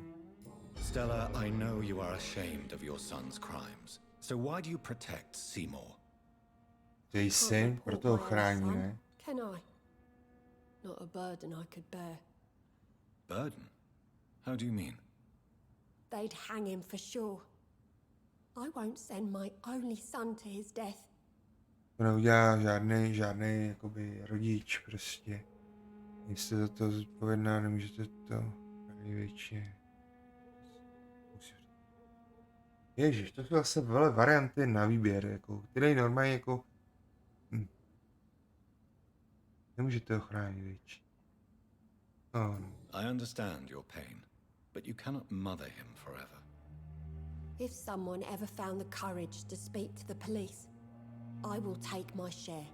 Stella, I know you are ashamed of your son's crimes. So why do you protect Seymour? Její syn, proto ho chrání, ne? Can I? Not a burden I could bear. Burden? How do you mean? They'd hang him for sure. I won't send my only son to his death. To neudělá žádný jakoby rodič prostě. Jste za to zodpovědná, nemůžete to největší. Ježiš, to jsou zase velké varianty na výběr, jako, které normálně jako... Nemůžete ho chránit větší. Oh, no. I understand your pain, but you cannot mother him forever. If someone ever found the courage to speak to the police, I will take my share.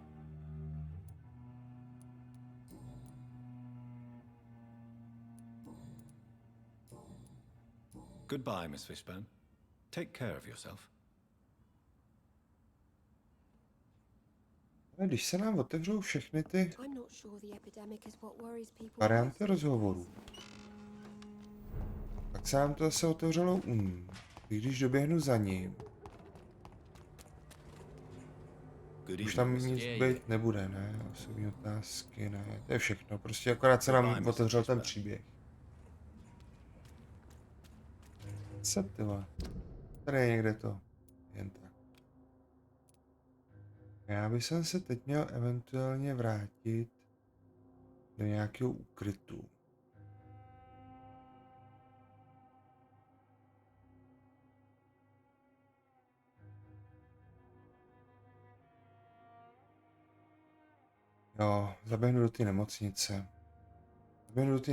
Goodbye, Miss Fishburne. Take care of yourself. Ale když se nám otevřou všechny ty varianty rozhovorů, tak se nám to zase otevřelo když doběhnu za ním. Už tam nic být nebude, ne? Osobní otázky, ne? To je všechno, prostě akorát se nám otevřel ten příběh. Co ty vole? Tady je někde to. Jen tak. Já bych se teď měl eventuálně vrátit do nějakého úkrytu. Jo, zaběhnu do té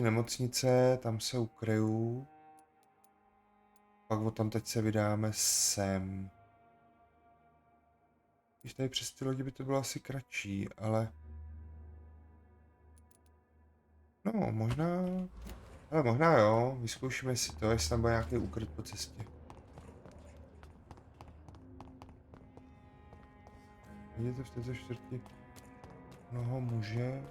nemocnice. Tam se ukryju. Pak o tam teď se vydáme sem. Když tady přes ty lodi by to bylo asi kratší, ale... No, možná... Ale možná jo, vyzkoušíme si to, jestli tam bude nějaký úkryt po cestě. Vidíte v této čtvrti mnoho muže.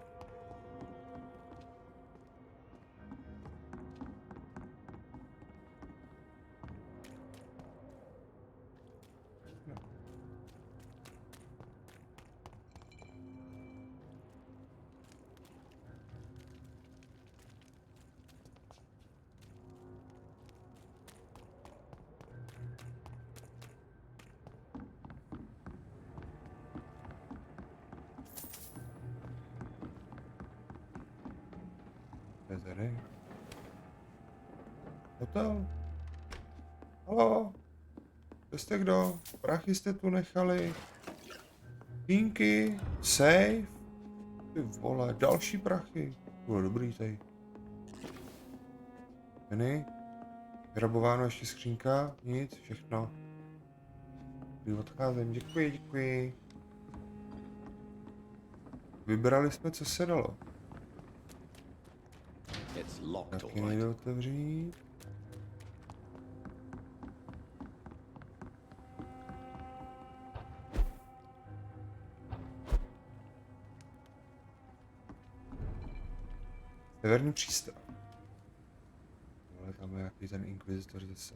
Tady. Hotel? Haló? To jste kdo? Prachy jste tu nechali? Pínky? Safe? Ty vole, další prachy. Bylo dobrý tady. Meny. Vyrabováno ještě skřínka. Nic, všechno. Odcházím, děkuji, děkuji. Vybrali jsme, co se dalo. Taky nejde otevřít. Severní přístav. Ale tam je nějaký ten inkvizitor zase.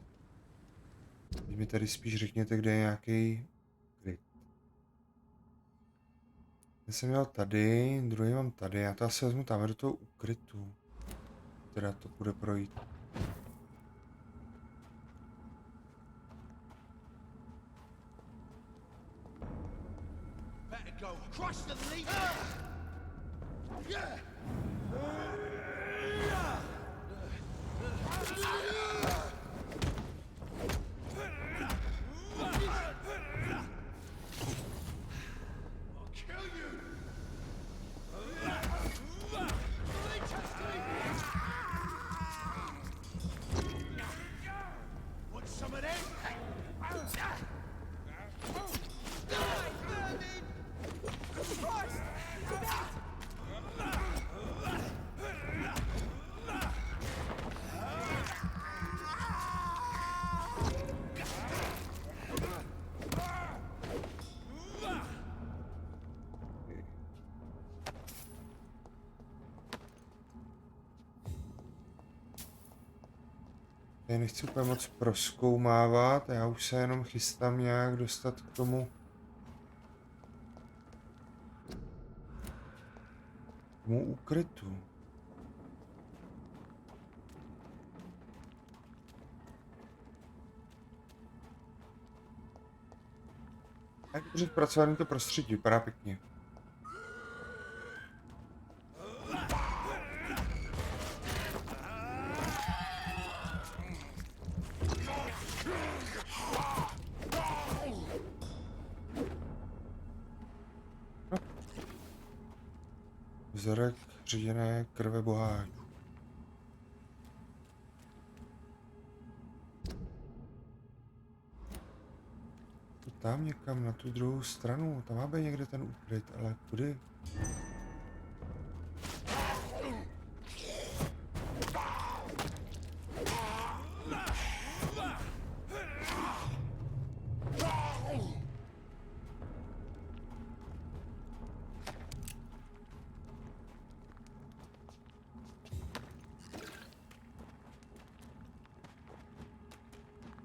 Teď mi tady spíš řekněte, kde je nějaký kryt. Já jsem měl tady, druhý mám tady, já to asi vezmu tam do toho ukrytu. Teda to bude projít. Já nechci úplně moc prozkoumávat, já už se jenom chystám nějak dostat k tomu úkrytu. Jak dobře zpracovaný to prostředí, vypadá pěkně. Vzorek ředěné krve boháčů. Tam někam na tu druhou stranu, tam má být někde ten úkryt, ale kudy?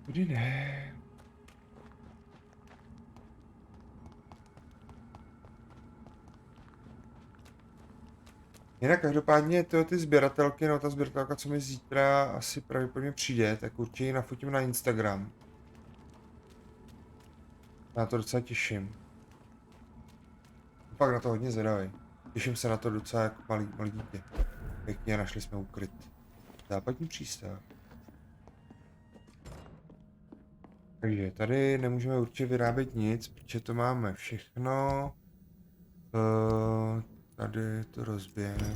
Kudy ne? Jinak každopádně ty sběratelky, no ta sběratelka, co mi zítra asi pravděpodobně přijde, tak určitě ji nafotím na Instagram. Na to docela těším. Pak na to hodně zvědavý. Těším se na to docela jako malý dítě. Pěkně, našli jsme ukryt. Západní přístav. Takže tady nemůžeme určitě vyrábět nic, protože to máme všechno. Tady to rozbijeme.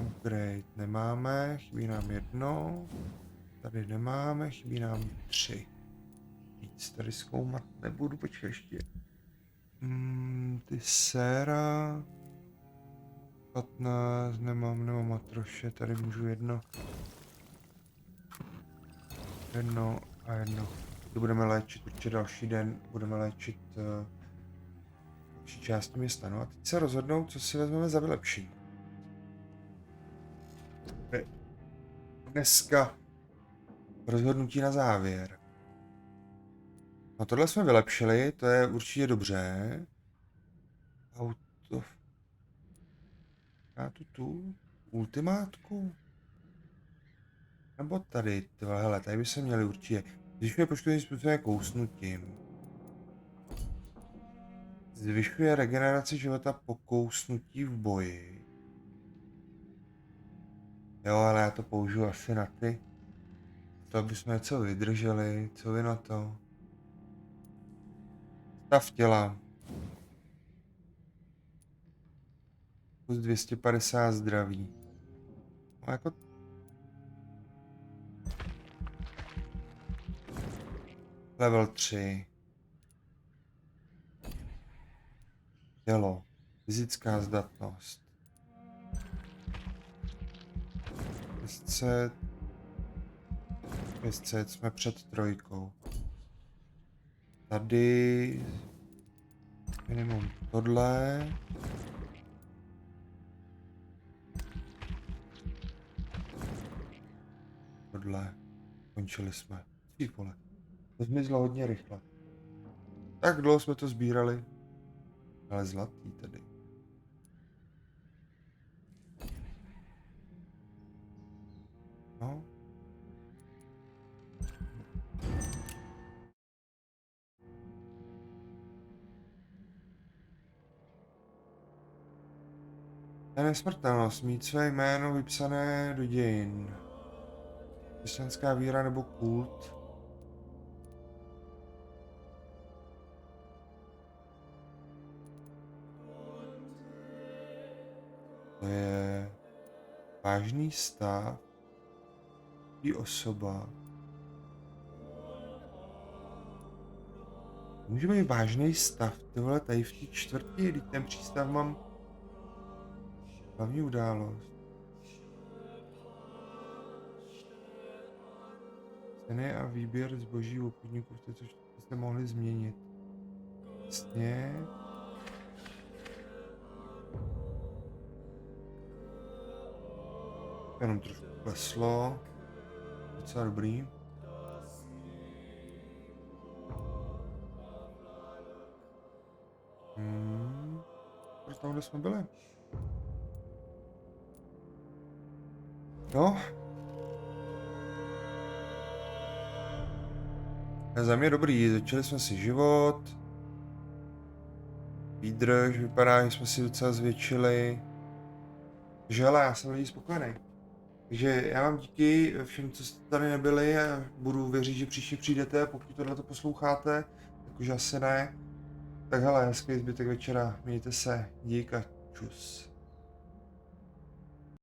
Upgrade nemáme, chybí nám jedno. Tady nemáme, chybí nám 3. Víc tady zkoumat nebudu, počkej ještě. Ty séra. 15, nemám matroše, tady můžu jedno. Jedno a jedno. To budeme léčit, určitě další den budeme léčit části města. No a teď se rozhodnout, co si vezmeme za vylepšení. Dneska rozhodnutí na závěr. No tohle jsme vylepšili, to je určitě dobře. Auto... Já tu ultimátku? Nebo tady, hele, tady by se měli určitě. Zvyšuje počtovým způsobem kousnutím. Zvyšuje regeneraci života po kousnutí v boji. Jo, ale já to použiju asi na ty. To, aby jsme něco vydrželi, co vy na to? Stav těla. Plus 250 zdraví. No jako... Level 3. Tělo. Fyzická zdatnost. 500 jsme před trojkou. Tady minimum tohle. Tohle. Končili jsme. Ty vole. To zmizlo hodně rychle. Tak dlouho jsme to sbírali. Ale zlatý tady. No. Ta nesmrtelnost, mít své jméno vypsané do dějin. Křesťanská víra nebo kult. To je vážný stav. I osoba. Může být vážný stav, ty vole, tady v té čtvrtí, když ten přístav mám hlavní událost. Ceny a výběr zboží u obchodníků, což byste mohli změnit. Vlastně. Jenom trošku kleslo. Docela dobrý. Proč tam, kde jsme byli? No. Za mě dobrý, začali jsme si život. Výdrž, vypadá, že jsme si docela zvětšili. Takže hele, já jsem lidi spokojený. Takže já vám díky všem, co jste tady nebyli a budu věřit, že příště přijdete, pokud tohleto posloucháte, tak už asi ne. Tak hele, hezký zbytek večera, mějte se, dík a čus.